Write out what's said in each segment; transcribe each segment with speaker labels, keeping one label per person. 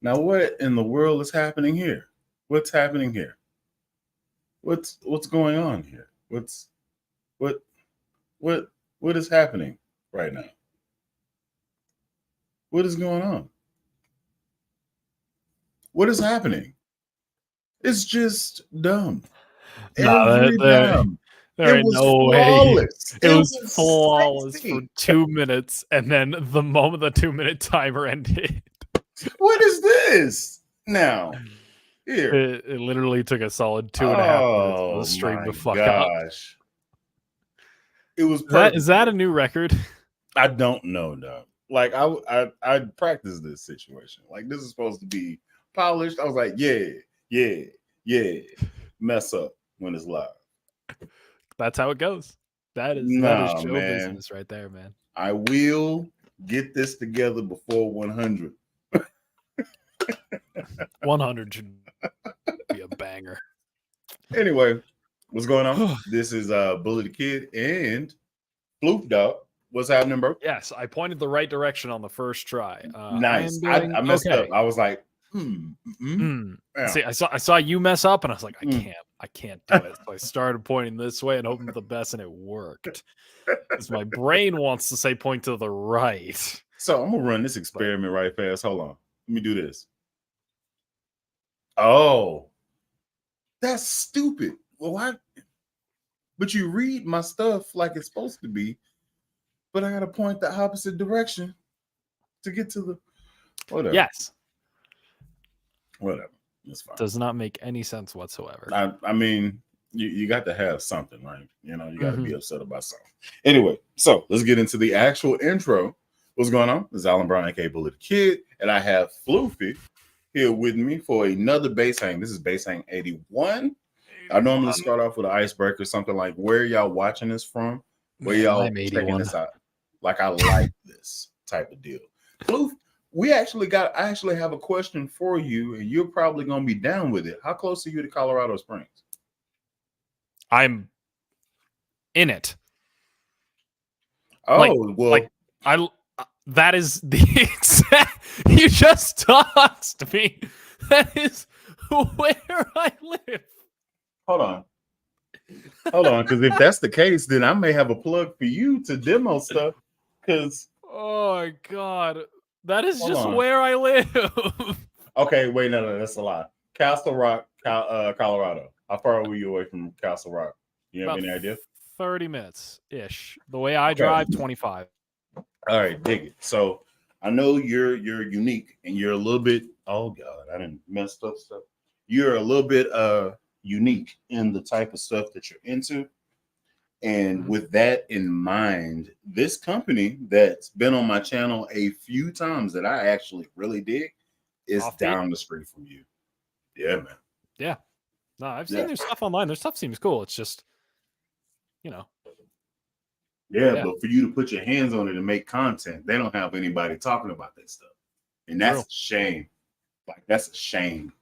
Speaker 1: Now, what in the world is happening here? What's happening here? What's going on here? What what what is happening right now? What is going on? What is happening? It's just dumb.
Speaker 2: Nah,
Speaker 1: Every time.
Speaker 2: there
Speaker 1: It
Speaker 2: ain't
Speaker 1: was
Speaker 2: no way.
Speaker 1: flawless.
Speaker 2: It
Speaker 1: It
Speaker 2: was
Speaker 1: was
Speaker 2: flawless for
Speaker 1: sexy.
Speaker 2: 2 minutes, and then the moment the 2 minute timer ended,
Speaker 1: What is this? Now, here.
Speaker 2: it literally took a solid 2.5 minutes for the
Speaker 1: Oh
Speaker 2: stream
Speaker 1: my
Speaker 2: to fuck up.
Speaker 1: gosh. It was
Speaker 2: Is that
Speaker 1: perfect.
Speaker 2: is that a new record?
Speaker 1: I don't know, no. Like I practiced this situation. Like this is supposed to be polished. I was like, yeah. Mess up when it's live.
Speaker 2: That's how it goes. That is
Speaker 1: Nah,
Speaker 2: show
Speaker 1: man.
Speaker 2: business right there, man.
Speaker 1: I will get this together before 100.
Speaker 2: 100 should be a banger.
Speaker 1: Anyway, what's going on? This is Bully the Kid and Floof Dog. What's happening, bro?
Speaker 2: Yes, I pointed the right direction on the first try.
Speaker 1: Nice.
Speaker 2: I am doing
Speaker 1: I messed
Speaker 2: okay.
Speaker 1: up. I was like,
Speaker 2: Yeah. See, I saw you mess up, and I was like, I can't do it. So I started pointing this way and hoping for the best, and it worked. Because my brain wants to say point to the right.
Speaker 1: So I'm gonna run this experiment right fast. Hold on. Let me do this. Oh, that's stupid. Well, why? But you read my stuff like it's supposed to be, but I gotta point the opposite direction to get to the whatever.
Speaker 2: Yes.
Speaker 1: Whatever. It's fine.
Speaker 2: Does not make any sense whatsoever.
Speaker 1: I mean, you got to have something, right? You know, you got to be upset about something. Anyway, so let's get into the actual intro. What's going on? This is Alan Brown, aka Bully the Kid, and I have Floofy here with me for another base hang. This is base hang 81. I normally start off with an icebreaker, something like where y'all watching this from, where y'all checking this out. Like I like this type of deal. Floof, I actually have a question for you, and you're probably gonna be down with it. How close are you to Colorado Springs?
Speaker 2: I'm in it.
Speaker 1: Oh, well,
Speaker 2: that is the exact. You just tossed me. That is where I live.
Speaker 1: Hold on, because if that's the case, then I may have a plug for you to demo stuff. Because
Speaker 2: oh my god, that is just where I live.
Speaker 1: Okay, wait, no, that's a lie. Castle Rock, Colorado. How far are you away from Castle Rock? You have any idea?
Speaker 2: 30 minutes ish. The way I drive, 25.
Speaker 1: All right, dig it. So I know you're unique, and you're a little bit. Oh God, I didn't mess up stuff. You're a little bit unique in the type of stuff that you're into. And with that in mind, this company that's been on my channel a few times that I actually really dig is down the street from you. Yeah, man.
Speaker 2: Yeah. No, I've seen their stuff online. Their stuff seems cool. It's just, you know.
Speaker 1: Yeah, but for you to put your hands on it and make content, they don't have anybody talking about that stuff. And that's a shame. Like, that's a shame.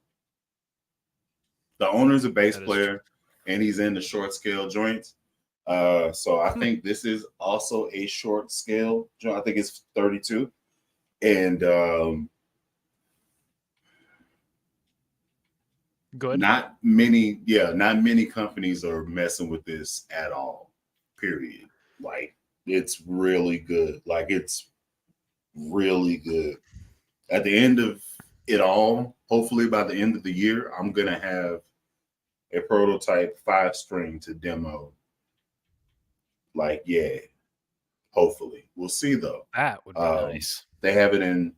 Speaker 1: The owner's a bass player, and he's in the short scale joints. So I think this is also a short scale joint. I think it's 32. And
Speaker 2: good.
Speaker 1: Not many companies are messing with this at all. Period. Like, it's really good. Like, it's really good. At the end of it all, hopefully by the end of the year, I'm gonna have a prototype 5-string to demo. Like, yeah, hopefully. We'll see though.
Speaker 2: That would be nice.
Speaker 1: They have it in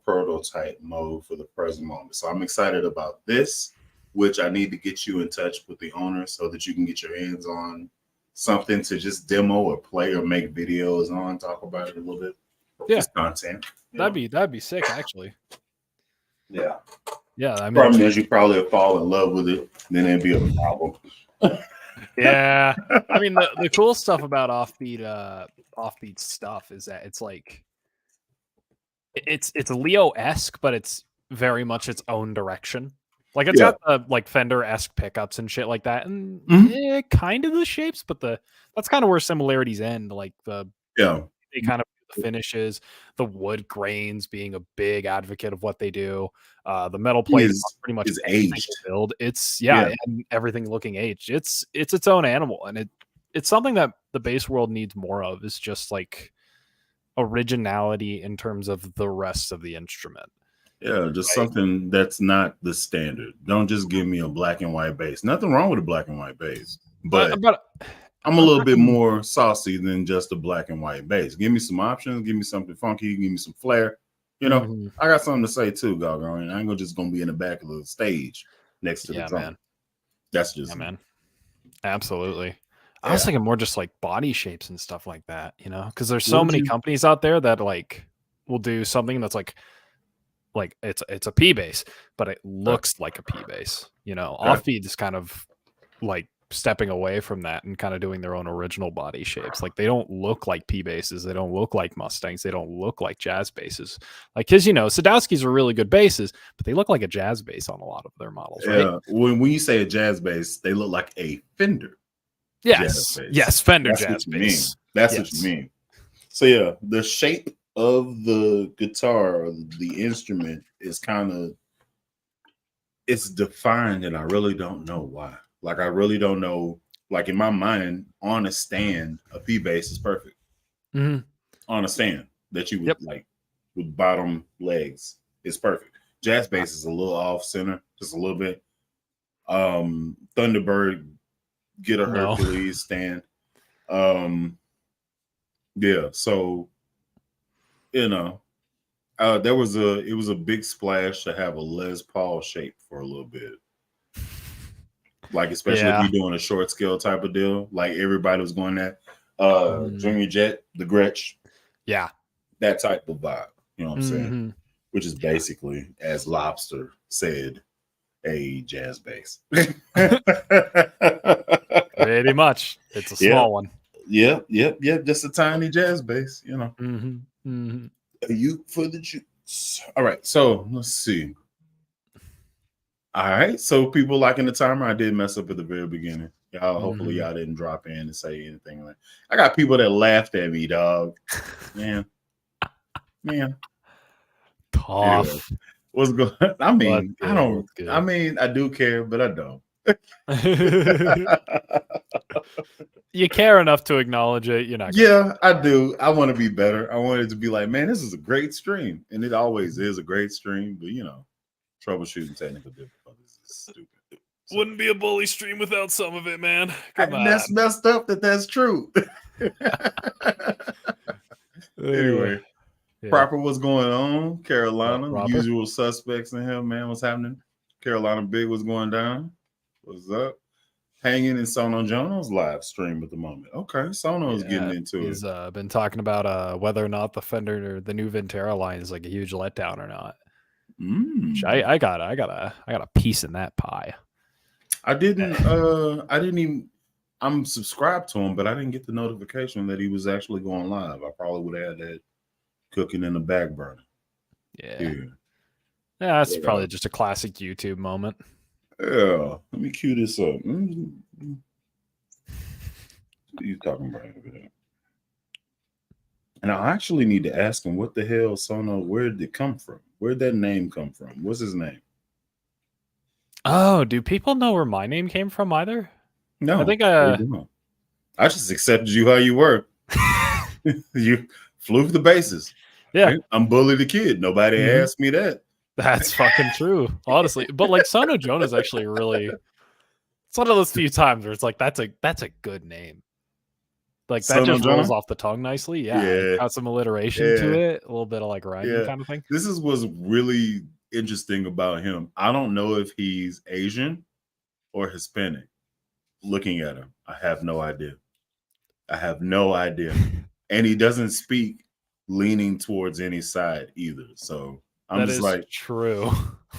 Speaker 1: prototype mode for the present moment. So I'm excited about this, which I need to get you in touch with the owner so that you can get your hands on something to just demo or play or make videos on, talk about it a little bit.
Speaker 2: Yeah.
Speaker 1: Just content.
Speaker 2: That'd be sick, actually.
Speaker 1: Yeah.
Speaker 2: Yeah. I mean,
Speaker 1: problem is you probably fall in love with it, then it'd be a problem.
Speaker 2: Yeah. I mean, the cool stuff about offbeat stuff is that it's like it's Leo-esque, but it's very much its own direction. Like, it's got the like Fender-esque pickups and shit like that, and kind of the shapes, but that's kind of where similarities end. Like they kind of do the finishes, the wood grains being a big advocate of what they do, the metal plate on pretty much
Speaker 1: is
Speaker 2: anything
Speaker 1: aged.
Speaker 2: they build. It's
Speaker 1: Yeah.
Speaker 2: and everything looking aged. It's its own animal, and it's something that the base world needs more of. Is just like originality in terms of the rest of the instrument.
Speaker 1: Yeah, just something that's not the standard. Don't just give me a black and white bass. Nothing wrong with a black and white bass, but I'm a little bit more saucy than just a black and white bass. Give me some options. Give me something funky. Give me some flair. You know, I got something to say too, Gargone. I ain't just gonna be in the back of the stage next to the drum.
Speaker 2: Man.
Speaker 1: That's just
Speaker 2: man. Absolutely. I was thinking more just like body shapes and stuff like that, you know, because there's so many companies out there that like will do something that's like it's a P bass, but it looks like a P bass. You know, Offbeat is kind of like stepping away from that and kind of doing their own original body shapes. Like they don't look like P basses, they don't look like Mustangs, they don't look like jazz basses. Like because you know, Sadowskis are really good basses, but they look like a jazz bass on a lot of their models. Right?
Speaker 1: Yeah, when you say a jazz bass, they look like a Fender.
Speaker 2: Yes, Fender jazz bass.
Speaker 1: That's what you mean. So yeah, the shape of the guitar, the instrument is kind of it's defined, and I really don't know why. Like I really don't know. Like in my mind, on a stand, a P bass is perfect. On a stand that you would like with bottom legs is perfect. Jazz bass is a little off center, just a little bit. Thunderbird, get a Hercules stand. Yeah, so you know, it was a big splash to have a Les Paul shape for a little bit. Like especially if you're doing a short scale type of deal, like everybody was going that Junior Jet, the Gretsch.
Speaker 2: Yeah.
Speaker 1: That type of vibe. You know what I'm saying? Which is basically, as Lobster said, a jazz bass.
Speaker 2: Pretty much. It's a small one.
Speaker 1: Yep. Just a tiny jazz bass, you know. A uke for the juice. All right, so let's see. All right, so people liking the timer. I did mess up at the very beginning. Y'all, hopefully y'all didn't drop in and say anything like. I got people that laughed at me, dog. Man.
Speaker 2: Tough.
Speaker 1: Anyway, what's going? I mean, I don't. I mean, I do care, but I don't.
Speaker 2: You care enough to acknowledge it. You're not.
Speaker 1: Yeah, I do. I want to be better. I want it to be like, man, this is a great stream, and it always is a great stream. But you know, troubleshooting technical difficulties is stupid.
Speaker 2: So, wouldn't be a bully stream without some of it, man. Come on.
Speaker 1: That's messed up. That's true. Anyway, Proper, what's going on? Carolina, usual suspects in here, man. What's happening? Carolina Big, what's going down? What's up? Hanging in Sono Jono's live stream at the moment. Okay, Sono's getting into it.
Speaker 2: He's been talking about whether or not the Fender or the new Ventera line is like a huge letdown or not. I got a piece in that pie.
Speaker 1: I didn't even. I'm subscribed to him, but I didn't get the notification that he was actually going live. I probably would have had that cooking in the back burner.
Speaker 2: Yeah, that's probably just a classic YouTube moment.
Speaker 1: Yeah, let me cue this up. What are you talking about over there? And I actually need to ask him what the hell Sono, where did it come from? Where'd that name come from? What's his name?
Speaker 2: Oh, do people know where my name came from either?
Speaker 1: No.
Speaker 2: I think
Speaker 1: I just accepted you how you were. You flew for the bases.
Speaker 2: Yeah.
Speaker 1: Right? I'm Bully the Kid. Nobody asked me that.
Speaker 2: That's fucking true, honestly. But like Sono Jonah is actually really, it's one of those few times where it's like that's a good name. Like that just rolls off the tongue nicely. Yeah. Got some alliteration to it, a little bit of like rhyming kind of thing.
Speaker 1: This is what's really interesting about him. I don't know if he's Asian or Hispanic. Looking at him, I have no idea. And he doesn't speak leaning towards any side either. So I'm just like,
Speaker 2: true.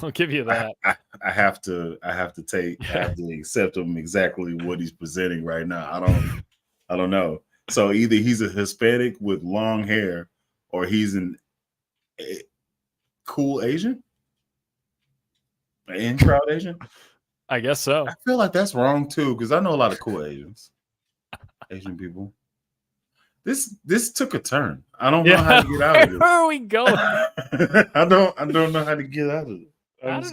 Speaker 2: I'll give you that.
Speaker 1: I have to accept him exactly what he's presenting right now. I don't know. So either he's a Hispanic with long hair, or he's a cool Asian, an in-crowd Asian.
Speaker 2: I guess so.
Speaker 1: I feel like that's wrong too, because I know a lot of cool Asian people. this took a turn. I don't know how to get out of this.
Speaker 2: Where are we going?
Speaker 1: I don't know how to get out of it.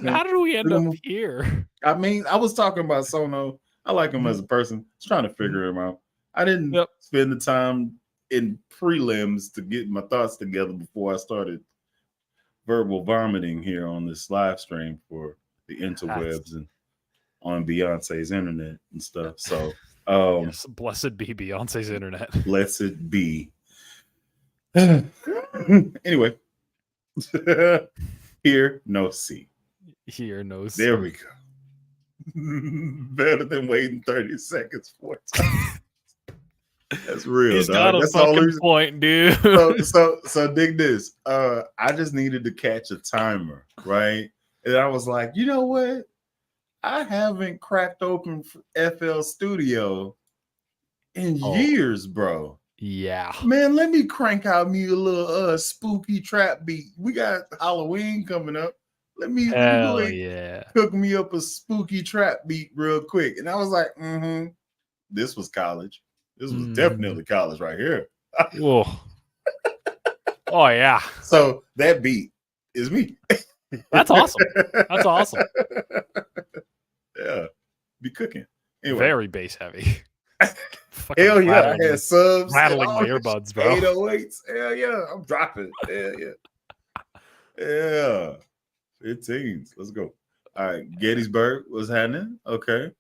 Speaker 2: How did we end up here?
Speaker 1: I mean, I was talking about Sono. I like him as a person. Just trying to figure him out. I didn't spend the time in prelims to get my thoughts together before I started verbal vomiting here on this live stream for the interwebs and on Beyonce's internet and stuff. So
Speaker 2: yes, blessed be Beyonce's internet.
Speaker 1: Blessed be. Anyway. Here, no C.
Speaker 2: Here, no C.
Speaker 1: There we go. Better than waiting 30 seconds for it. That's real.
Speaker 2: He's
Speaker 1: dog.
Speaker 2: got a
Speaker 1: That's
Speaker 2: fucking point, dude.
Speaker 1: So dig this. I just needed to catch a timer, right? And I was like, you know what? I haven't cracked open FL Studio in years, bro.
Speaker 2: Yeah.
Speaker 1: Man, let me crank out me a little spooky trap beat. We got Halloween coming up. Let me cook me up a spooky trap beat real quick. And I was like, this was college. This was definitely college right here.
Speaker 2: Oh yeah.
Speaker 1: So that beat is me.
Speaker 2: That's awesome. That's awesome.
Speaker 1: Yeah. Be cooking.
Speaker 2: Anyway. Very bass heavy.
Speaker 1: Hell yeah. I had subs.
Speaker 2: Rattling my earbuds, bro.
Speaker 1: 808s. Hell yeah. I'm dropping. Hell yeah. Yeah. 15s. Let's go. All right. Gettysburg was happening. Okay.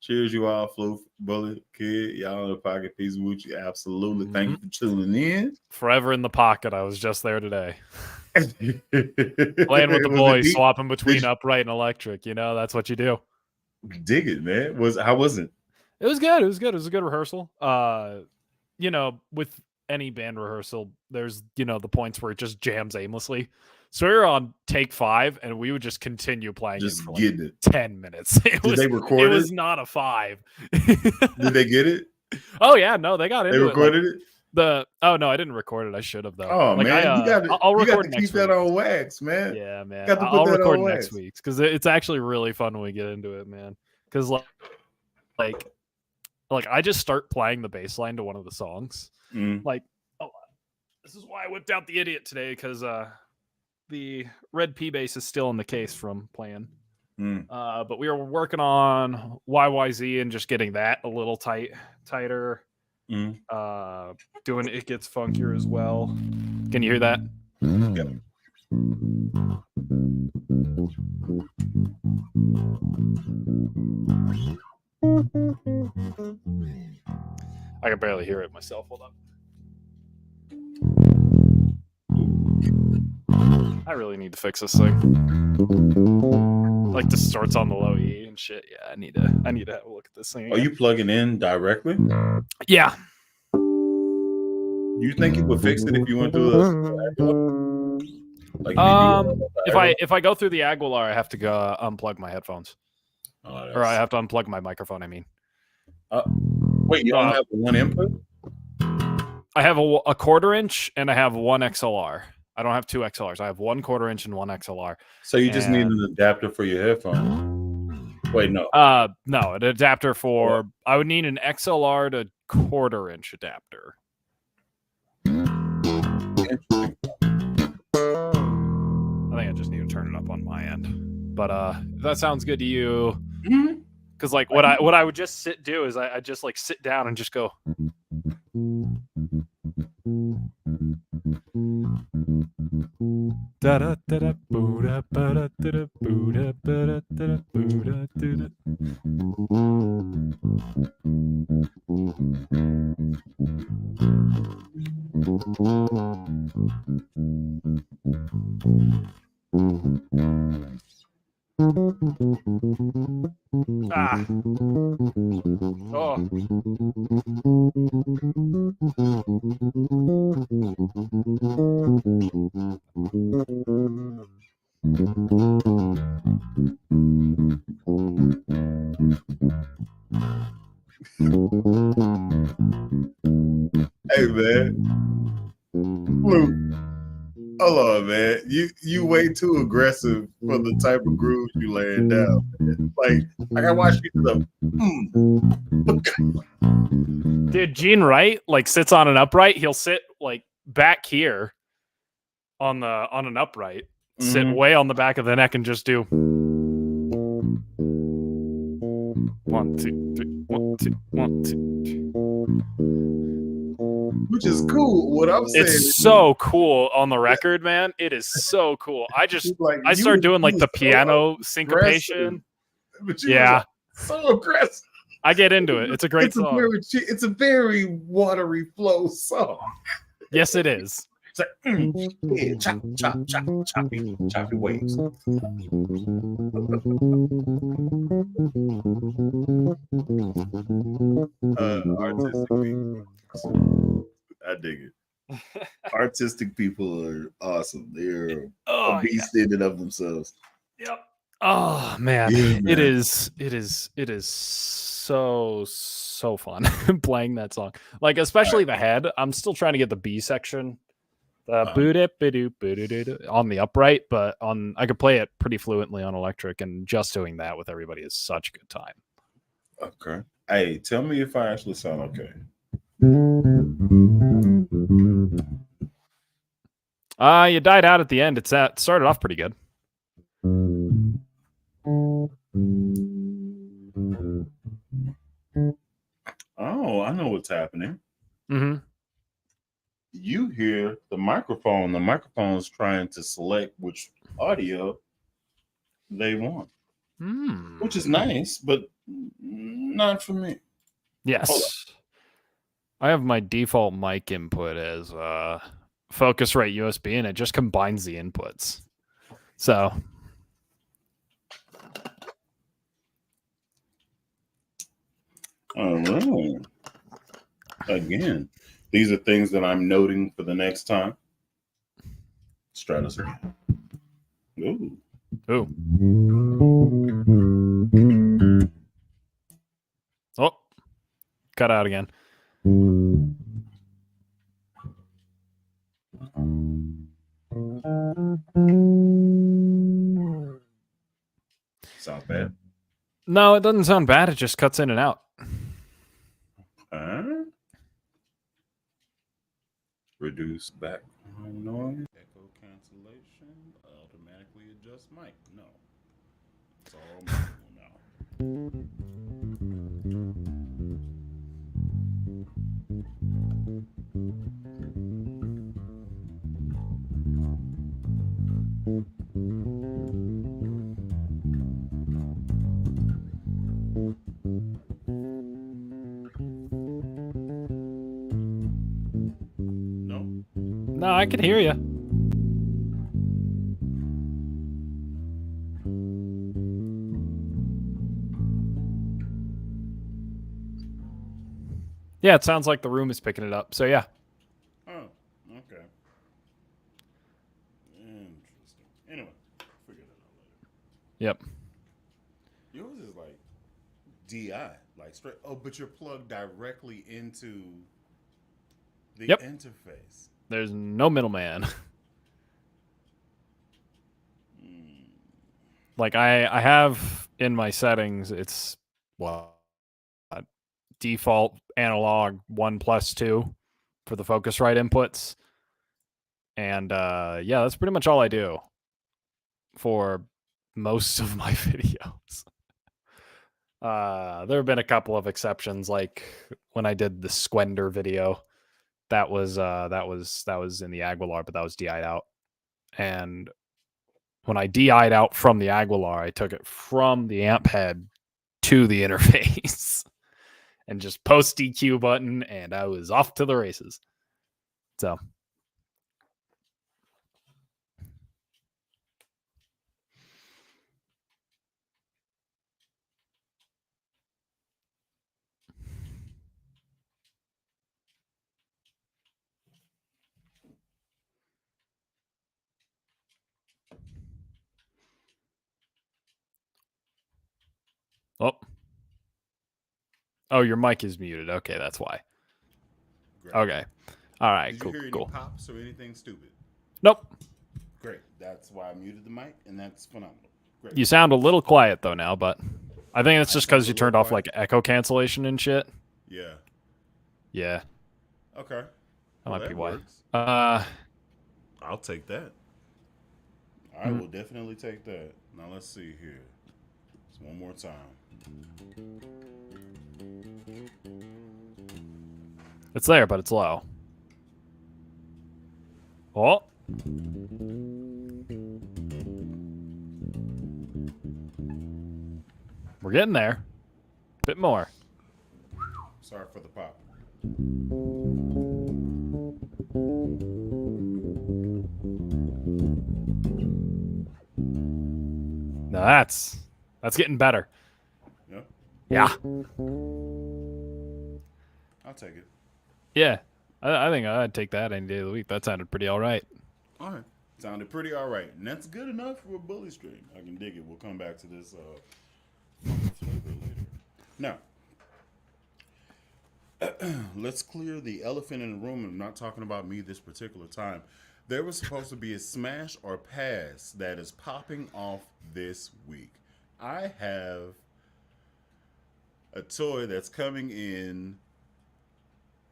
Speaker 1: Cheers, you all, Flu, Bullet, Kid. Y'all in the pocket. Peace with you. Absolutely. Thank you for tuning in.
Speaker 2: Forever in the pocket. I was just there today. Playing with the boys, swapping between upright and electric. You know, that's what you do.
Speaker 1: Dig it, man. How was it?
Speaker 2: It was good. It was good. It was a good rehearsal. You know, with any band rehearsal, there's, you know, the points where it just jams aimlessly. So we were on take 5, and we would just continue playing
Speaker 1: just
Speaker 2: for
Speaker 1: getting it
Speaker 2: 10 minutes.
Speaker 1: Did they record it?
Speaker 2: It was not a 5.
Speaker 1: Did they get it?
Speaker 2: Oh yeah, no, they got it.
Speaker 1: They recorded it.
Speaker 2: No, I didn't record it. I should have though.
Speaker 1: Oh man,
Speaker 2: I'll record
Speaker 1: to keep that on wax, man.
Speaker 2: Yeah, man. I'll record next week because it's actually really fun when we get into it, man. Because like I just start playing the bass line to one of the songs. Like, this is why I whipped out the Idiot today, because the red P bass is still in the case from playing. But we were working on YYZ and just getting that a little tighter. Doing It Gets Funkier as well. Can you hear that?
Speaker 1: Yeah.
Speaker 2: I can barely hear it myself. Hold on. I really need to fix this thing. Like, this starts on the low E and shit. Yeah, I need to have a look at this thing again.
Speaker 1: Are you plugging in directly?
Speaker 2: Yeah.
Speaker 1: You think you would fix it if you went to
Speaker 2: if I go through the Aguilar, I have to go unplug my headphones. Or I have to unplug my microphone, I mean.
Speaker 1: Wait, you don't have one input?
Speaker 2: I have a 1/4 inch and I have one XLR. I don't have 2 XLRs. I have 1/4 inch and one XLR.
Speaker 1: So you just need an adapter for your headphones? Wait, no.
Speaker 2: No, an adapter for... I would need an XLR to 1/4 inch adapter. I think I just need to turn it up on my end. But if that sounds good to you... Because like what I would just do is I just like sit down and just go. Da da da da boo da ba da da da boo da ba da da da boo da da Ah. Oh.
Speaker 1: Hey man, Flu. Hold on, man. You you way too aggressive for the type of grooves you laying down. Like I gotta watch you the.
Speaker 2: Dude, Gene Wright like sits on an upright. He'll sit like back here on an upright, sit way on the back of the neck, and just do 1, 2, 3, 1, 2, 1, 2.
Speaker 1: Which is cool. What I'm saying,
Speaker 2: It's so cool on the record, man. It is so cool. I start doing like the piano syncopation. Yeah,
Speaker 1: so aggressive.
Speaker 2: I get into it. It's a great song.
Speaker 1: It's a very watery flow song.
Speaker 2: Yes, it is.
Speaker 1: It's like yeah, choppy waves. Artistic people. I dig it. Artistic people are awesome. They're a beast in and of themselves.
Speaker 2: Yep. Oh man.
Speaker 1: Yeah, man.
Speaker 2: It is so fun playing that song. Like especially the head. I'm still trying to get the B section. On the upright, but I could play it pretty fluently on electric, and just doing that with everybody is such a good time.
Speaker 1: Okay. Hey, tell me if I actually sound okay.
Speaker 2: You died out at the end. It started off pretty good.
Speaker 1: Oh, I know what's happening.
Speaker 2: Mm-hmm.
Speaker 1: You hear the microphone. The microphone is trying to select which audio they want, which is nice, but not for me.
Speaker 2: Yes. I have my default mic input as Focusrite USB, and it just combines the inputs. So.
Speaker 1: All right. Again, these are things that I'm noting for the next time. Stratus again. Ooh.
Speaker 2: Ooh. Oh. Cut out again.
Speaker 1: Sound bad?
Speaker 2: No, it doesn't sound bad. It just cuts in and out.
Speaker 1: Reduce background noise, echo cancellation, automatically adjust mic. No, it's all manual now.
Speaker 2: No, I can hear you. Yeah, it sounds like the room is picking it up. So yeah.
Speaker 1: Oh, okay. Interesting. Anyway, figure that out later.
Speaker 2: Yep.
Speaker 1: Yours is like DI, like straight. Oh, but you're plugged directly into the interface.
Speaker 2: There's no middleman. Like I have in my settings, it's default analog 1+2 for the Focusrite inputs. And yeah, that's pretty much all I do for most of my videos. There have been a couple of exceptions, like when I did the Squender video. That was in the Aguilar, but that was DI'd out. And when I DI'd out from the Aguilar, I took it from the amp head to the interface and just post EQ button, and I was off to the races. So. Oh, your mic is muted. Okay, that's why. Great. Okay. All right.
Speaker 1: Did you hear any
Speaker 2: cool.
Speaker 1: pops or anything stupid?
Speaker 2: Nope.
Speaker 1: Great. That's why I muted the mic, and that's phenomenal. Great.
Speaker 2: You sound a little quiet though now, but I think it's
Speaker 1: I
Speaker 2: just
Speaker 1: sound
Speaker 2: because
Speaker 1: a
Speaker 2: you
Speaker 1: little
Speaker 2: turned off
Speaker 1: quiet?
Speaker 2: like echo cancellation and shit.
Speaker 1: Yeah.
Speaker 2: Yeah,
Speaker 1: Okay.
Speaker 2: that
Speaker 1: Well,
Speaker 2: might be
Speaker 1: that
Speaker 2: why.
Speaker 1: works. I'll take that. I
Speaker 2: Mm.
Speaker 1: will definitely take that. Now let's see here. Just one more time.
Speaker 2: It's there, but it's low. Oh. We're getting there. A bit more.
Speaker 1: Sorry for the pop.
Speaker 2: Now that's getting better.
Speaker 1: Yeah.
Speaker 2: Yeah.
Speaker 1: I'll take it.
Speaker 2: Yeah. I think I'd take that any day of the week. That sounded pretty all right.
Speaker 1: All right. Sounded pretty all right. And that's good enough for a bully stream. I can dig it. We'll come back to this flavor later. Now, let's clear the elephant in the room. I'm not talking about me this particular time. There was supposed to be a smash or pass that is popping off this week. I have a toy that's coming in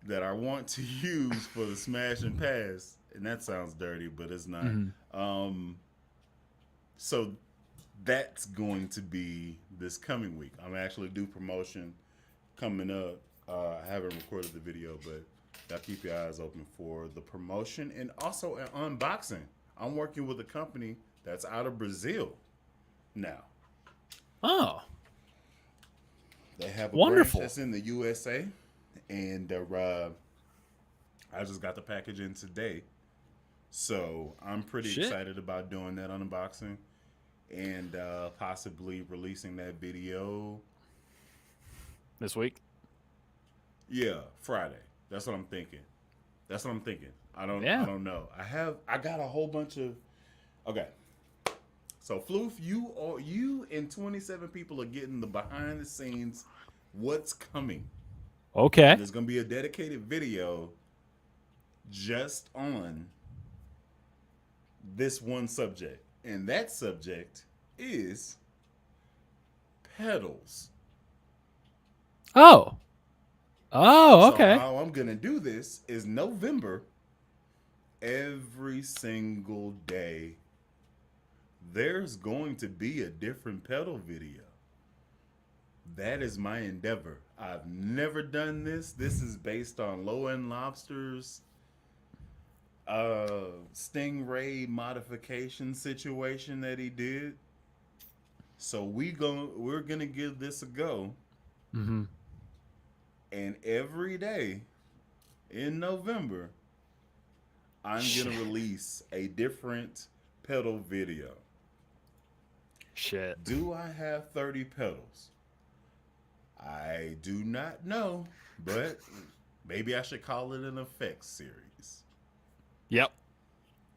Speaker 1: that I want to use for the smash and pass, and that sounds dirty, but it's not. So that's going to be this coming week. I'm actually do promotion coming up. I haven't recorded the video, but y'all keep your eyes open for the promotion and also an unboxing. I'm working with a company that's out of Brazil now.
Speaker 2: Oh.
Speaker 1: They have a
Speaker 2: Wonderful.
Speaker 1: branch that's in the USA, and I just got the package in today. So I'm pretty excited about doing that unboxing and possibly releasing that video
Speaker 2: This week?
Speaker 1: Yeah, Friday. That's what I'm thinking. I don't know. I got a whole bunch of okay. So Floof, you and 27 people are getting the behind the scenes what's coming.
Speaker 2: Okay.
Speaker 1: There's gonna be a dedicated video just on this one subject. And that subject is pedals.
Speaker 2: Oh. Oh, okay.
Speaker 1: So how I'm gonna do this is November, every single day, there's going to be a different pedal video. That is my endeavor. I've never done this. This is based on Low End Lobster's Stingray modification situation that he did. So we're gonna give this a go.
Speaker 2: Mm-hmm.
Speaker 1: And every day in November, I'm going to release a different pedal video.
Speaker 2: Shit.
Speaker 1: Do I have 30 pedals? I do not know, but maybe I should call it an effects series.
Speaker 2: Yep.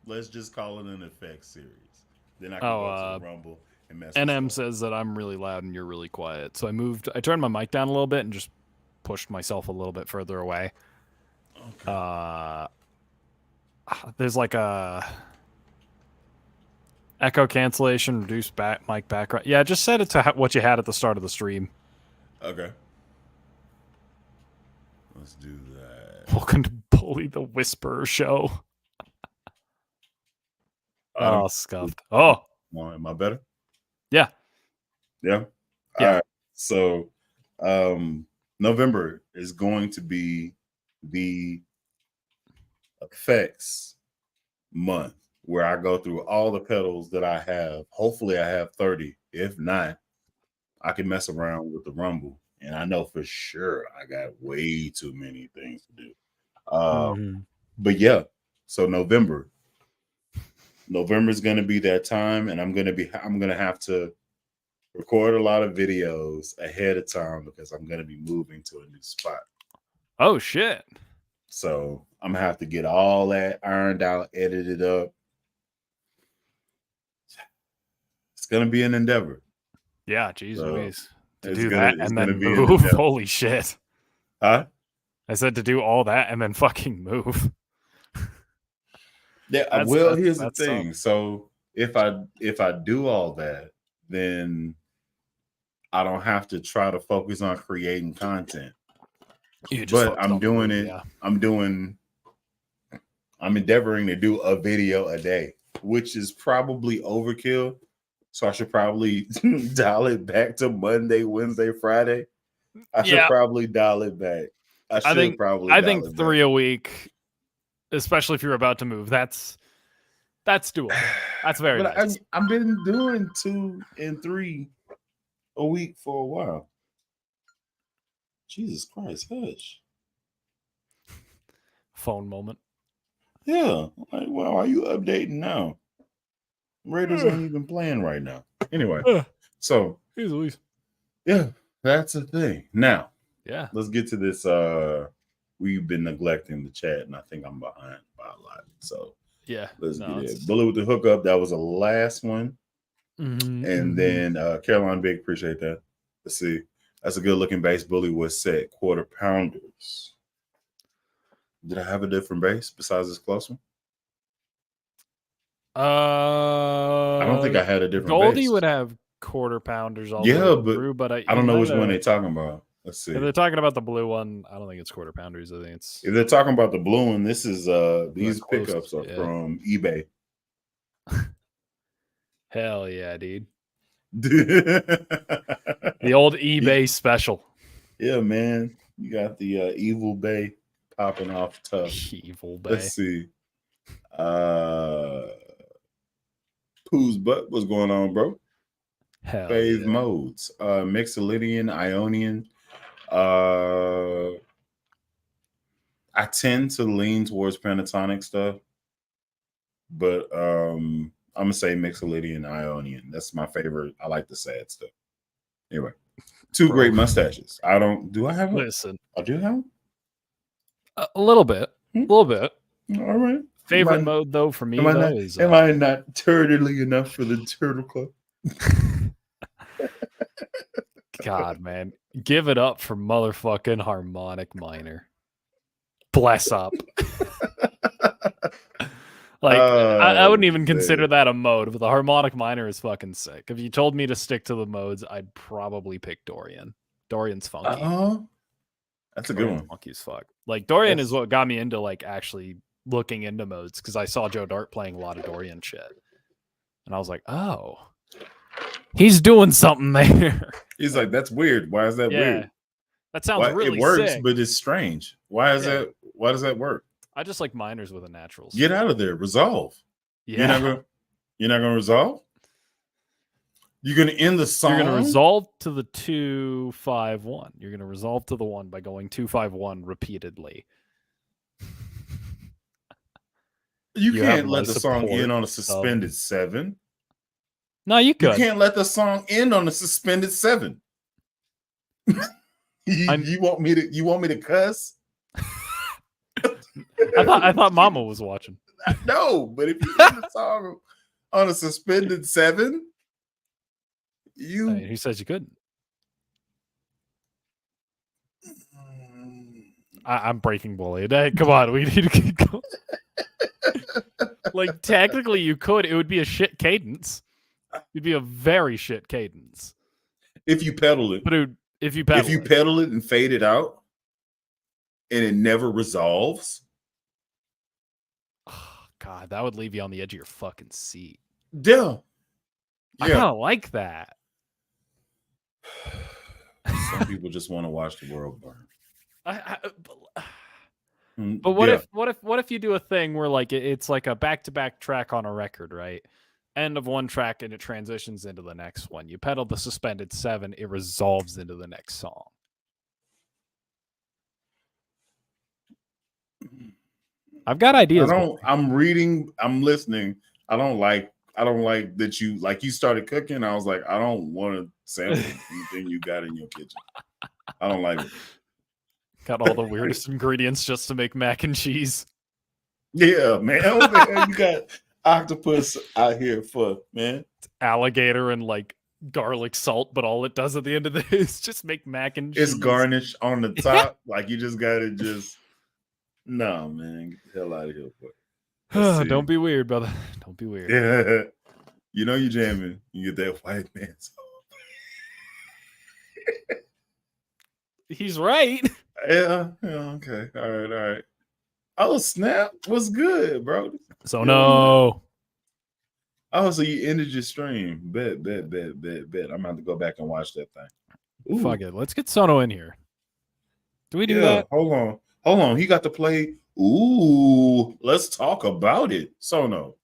Speaker 1: Let's just call it an effects series. Then I can go to the Rumble and mess with
Speaker 2: NM
Speaker 1: stuff.
Speaker 2: says that I'm really loud and you're really quiet. So I turned my mic down a little bit and just pushed myself a little bit further away.
Speaker 1: Okay.
Speaker 2: There's like a echo cancellation, reduce mic background. Yeah, just set it to what you had at the start of the stream.
Speaker 1: Okay. Let's do that.
Speaker 2: Welcome to Bully the Whisperer Show. Oh, scuffed. Oh.
Speaker 1: Am I better?
Speaker 2: Yeah.
Speaker 1: Yeah.
Speaker 2: Yeah.
Speaker 1: All right. So, November is going to be the effects month where I go through all the pedals that I have. Hopefully I have 30. If not, I can mess around with the Rumble. And I know for sure I got way too many things to do. But yeah, so November is going to be that time, and I'm going to have to record a lot of videos ahead of time because I'm going to be moving to a new spot.
Speaker 2: Oh, shit.
Speaker 1: So I'm going to have to get all that ironed out, edited up. It's going to be an endeavor.
Speaker 2: Yeah, geez Louise. To do
Speaker 1: that
Speaker 2: and then move. Holy shit.
Speaker 1: Huh?
Speaker 2: I said to do all that and then fucking move.
Speaker 1: Yeah, well, here's the thing. So if I do all that, then I don't have to try to focus on creating content. But I'm doing it. Yeah. I'm endeavoring to do a video a day, which is probably overkill. So I should probably dial it back to Monday, Wednesday, Friday. I should probably dial it back. I think
Speaker 2: 3 a week, especially if you're about to move. That's doable. That's very nice.
Speaker 1: I've been doing 2 and 3 a week for a while. Jesus Christ, hush.
Speaker 2: Phone moment.
Speaker 1: Yeah. Like, well, are you updating now? Raiders aren't even playing right now. Anyway, so yeah, that's the thing. Now, let's get to this. We've been neglecting the chat, and I think I'm behind by a lot. So let's get it. Bullet with the hookup. That was the last one. And then Caroline Big, appreciate that. Let's see. That's a good looking base. Bully was set quarter pounders. Did I have a different base besides this close one? I don't think I had a different
Speaker 2: Goldie
Speaker 1: base.
Speaker 2: would have quarter pounders all through, but I
Speaker 1: don't know which one they're talking about. Let's see.
Speaker 2: If they're talking about the blue one, I don't think it's quarter pounders. I think it's.
Speaker 1: If they're talking about the blue one, this is these pickups are from eBay.
Speaker 2: Hell yeah, dude. The old eBay special.
Speaker 1: Yeah, man. You got the Evil Bay popping off tough.
Speaker 2: Evil Bay.
Speaker 1: Let's see. Pooh's butt. What's going on, bro?
Speaker 2: Hell
Speaker 1: Phase modes. Mixolydian, Ionian. I tend to lean towards pentatonic stuff, but I'm gonna say Mixolydian, Ionian. That's my favorite. I like the sad stuff. Anyway, 2 great mustaches. I have them?
Speaker 2: Listen,
Speaker 1: I do have them?
Speaker 2: a little bit. A little bit.
Speaker 1: All right.
Speaker 2: Favorite mode though for me is.
Speaker 1: Am I not turtly enough for the Turtle Club?
Speaker 2: God, man, give it up for motherfucking harmonic minor. Bless up. Like I wouldn't even consider that a mode, but the harmonic minor is fucking sick. If you told me to stick to the modes, I'd probably pick Dorian. Dorian's funky.
Speaker 1: That's a good one.
Speaker 2: Funky as fuck. Like Dorian is what got me into like actually looking into modes because I saw Joe Dart playing a lot of Dorian shit, and I was like, oh, he's doing something there.
Speaker 1: He's like, that's weird. Why is that weird?
Speaker 2: That sounds really
Speaker 1: it works,
Speaker 2: sick.
Speaker 1: But it's strange. Why is that? Why does that work?
Speaker 2: I just like minors with a natural.
Speaker 1: Get out of there. Resolve.
Speaker 2: Yeah.
Speaker 1: You're not gonna resolve? You're gonna end the song.
Speaker 2: You're gonna resolve to the 2-5-1. You're gonna resolve to the 1 by going 2-5-1 repeatedly.
Speaker 1: You can't let the song end on a suspended 7.
Speaker 2: No, you could.
Speaker 1: You can't let the song end on a suspended 7. You want me to cuss?
Speaker 2: I thought Mama was watching.
Speaker 1: No, but if you end the song on a suspended 7,
Speaker 2: who says you couldn't? I'm breaking Bully. Come on, we need to keep going. Like technically you could. It would be a shit cadence. It'd be a very shit cadence.
Speaker 1: If you pedal it.
Speaker 2: But if you pedal
Speaker 1: it and fade it out and it never resolves.
Speaker 2: Oh, God, that would leave you on the edge of your fucking seat.
Speaker 1: Yeah.
Speaker 2: I kind of like that.
Speaker 1: Some people just want to watch the world burn.
Speaker 2: But what if you do a thing where like it's like a back-to-back track on a record, right? End of one track and it transitions into the next one. You pedal the suspended 7, it resolves into the next song. I've got ideas.
Speaker 1: I'm reading, I'm listening. I don't like that you started cooking. I was like, I don't want to sample anything you got in your kitchen. I don't like it.
Speaker 2: Got all the weirdest ingredients just to make mac and cheese.
Speaker 1: Yeah, man. What the hell you got octopus out here for, man?
Speaker 2: It's alligator and like garlic salt, but all it does at the end of the day is just make mac and cheese.
Speaker 1: It's garnish on the top. Like you just gotta no, man. Get the hell out of here, boy. Let's see.
Speaker 2: Don't be weird, brother. Don't be weird.
Speaker 1: Yeah. You know you jamming. You get that white man song.
Speaker 2: He's right.
Speaker 1: Yeah. Okay. All right. Oh, snap. What's good, bro?
Speaker 2: So no.
Speaker 1: Oh, so you ended your stream. Bet. I'm going to go back and watch that thing. Ooh.
Speaker 2: Fuck it. Let's get Sono in here. Do we do
Speaker 1: Yeah,
Speaker 2: that?
Speaker 1: hold on. He got to play. Ooh, let's talk about it. Sono.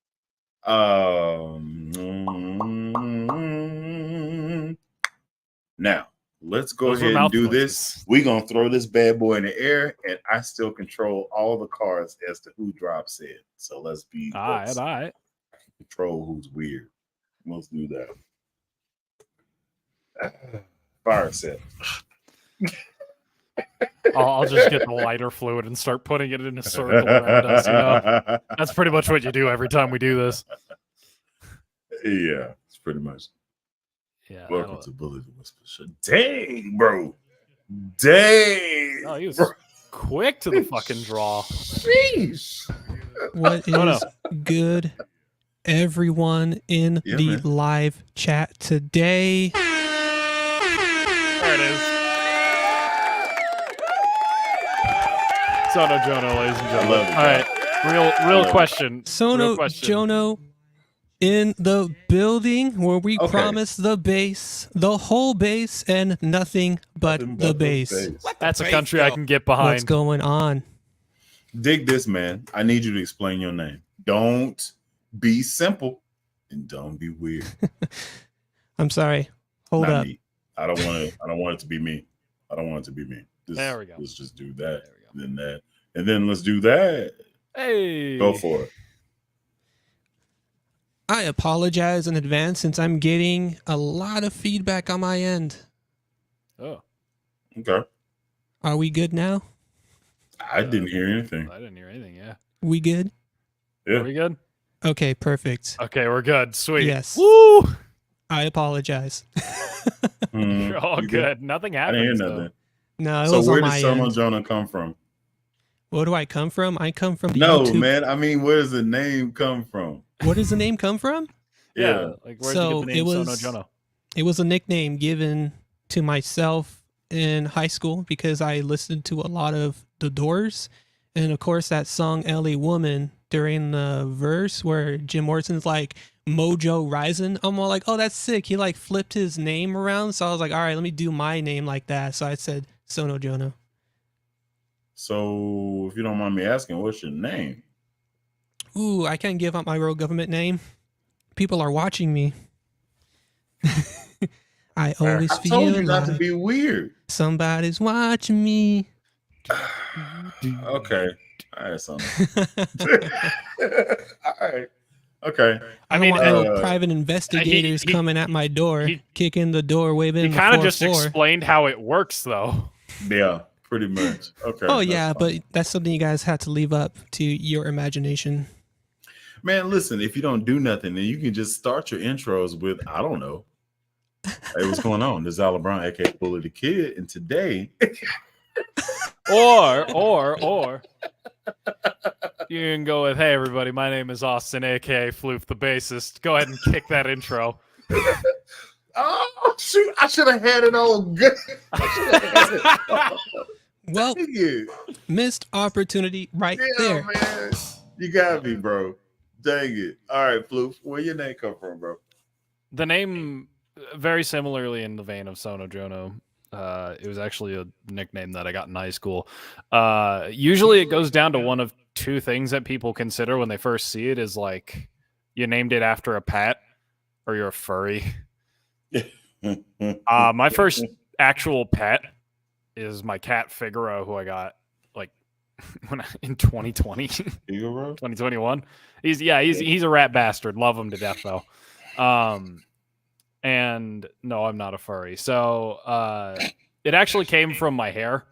Speaker 1: Now, let's go
Speaker 2: Those were
Speaker 1: ahead and
Speaker 2: mouth
Speaker 1: do
Speaker 2: noises.
Speaker 1: this. We're going to throw this bad boy in the air, and I still control all the cards as to who drops it. So let's be
Speaker 2: All right.
Speaker 1: control who's weird. Let's do that. Fire set.
Speaker 2: I'll just get the lighter fluid and start putting it in a circle around us. You know, that's pretty much what you do every time we do this.
Speaker 1: Yeah, it's pretty much.
Speaker 2: Yeah.
Speaker 1: Welcome to Bullet Whisper. Dang, bro. Dang.
Speaker 2: Oh, he was
Speaker 1: bro.
Speaker 2: quick to the fucking draw.
Speaker 1: Sheesh.
Speaker 3: What is good, everyone in
Speaker 1: Yeah,
Speaker 3: the
Speaker 1: man.
Speaker 3: live chat today?
Speaker 2: There it is. Sono Jono, ladies and
Speaker 1: I
Speaker 2: gentlemen.
Speaker 1: love it,
Speaker 2: All right, real
Speaker 1: it.
Speaker 2: question.
Speaker 3: Sono
Speaker 2: Real question.
Speaker 3: Jono in the building where we
Speaker 1: Okay.
Speaker 3: promise the bass, the whole bass, and nothing but
Speaker 1: Nothing
Speaker 3: the
Speaker 1: but
Speaker 3: bass.
Speaker 2: That's a country I can get
Speaker 3: What's
Speaker 2: behind.
Speaker 3: going on?
Speaker 1: Dig this, man. I need you to explain your name. Don't be simple and don't be weird.
Speaker 3: I'm sorry. Hold
Speaker 1: Not
Speaker 3: up.
Speaker 1: me. I don't want it to be me. I don't want it to be me.
Speaker 2: There we go.
Speaker 1: Let's just do that.
Speaker 2: There we go.
Speaker 1: Then that. And then let's do that.
Speaker 2: Hey,
Speaker 1: Go for it.
Speaker 3: I apologize in advance since I'm getting a lot of feedback on my end.
Speaker 2: Oh,
Speaker 1: Okay.
Speaker 3: Are we good now?
Speaker 1: I didn't hear anything.
Speaker 2: I didn't hear anything. Yeah.
Speaker 3: We good?
Speaker 2: Are
Speaker 1: Yeah.
Speaker 2: we good?
Speaker 3: Okay, perfect.
Speaker 2: Okay, we're good. Sweet.
Speaker 3: Yes.
Speaker 2: Woo!
Speaker 3: I apologize.
Speaker 1: Mhm.
Speaker 2: You're all
Speaker 1: You
Speaker 2: good. Nothing
Speaker 1: I didn't hear
Speaker 2: happens.
Speaker 1: nothing.
Speaker 3: No, it
Speaker 1: So
Speaker 3: was
Speaker 1: where
Speaker 3: on
Speaker 1: did
Speaker 3: my
Speaker 1: Sono
Speaker 3: end.
Speaker 1: Jonah come from?
Speaker 3: Where do I come from? I come from the
Speaker 1: No,
Speaker 3: YouTube.
Speaker 1: man. I mean, where does the name come from?
Speaker 3: Where does the name come from?
Speaker 2: Yeah. Like, where'd
Speaker 3: So
Speaker 2: you get the
Speaker 3: it
Speaker 2: name
Speaker 3: was-
Speaker 2: Sono Jono?
Speaker 3: It was a nickname given to myself in high school because I listened to a lot of The Doors. And of course, that song LA Woman during the verse where Jim Morrison's like, Mojo Rising. I'm all like, oh, that's sick. He like flipped his name around. So I was like, all right, let me do my name like that. So I said Sono Jono.
Speaker 1: So, if you don't mind me asking, what's your name?
Speaker 3: Ooh, I can't give out my real government name. People are watching me. I always
Speaker 1: I
Speaker 3: feel
Speaker 1: told you not to
Speaker 3: like
Speaker 1: be weird.
Speaker 3: somebody's watching me.
Speaker 1: Okay. All right, Sono. All right. Okay.
Speaker 3: I
Speaker 2: mean,
Speaker 3: don't want no
Speaker 1: uh,
Speaker 3: private investigators
Speaker 2: he-
Speaker 3: coming at my door,
Speaker 2: he-
Speaker 3: kicking the door, waving
Speaker 2: He
Speaker 3: the
Speaker 2: kind of
Speaker 3: fourth
Speaker 2: just
Speaker 3: floor.
Speaker 2: explained how it works, though.
Speaker 1: Yeah, pretty much. Okay.
Speaker 3: Oh
Speaker 1: that's
Speaker 3: yeah,
Speaker 1: fine.
Speaker 3: but that's something you guys have to leave up to your imagination.
Speaker 1: Man, listen, if you don't do nothing, then you can just start your intros with, I don't know. Hey, what's going on? This is Alan Brown, aka Bully the Kid, and today
Speaker 2: Or you can go with, hey everybody, my name is Austin, aka Floof the bassist. Go ahead and kick that intro.
Speaker 1: oh shoot, I should have had it on good.
Speaker 3: Well,
Speaker 1: Dang it.
Speaker 3: missed opportunity right
Speaker 1: Yeah,
Speaker 3: there.
Speaker 1: man. You got me, bro. Dang it. All right, Floof, where your name come from, bro?
Speaker 2: The name, very similarly in the vein of Sono Jono. It was actually a nickname that I got in high school. Usually it goes down to one of two things that people consider when they first see it is like you named it after a pet or you're a furry. My first actual pet is my cat Figaro, who I got like in 2020,
Speaker 1: You, bro?
Speaker 2: 2021. He's a rat bastard. Love him to death though. And no, I'm not a furry. So it actually came from my hair.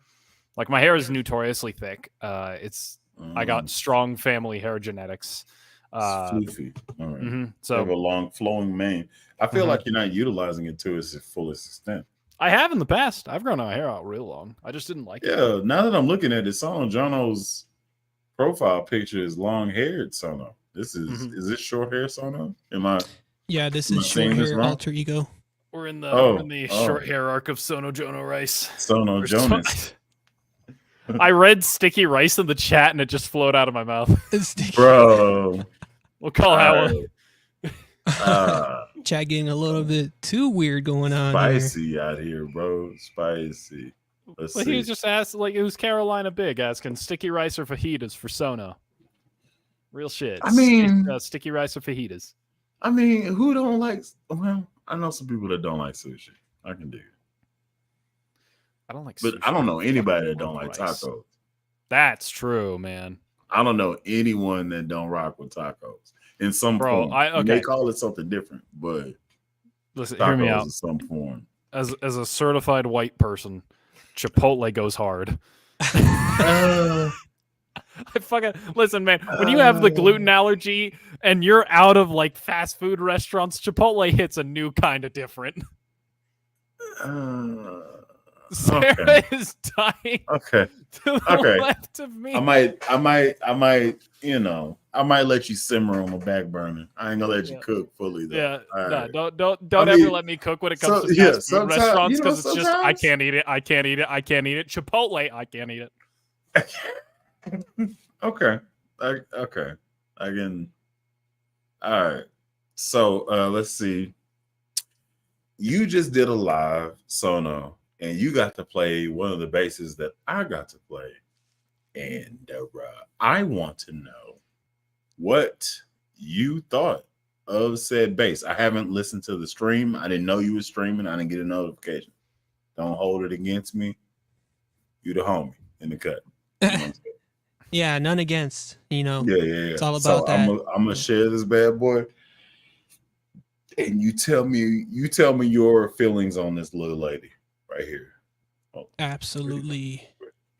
Speaker 2: Like my hair is notoriously thick. I got strong family hair genetics.
Speaker 1: Floofy. All right.
Speaker 2: Mhm.
Speaker 1: You have
Speaker 2: So
Speaker 1: a long flowing mane. I feel
Speaker 2: Mhm.
Speaker 1: like you're not utilizing it to its fullest extent.
Speaker 2: I have in the past. I've grown my hair out real long. I just didn't like it.
Speaker 1: Yeah, now that I'm looking at it, Sono Jono's profile picture is long-haired Sono. This is
Speaker 2: Mhm.
Speaker 1: is this short-hair Sono? Am I
Speaker 3: Yeah, this
Speaker 1: Am I
Speaker 3: is short
Speaker 1: saying this
Speaker 3: hair
Speaker 1: wrong?
Speaker 3: alter ego.
Speaker 2: We're in the
Speaker 1: Oh,
Speaker 2: short hair arc of Sono Jono Rice.
Speaker 1: Sono
Speaker 2: There's so-
Speaker 1: Jonas,
Speaker 2: I read sticky rice in the chat and it just flowed out of my mouth.
Speaker 1: bro.
Speaker 2: We'll call that one.
Speaker 1: Alright.
Speaker 3: Chat getting a little bit too weird going on here.
Speaker 1: Spicy out here, bro. Spicy. Let's
Speaker 2: Well,
Speaker 1: see.
Speaker 2: he was just asking, like, it was Carolina Big asking sticky rice or fajitas for Sono. Real shit.
Speaker 1: I mean-
Speaker 2: sticky rice or fajitas.
Speaker 1: I mean, who don't like? Well, I know some people that don't like sushi. I can do it,
Speaker 2: I don't like
Speaker 1: but
Speaker 2: sushi.
Speaker 1: I don't know anybody that
Speaker 2: Fucking
Speaker 1: don't like
Speaker 2: rice.
Speaker 1: tacos.
Speaker 2: That's true, man.
Speaker 1: I don't know anyone that don't rock with tacos in some
Speaker 2: Bro,
Speaker 1: form. You may
Speaker 2: okay.
Speaker 1: call it something different, but
Speaker 2: Listen, hear me
Speaker 1: tacos
Speaker 2: out.
Speaker 1: in some form.
Speaker 2: As a certified white person, Chipotle goes hard. I fucking listen, man. When you have the gluten allergy and you're out of like fast food restaurants, Chipotle hits a new kind of different. Sarah
Speaker 1: Okay.
Speaker 2: is dying
Speaker 1: Okay.
Speaker 2: to the
Speaker 1: Okay.
Speaker 2: left of me.
Speaker 1: I might, you know, I might let you simmer on my back burner. I ain't gonna let you
Speaker 2: Yeah.
Speaker 1: cook fully though.
Speaker 2: Yeah,
Speaker 1: All
Speaker 2: no,
Speaker 1: right.
Speaker 2: don't
Speaker 1: I
Speaker 2: ever
Speaker 1: mean,
Speaker 2: let me cook when it comes
Speaker 1: so-
Speaker 2: to
Speaker 1: yeah,
Speaker 2: fast food
Speaker 1: sometimes-
Speaker 2: restaurants
Speaker 1: you know,
Speaker 2: because it's just I
Speaker 1: sometimes-
Speaker 2: can't eat it. I can't eat it. I can't eat it. Chipotle, I can't eat it.
Speaker 1: Okay. Okay. I can. All right. So let's see. You just did a live Sono, and you got to play one of the bases that I got to play. And I want to know what you thought of said bass. I haven't listened to the stream. I didn't know you were streaming. I didn't get a notification. Don't hold it against me. You the homie in the cut. You know what I'm saying?
Speaker 3: Yeah, none against, you know.
Speaker 1: Yeah.
Speaker 3: It's all
Speaker 1: So
Speaker 3: about that.
Speaker 1: I'm gonna share this bad boy, and you tell me your feelings on this little lady right here. Oh,
Speaker 3: Absolutely.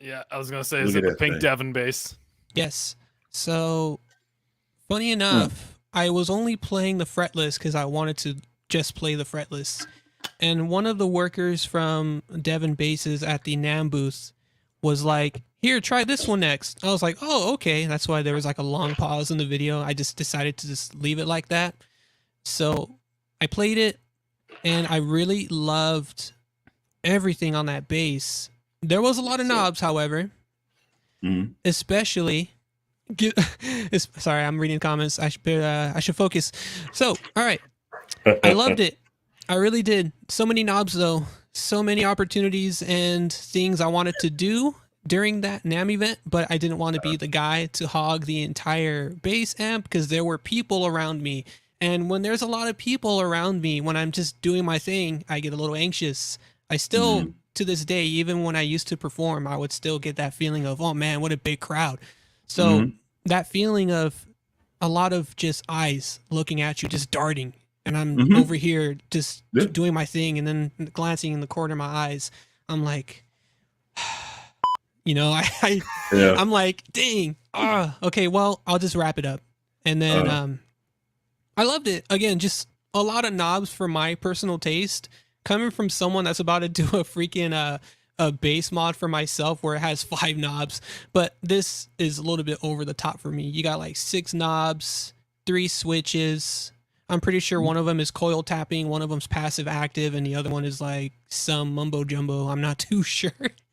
Speaker 2: Yeah, I was gonna say,
Speaker 1: Look
Speaker 2: is
Speaker 1: at
Speaker 2: it the
Speaker 1: that
Speaker 2: pink
Speaker 1: thing.
Speaker 2: Devon bass?
Speaker 3: Yes. So, funny enough, I was only playing the fretless because I wanted to just play the fretless. And one of the workers from Devon Bases at the NAM booth was like, here, try this one next. I was like, oh, okay. That's why there was like a long pause in the video. I just decided to just leave it like that. So I played it and I really loved everything on that bass. There was a lot of knobs, however,
Speaker 1: Mhm.
Speaker 3: especially. Sorry, I'm reading comments. I should focus. So, all right, I loved it. I really did. So many knobs, though. So many opportunities and things I wanted to do during that NAM event, but I didn't want to be the guy to hog the entire bass amp because there were people around me. And when there's a lot of people around me, when I'm just doing my thing, I get a little anxious. I still, to this day, even when I used to perform, I would still get that feeling of, oh man, what a big crowd. So that feeling of a lot of just eyes looking at you, just darting. And I'm over here just doing my thing and then glancing in the corner of my eyes. I'm like, you know, I'm like, dang, okay, well, I'll just wrap it up. And then I loved it. Again, just a lot of knobs for my personal taste. Coming from someone that's about to do a freaking a bass mod for myself where it has 5 knobs, but this is a little bit over the top for me. You got like 6 knobs, 3 switches. I'm pretty sure one of them is coil tapping, one of them's passive active, and the other one is like some mumbo jumbo. I'm not too sure.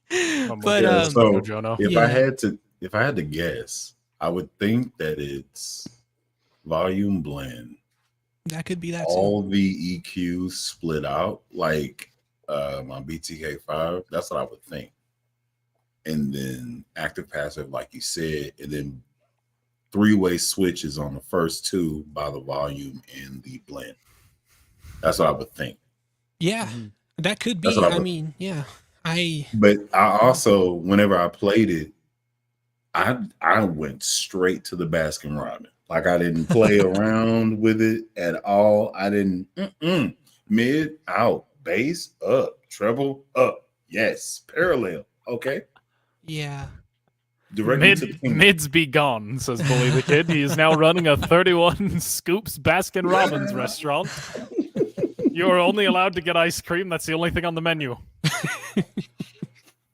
Speaker 3: But
Speaker 1: Yeah, so
Speaker 2: Jono.
Speaker 1: if
Speaker 3: Yeah.
Speaker 1: I had to guess, I would think that it's volume blend.
Speaker 3: that could be that too.
Speaker 1: All the EQs split out like my BTK5. That's what I would think. And then active passive, like you said, and then 3-way switches on the first 2 by the volume and the blend. That's what I would think.
Speaker 3: Yeah, that could be.
Speaker 1: That's what I
Speaker 3: I
Speaker 1: would-
Speaker 3: mean, yeah.
Speaker 1: But I also, whenever I played it, I went straight to the Baskin Robbins. Like I didn't play around with it at all. I didn't mid out, bass up, treble up. Yes, parallel. Okay,
Speaker 3: Yeah.
Speaker 1: directly to the king.
Speaker 2: Mids be gone, says Bully the Kid. He is now running a 31 Scoops Baskin Robbins restaurant. You're only allowed to get ice cream. That's the only thing on the menu.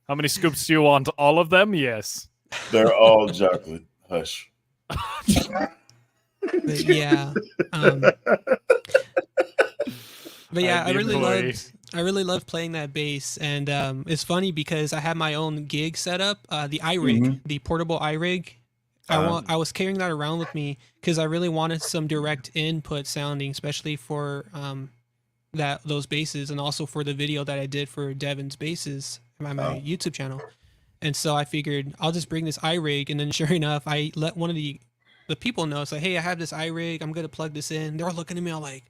Speaker 2: How many scoops do you want? All of them? Yes.
Speaker 1: They're all chocolate. Hush.
Speaker 3: But yeah, but yeah,
Speaker 2: The employee.
Speaker 3: I really loved playing that bass, and it's funny because I had my own gig set up, the iRig,
Speaker 1: Mhm.
Speaker 3: the portable iRig. I was carrying that around with me because I really wanted some direct input sounding, especially for those basses, and also for the video that I did for Devin's basses on my
Speaker 1: Oh.
Speaker 3: YouTube channel. And so I figured I'll just bring this iRig, and then sure enough, I let one of the people know. It's like, hey, I have this iRig. I'm gonna plug this in. They're all looking at me all like,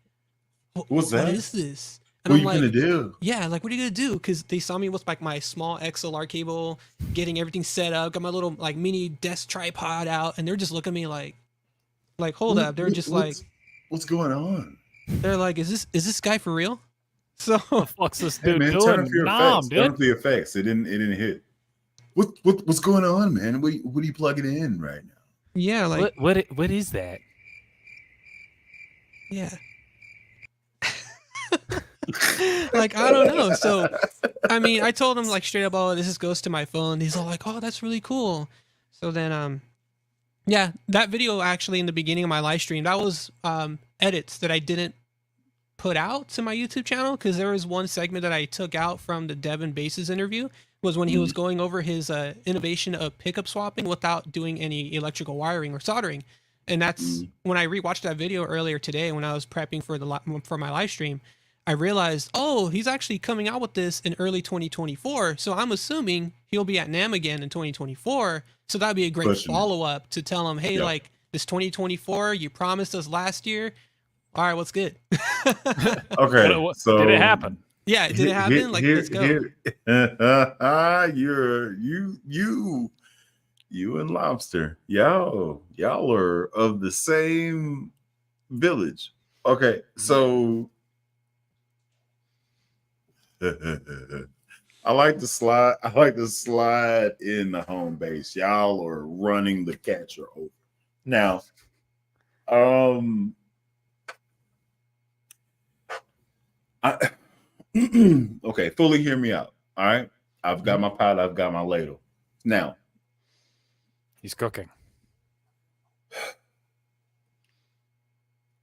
Speaker 1: What's
Speaker 3: what
Speaker 1: that?
Speaker 3: is this? And
Speaker 1: What
Speaker 3: I'm
Speaker 1: you
Speaker 3: like,
Speaker 1: gonna do?
Speaker 3: yeah, like, what are you gonna do? Because they saw me with like my small XLR cable, getting everything set up, got my little like mini desk tripod out, and they're just looking at me like hold up. They're just like,
Speaker 1: what's going on?
Speaker 3: they're like, is this guy for real? So
Speaker 2: The fuck's this
Speaker 1: Hey
Speaker 2: dude
Speaker 1: man,
Speaker 2: doing?
Speaker 1: turn up your
Speaker 2: Nom,
Speaker 1: effects. Turn
Speaker 2: dude.
Speaker 1: up the effects. It didn't hit. What's going on, man? What are you plugging in right now?
Speaker 3: yeah, like
Speaker 2: What is that?
Speaker 3: yeah. Like, I don't know. So I mean, I told him like straight up, oh, this just goes to my phone. He's all like, oh, that's really cool. So then yeah, that video actually in the beginning of my live stream, that was edits that I didn't put out to my YouTube channel, because there was one segment that I took out from the Devin Bases interview, was when he was going over his innovation of pickup swapping without doing any electrical wiring or soldering. And that's when I rewatched that video earlier today when I was prepping for my live stream. I realized, oh, he's actually coming out with this in early 2024. So I'm assuming he'll be at NAMM again in 2024. So that'd be a great
Speaker 1: Pushing it.
Speaker 3: follow-up to tell him, hey,
Speaker 1: Yep.
Speaker 3: like, this 2024, you promised us last year. All right, what's good?
Speaker 1: Okay,
Speaker 2: What-
Speaker 1: so
Speaker 2: did it happen?
Speaker 3: Yeah, did it happen? Like, let's go.
Speaker 1: You and Lobster, y'all are of the same village. Okay, so I like to slide in the home base. Y'all are running the catcher over. Now, okay, fully hear me out. All right. I've got my pot, I've got my ladle. Now,
Speaker 2: He's cooking.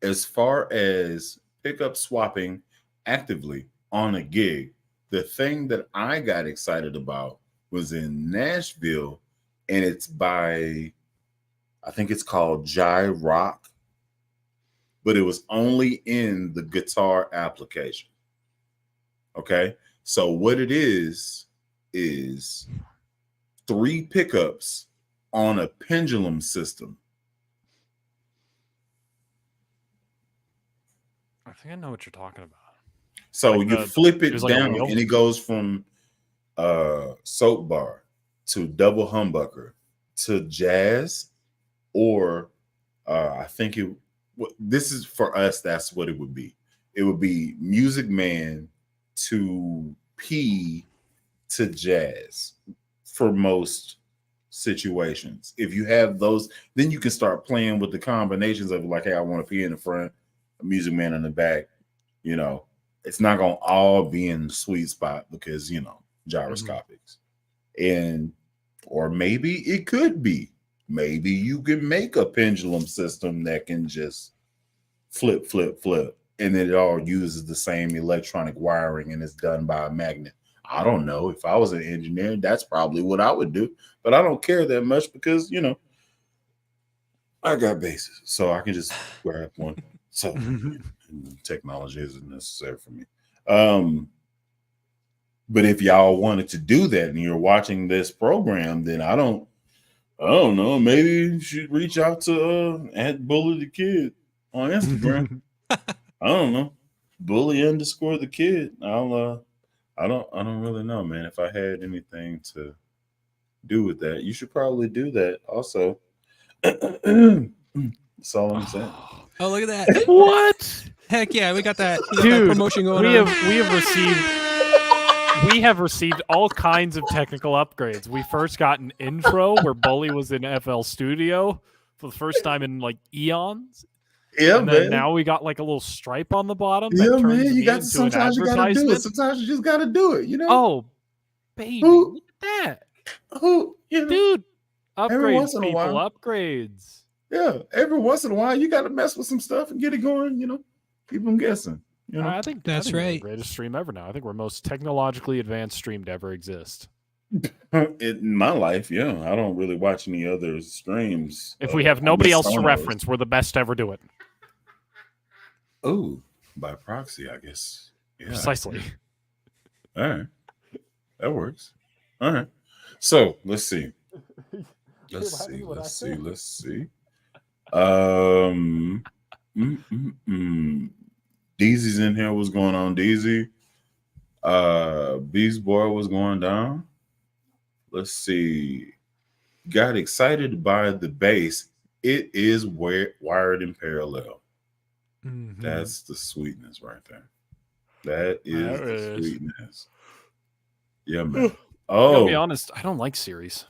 Speaker 1: as far as pickup swapping actively on a gig, the thing that I got excited about was in Nashville, and it's by, I think it's called Jai Rock, but it was only in the guitar application. Okay, so what it is 3 pickups on a pendulum system.
Speaker 2: I think I know what you're talking about.
Speaker 1: So
Speaker 2: Like
Speaker 1: you flip it
Speaker 2: there's like a
Speaker 1: down
Speaker 2: wheel?
Speaker 1: and it goes from soap bar to double humbucker to jazz, or I think this is for us, that's what it would be. It would be Music Man to P to jazz for most situations. If you have those, then you can start playing with the combinations of like, hey, I want a P in the front, a Music Man in the back. You know, it's not gonna all be in the sweet spot because gyroscopics. And or maybe it could be. Maybe you can make a pendulum system that can just flip, and then it all uses the same electronic wiring and it's done by a magnet. I don't know. If I was an engineer, that's probably what I would do. But I don't care that much because, I got bases. So I can just grab one. So technology isn't necessary for me. But if y'all wanted to do that and you're watching this program, then I don't know. Maybe you should reach out to @BullyTheKid on Instagram. I don't know. Bully_the_kid. I don't really know, man. If I had anything to do with that, you should probably do that also. That's all I'm saying.
Speaker 3: Oh, look at that.
Speaker 2: What?
Speaker 3: Heck yeah, we got that,
Speaker 2: Dude,
Speaker 3: promotion going
Speaker 2: we
Speaker 3: on.
Speaker 2: have received all kinds of technical upgrades. We first got an intro where Bully was in FL Studio for the first time in like eons.
Speaker 1: Yeah,
Speaker 2: And then
Speaker 1: man.
Speaker 2: now we got like a little stripe on the bottom.
Speaker 1: Yeah,
Speaker 2: that turns
Speaker 1: man.
Speaker 2: me
Speaker 1: You got to,
Speaker 2: into
Speaker 1: sometimes
Speaker 2: an
Speaker 1: you got to do it.
Speaker 2: advertisement.
Speaker 1: Sometimes you just got to do it.
Speaker 2: Oh, baby,
Speaker 1: Who-
Speaker 2: look at that,
Speaker 1: Who,
Speaker 2: dude.
Speaker 1: Every once
Speaker 2: Upgrades,
Speaker 1: in a
Speaker 2: people.
Speaker 1: while.
Speaker 2: Upgrades.
Speaker 1: Yeah, every once in a while, you got to mess with some stuff and get it going. Keep them guessing.
Speaker 2: I think
Speaker 3: That's
Speaker 2: we're the
Speaker 3: right.
Speaker 2: greatest stream ever now. I think we're most technologically advanced stream to ever exist.
Speaker 1: In my life, yeah, I don't really watch any other streams.
Speaker 2: If we have nobody else to
Speaker 1: Sonos.
Speaker 2: reference, we're the best to ever do it.
Speaker 1: Oh, by proxy, I guess. Yeah.
Speaker 2: Precisely.
Speaker 1: All right, that works. All right, so let's see. Let's see. Deezy's in here. What's going on, Deezy? Beast Boy was going down. Let's see. Got excited by the bass. It is wired in parallel.
Speaker 2: Mhm.
Speaker 1: That's the sweetness right there. That is the sweetness. Yeah, man.
Speaker 2: I'll be honest, I don't like series.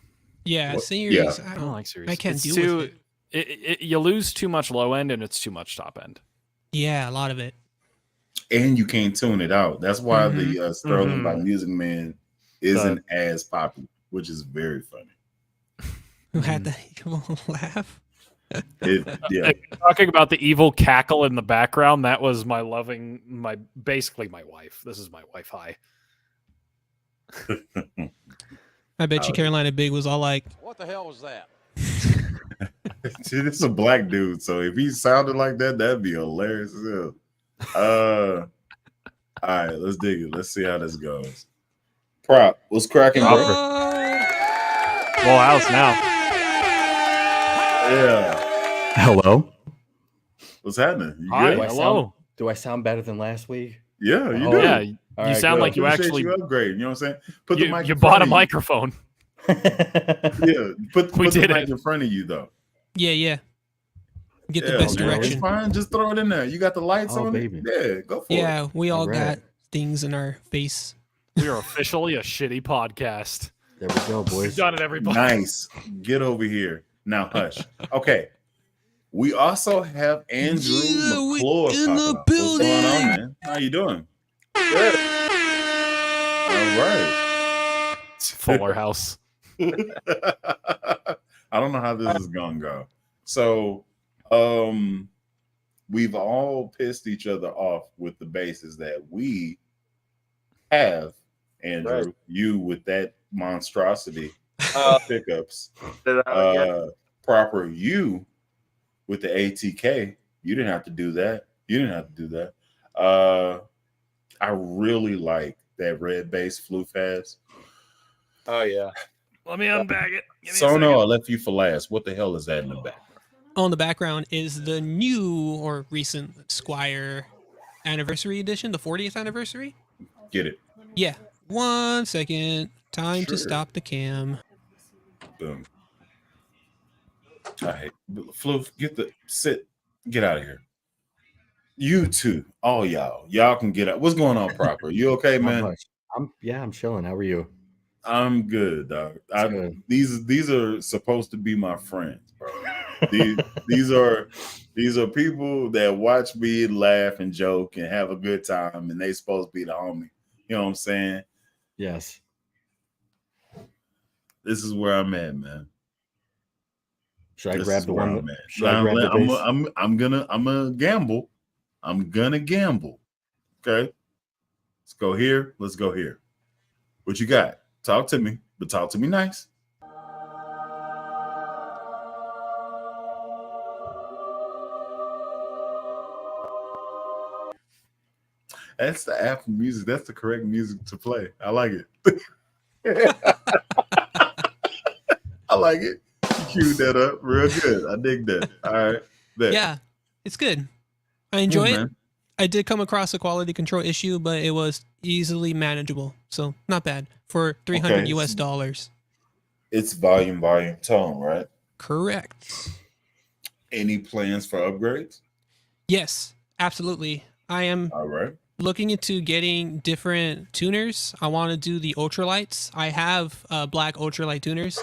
Speaker 3: Yeah,
Speaker 1: What?
Speaker 3: series.
Speaker 1: Yeah.
Speaker 2: I don't like series.
Speaker 3: I can't
Speaker 2: It's
Speaker 3: deal with it.
Speaker 2: You lose too much low end and it's too much top end.
Speaker 3: Yeah, a lot of it.
Speaker 1: And you can't tune it out. That's why the Sterling by
Speaker 2: Mhm.
Speaker 1: Music Man isn't as popular, which is very funny.
Speaker 3: Who had the evil laugh?
Speaker 1: Yeah.
Speaker 2: Talking about the evil cackle in the background, that was basically my wife. This is my wife. Hi.
Speaker 3: I bet you Carolina Big was all like,
Speaker 4: What the hell was that?
Speaker 1: See, this is a black dude, so if he sounded like that, that'd be hilarious as hell. All right, let's dig it. Let's see how this goes. Prop, what's cracking, bro?
Speaker 2: Full house now.
Speaker 1: Yeah.
Speaker 5: Hello.
Speaker 1: What's happening? You
Speaker 2: Hi.
Speaker 1: good?
Speaker 2: Hello.
Speaker 5: Do I sound better than last week?
Speaker 1: Yeah, you
Speaker 5: Oh,
Speaker 1: do.
Speaker 2: Yeah,
Speaker 5: All
Speaker 2: you
Speaker 5: right,
Speaker 2: sound
Speaker 5: good.
Speaker 2: like you
Speaker 1: Appreciate
Speaker 2: actually
Speaker 1: you upgrade. You know what I'm saying? Put the
Speaker 2: you,
Speaker 1: mic.
Speaker 2: you
Speaker 1: in
Speaker 2: bought
Speaker 1: front
Speaker 2: a
Speaker 1: of you.
Speaker 2: microphone.
Speaker 1: Yeah, put
Speaker 2: We
Speaker 1: the
Speaker 2: did
Speaker 1: mic
Speaker 2: it.
Speaker 1: in front of you though.
Speaker 3: yeah. Get the
Speaker 1: Yeah,
Speaker 3: best
Speaker 1: man,
Speaker 3: direction.
Speaker 1: It's fine. Just throw it in there. You got the lights
Speaker 5: Oh,
Speaker 1: on
Speaker 5: baby.
Speaker 1: it. Yeah, go for it.
Speaker 3: Yeah, we all
Speaker 5: Alright.
Speaker 3: got things in our face.
Speaker 2: We are officially a shitty podcast.
Speaker 5: There we go,
Speaker 2: We've
Speaker 5: boys.
Speaker 2: done it, everybody.
Speaker 1: Nice. Get over here. Now hush. Okay. We also have Andrew
Speaker 3: Yeah, we
Speaker 1: McClure
Speaker 3: in
Speaker 1: popping
Speaker 3: the
Speaker 1: up. What's going on,
Speaker 3: building.
Speaker 1: man? How you doing? Good. All right.
Speaker 2: Fuller House.
Speaker 1: I don't know how this is gonna go. So we've all pissed each other off with the bases that we have, Andrew.
Speaker 6: Right.
Speaker 1: You with that monstrosity
Speaker 6: Uh,
Speaker 1: pickups.
Speaker 6: did I get-
Speaker 1: Proper you with the ATK. You didn't have to do that. I really like that red bass flew fast.
Speaker 6: Oh yeah.
Speaker 2: Let me unbag it. Give me a
Speaker 1: So
Speaker 2: second.
Speaker 1: no, I left you for last. What the hell is that in the back?
Speaker 3: On the background is the new or recent Squire anniversary edition, the 40th anniversary.
Speaker 1: Get it.
Speaker 3: Yeah. 1 second. Time to
Speaker 1: Sure.
Speaker 3: stop the cam.
Speaker 1: Boom. All right. Floof, get out of here. You two, all y'all can get out. What's going on, Proper? You okay, man?
Speaker 5: I'm chilling. How are you?
Speaker 1: I'm good, dog.
Speaker 5: Good.
Speaker 1: These are supposed to be my friends, bro. These are people that watch me laugh and joke and have a good time, and they supposed to be the homie. You know what I'm saying?
Speaker 5: Yes.
Speaker 1: This is where I'm at, man.
Speaker 5: Should I
Speaker 1: This
Speaker 5: grab
Speaker 1: is
Speaker 5: the
Speaker 1: where
Speaker 5: one?
Speaker 1: I'm at.
Speaker 5: Should I grab the base?
Speaker 1: I'm gonna gamble. I'm gonna gamble. Okay. Let's go here. Let's go here. What you got? Talk to me, but talk to me nice. That's the Apple Music. That's the correct music to play. I like it. I like it. You queued that up real good. I dig that. All right. Bet.
Speaker 3: Yeah, it's good. I enjoy it.
Speaker 1: man.
Speaker 3: I did come across a quality control issue, but it was easily manageable. So not bad for 300
Speaker 1: Okay.
Speaker 3: US dollars.
Speaker 1: It's volume, tone, right?
Speaker 3: Correct.
Speaker 1: Any plans for upgrades?
Speaker 3: Yes, absolutely. I am
Speaker 1: All right.
Speaker 3: looking into getting different tuners. I want to do the ultralights. I have black ultralight tuners.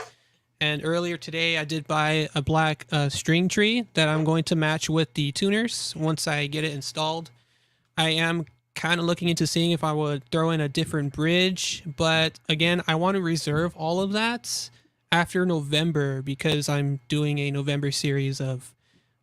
Speaker 3: And earlier today, I did buy a black string tree that I'm going to match with the tuners once I get it installed. I am kind of looking into seeing if I would throw in a different bridge. But again, I want to reserve all of that after November, because I'm doing a November series of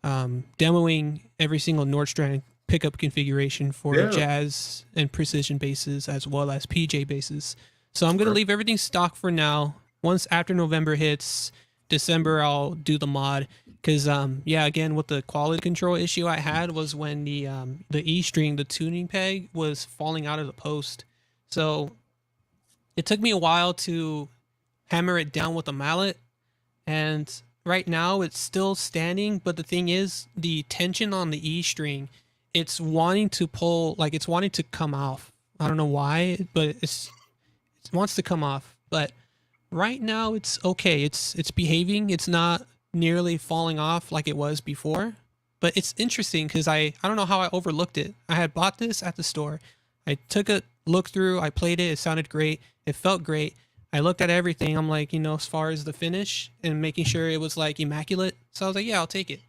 Speaker 3: demoing every single Nordstrand pickup configuration for
Speaker 1: Yeah.
Speaker 3: jazz and precision basses as well as PJ basses. So I'm going to
Speaker 1: Right.
Speaker 3: leave everything stock for now. Once after November hits, December I'll do the mod. Because again, with the quality control issue I had was when the E string, the tuning peg, was falling out of the post. So it took me a while to hammer it down with a mallet, and right now it's still standing. But the thing is, the tension on the E string, it's wanting to pull, like it's wanting to come off. I don't know why, but it wants to come off. But right now it's okay. It's behaving. It's not nearly falling off like it was before. But it's interesting because I don't know how I overlooked it. I had bought this at the store. I took a look through. I played it. It sounded great. It felt great. I looked at everything. I'm like, as far as the finish and making sure it was like immaculate. So I was like, yeah, I'll take it.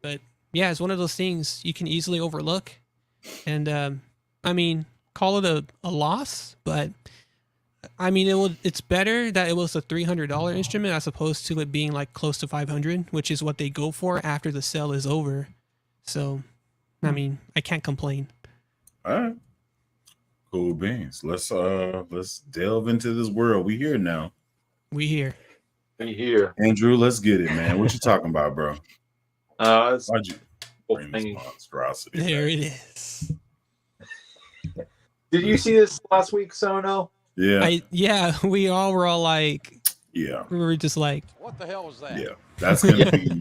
Speaker 3: But yeah, it's one of those things you can easily overlook. And I mean, call it a loss, but I mean, it's better that it was a $300 instrument as opposed to it being like close to $500, which is what they go for after the sale is over. So, I mean, I can't complain.
Speaker 1: All right. Cool beans. Let's delve into this world. We here now.
Speaker 3: We here.
Speaker 6: Be here.
Speaker 1: Andrew, let's get it, man. What you talking about, bro?
Speaker 6: It's
Speaker 1: Why'd you
Speaker 6: whole
Speaker 1: bring this
Speaker 6: thing.
Speaker 1: monstrosity?
Speaker 3: There
Speaker 1: back?
Speaker 3: it is.
Speaker 6: Did you see this last week, Sono?
Speaker 1: Yeah.
Speaker 3: We all were all like,
Speaker 1: Yeah.
Speaker 3: we were just like,
Speaker 4: What the hell was that?
Speaker 1: Yeah. That's gonna be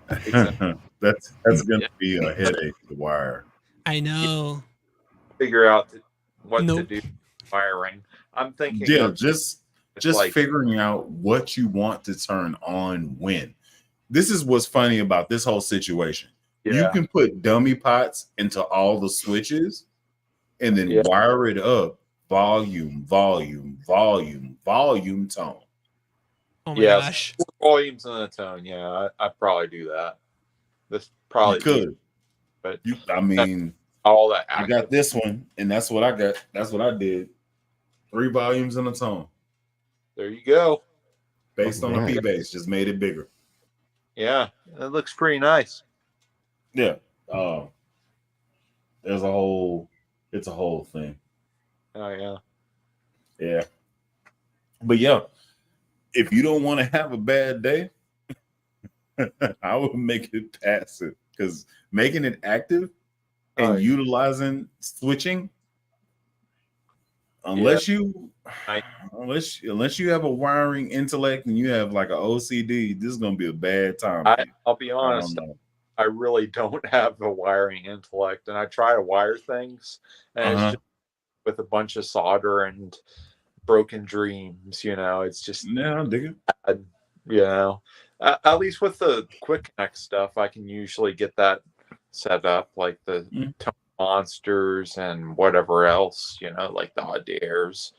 Speaker 6: Exactly.
Speaker 1: that's gonna be a headache to wire.
Speaker 3: I know.
Speaker 6: Figure out what to
Speaker 3: Nope.
Speaker 6: do wiring. I'm thinking
Speaker 1: Yeah,
Speaker 6: of
Speaker 1: just
Speaker 6: like
Speaker 1: figuring out what you want to turn on when. This is what's funny about this whole situation. You
Speaker 6: yeah,
Speaker 1: can put dummy pots into all the switches and then
Speaker 6: Yeah.
Speaker 1: wire it up volume, volume, volume, volume, tone.
Speaker 3: Oh my
Speaker 6: Yeah.
Speaker 3: gosh.
Speaker 6: volumes and a tone. Yeah, I'd probably do that. This
Speaker 1: You
Speaker 6: probably
Speaker 1: could.
Speaker 6: but
Speaker 1: I mean,
Speaker 6: all that.
Speaker 1: I got this one, and that's what I got. That's what I did. 3 volumes and a tone.
Speaker 6: There you go.
Speaker 1: Based on
Speaker 5: Alright.
Speaker 1: a P bass, just made it bigger.
Speaker 6: Yeah, it looks pretty nice.
Speaker 1: Yeah. It's a whole thing.
Speaker 6: Oh yeah.
Speaker 1: Yeah. But yeah, if you don't want to have a bad day, I would make it passive, because making it active and
Speaker 6: Oh, yeah.
Speaker 1: utilizing switching, unless you have a wiring intellect and you have like an OCD, this is gonna be a bad time. for you.
Speaker 6: I'll be
Speaker 1: I
Speaker 6: honest.
Speaker 1: don't know.
Speaker 6: I really don't have a wiring intellect, and I try to wire things, and
Speaker 1: Uh-huh.
Speaker 6: it's just with a bunch of solder and broken dreams. It's just
Speaker 1: Yeah, I dig it.
Speaker 6: At least with the quick connect stuff, I can usually get that set up, like the tone monsters and whatever else, like the odd airs.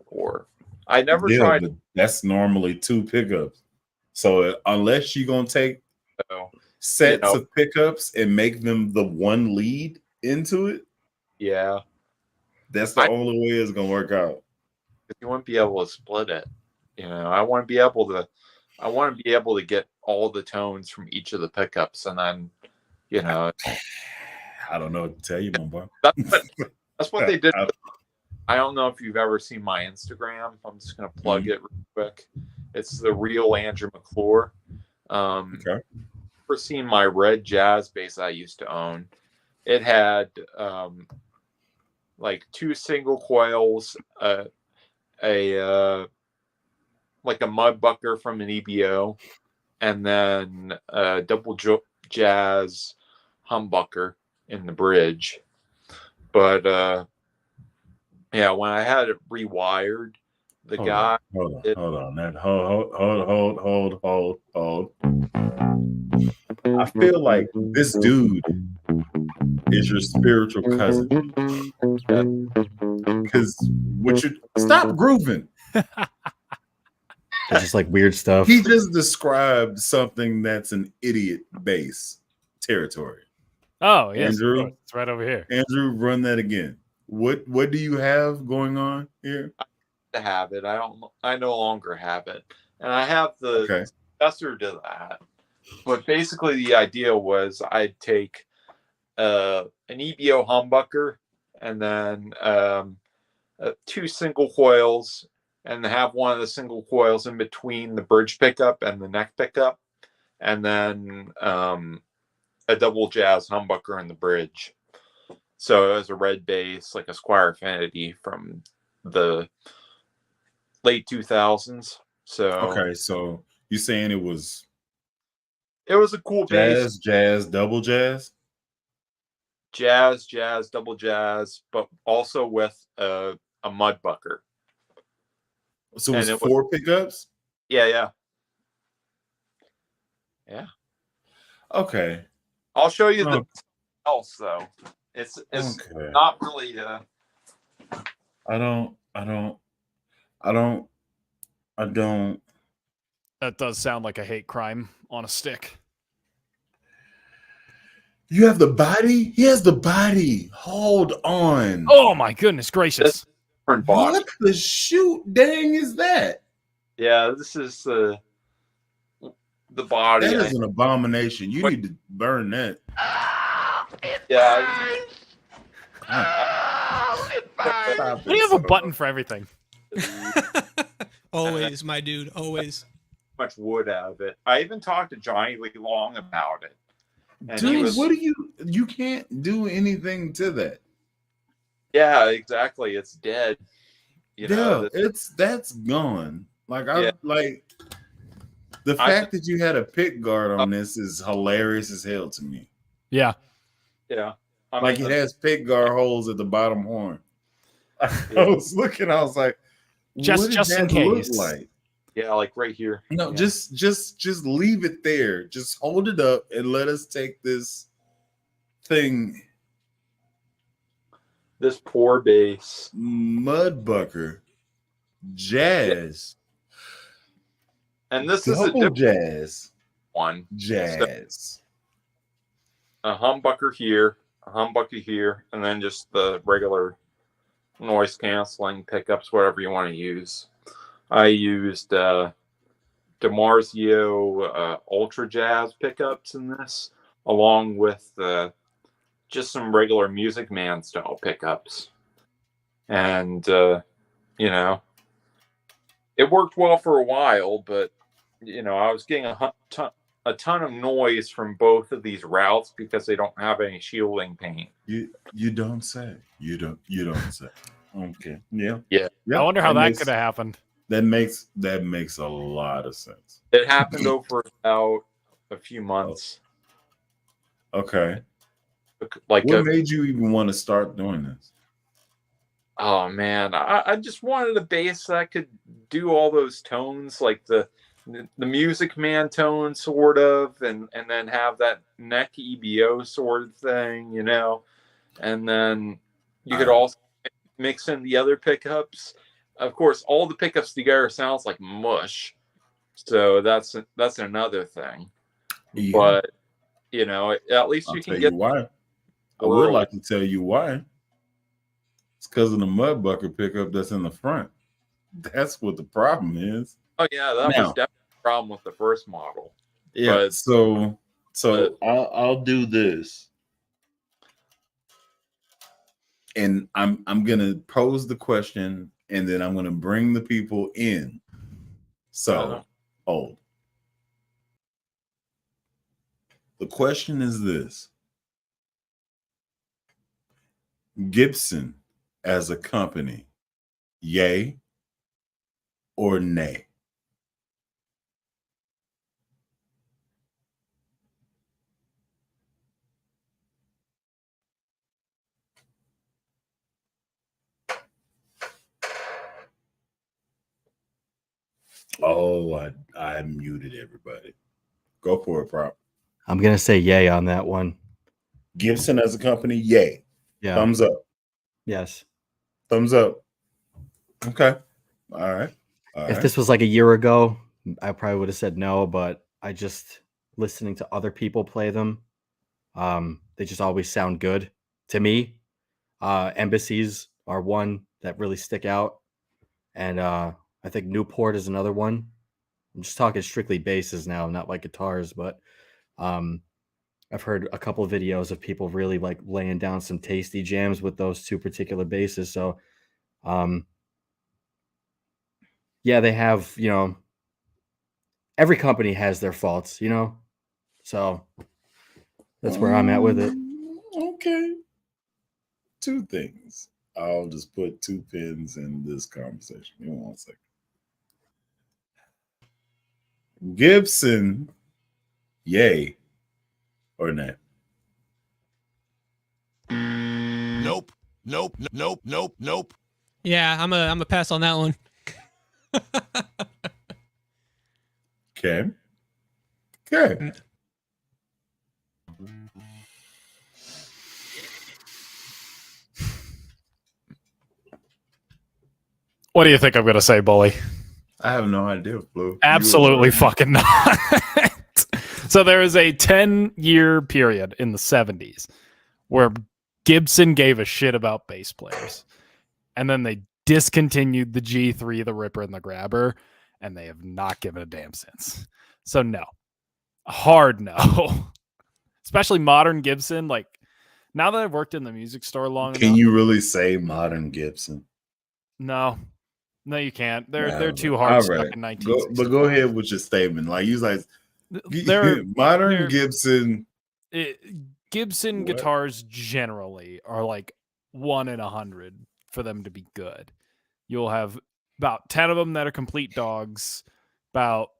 Speaker 6: Or I never
Speaker 1: Yeah,
Speaker 6: tried.
Speaker 1: but that's normally 2 pickups. So unless you're gonna take
Speaker 6: So,
Speaker 1: sets of pickups and make them the one lead into it,
Speaker 6: yeah,
Speaker 1: that's the only way it's gonna work out.
Speaker 6: you wouldn't be able to split it. I want to be able to get all the tones from each of the pickups, and then
Speaker 1: I don't know what to tell you, my boy.
Speaker 6: that's what they did. I don't know if you've ever seen my Instagram. I'm just gonna plug it real quick. It's the real Andrew McClure.
Speaker 1: Okay.
Speaker 6: Ever seen my red jazz bass I used to own? It had like 2 single coils, like a mudbucker from an EBO, and then a double jazz humbucker in the bridge. But yeah, when I had it rewired, the guy.
Speaker 1: Hold on. Hold. I feel like this dude is your spiritual cousin. Because stop grooving.
Speaker 5: It's just like weird stuff.
Speaker 1: He just described something that's an idiot bass territory.
Speaker 2: Oh, yes.
Speaker 1: Andrew?
Speaker 2: It's right over here.
Speaker 1: Andrew, run that again. What do you have going on here?
Speaker 6: To have it. I no longer have it. and I have the
Speaker 1: Okay.
Speaker 6: successor to that. But basically, the idea was I'd take an EBO humbucker and then 2 single coils, and have one of the single coils in between the bridge pickup and the neck pickup, and then a double jazz humbucker in the bridge. So it was a red bass, like a Squire Affinity from the late 2000s. So
Speaker 1: Okay, so you saying it was
Speaker 6: it was a cool bass.
Speaker 1: jazz, double jazz?
Speaker 6: Jazz, double jazz, but also with a mudbucker.
Speaker 1: So it was
Speaker 6: And it
Speaker 1: 4 pickups?
Speaker 6: Yeah.
Speaker 1: Okay.
Speaker 6: I'll show you the
Speaker 1: Oh.
Speaker 6: else though. It's
Speaker 1: Okay.
Speaker 6: not really
Speaker 1: I don't.
Speaker 2: That does sound like a hate crime on a stick.
Speaker 1: You have the body? He has the body. Hold on.
Speaker 2: Oh my goodness gracious!
Speaker 6: different body.
Speaker 1: What the shoot dang is that?
Speaker 6: Yeah, this is the body.
Speaker 1: That is an abomination. You need to burn that.
Speaker 6: Yeah.
Speaker 1: Why
Speaker 2: do you have a button for everything?
Speaker 3: Always, my dude. Always.
Speaker 6: Much wood out of it. I even talked to Johnny Lee Long about it. And he
Speaker 1: Dude,
Speaker 6: was,
Speaker 1: what do you can't do anything to that.
Speaker 6: yeah, exactly. It's dead. You know,
Speaker 1: Yeah, that's gone. Like
Speaker 6: Yeah.
Speaker 1: like the fact that you had a pick guard on this is hilarious as hell to me.
Speaker 2: Yeah.
Speaker 6: yeah. I
Speaker 1: Like
Speaker 6: mean,
Speaker 1: it has pick guard holes at the bottom horn. I was looking, I was like,
Speaker 2: Just
Speaker 1: what does
Speaker 2: in
Speaker 1: that look
Speaker 2: case.
Speaker 1: like?
Speaker 6: yeah, like right here.
Speaker 1: No,
Speaker 6: Yeah.
Speaker 1: just leave it there. Just hold it up and let us take this thing.
Speaker 6: This poor bass.
Speaker 1: Mudbucker, jazz,
Speaker 6: And this is a
Speaker 1: double
Speaker 6: different
Speaker 1: jazz,
Speaker 6: one.
Speaker 1: jazz.
Speaker 6: A humbucker here, a humbucker here, and then just the regular noise canceling pickups, whatever you want to use. I used DiMarzio Ultra Jazz pickups in this, along with just some regular Music Man style pickups. And, you know, it worked well for a while, but, you know, I was getting a ton of noise from both of these routes because they don't have any shielding paint.
Speaker 1: You don't say. You don't say. Okay. Yeah.
Speaker 2: I wonder how that
Speaker 1: makes-
Speaker 2: could have happened.
Speaker 1: That makes a lot of sense.
Speaker 6: It happened over about a few months.
Speaker 1: Okay.
Speaker 6: Like,
Speaker 1: What made you even want to start doing this?
Speaker 6: oh man, I just wanted a bass that could do all those tones, like the Music Man tone, sort of, and then have that neck EBO sort of thing, you know, and then you could also mix in the other pickups. Of course, all the pickups together sounds like mush, so that's another thing.
Speaker 1: Yeah.
Speaker 6: But you know, at least
Speaker 1: I'll
Speaker 6: you
Speaker 1: tell
Speaker 6: can
Speaker 1: you
Speaker 6: get.
Speaker 1: why. I would like to tell you why. It's because of the Mudbucker pickup that's in the front. That's what the problem is.
Speaker 6: Oh yeah, that was definitely a problem with the first model.
Speaker 1: Yeah.
Speaker 6: But-
Speaker 1: So I'll do this. And I'm gonna pose the question and then I'm gonna bring the people in. So hold. The question is this: Gibson as a company, yay or nay? Oh, I muted everybody. Go for it, Prop.
Speaker 5: I'm gonna say yay on that one.
Speaker 1: Gibson as a company, yay.
Speaker 5: Yeah.
Speaker 1: Thumbs up.
Speaker 5: Yes.
Speaker 1: Thumbs up. Okay. All right.
Speaker 5: If this was like a year ago, I probably would have said no, but I just listening to other people play them. They just always sound good to me. Embassies are one that really stick out. And I think Newport is another one. I'm just talking strictly basses now, not like guitars, but I've heard a couple of videos of people really like laying down some tasty jams with those two particular basses. So, yeah, they have, every company has their faults, so that's where I'm at with it.
Speaker 1: Okay. Two things. I'll just put 2 pins in this conversation. Give me 1 second. Gibson, yay or nay?
Speaker 4: Nope. Nope. Nope. Nope. Nope.
Speaker 3: Yeah, I'm a pass on that one.
Speaker 1: Okay. Okay.
Speaker 2: What do you think I'm going to say, Bully?
Speaker 1: I have no idea, Blue.
Speaker 2: Absolutely fucking not. So there is a 10-year period in the 70s where Gibson gave a shit about bass players. And then they discontinued the G3, the Ripper, and the Grabber, and they have not given a damn since. So no. Hard no. Especially modern Gibson. Like, now that I've worked in the music store long
Speaker 1: Can
Speaker 2: enough.
Speaker 1: you really say modern Gibson?
Speaker 2: No. No, you can't. They're
Speaker 1: Nah,
Speaker 2: too
Speaker 1: all
Speaker 2: hard stuck
Speaker 1: right.
Speaker 2: in 1960.
Speaker 1: But go ahead with your statement. Like you like
Speaker 2: They're
Speaker 1: modern Gibson.
Speaker 2: Gibson
Speaker 1: What?
Speaker 2: guitars generally are like 1 in 100 for them to be good. You'll have about 10 of them that are complete dogs. About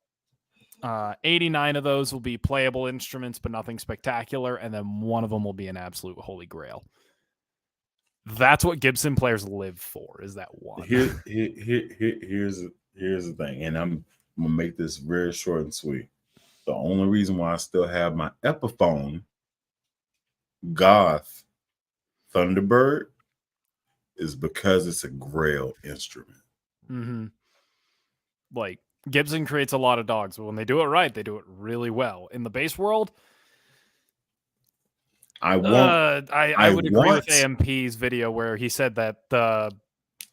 Speaker 2: 89 of those will be playable instruments, but nothing spectacular. And then one of them will be an absolute holy grail. That's what Gibson players live for, is that one.
Speaker 1: Here's the thing, and I'm gonna make this very short and sweet. The only reason why I still have my Epiphone Goth Thunderbird is because it's a Grail instrument.
Speaker 2: Mm-hmm. Like, Gibson creates a lot of dogs, but when they do it right, they do it really well. In the bass world, I would agree with AMP's video where he said that the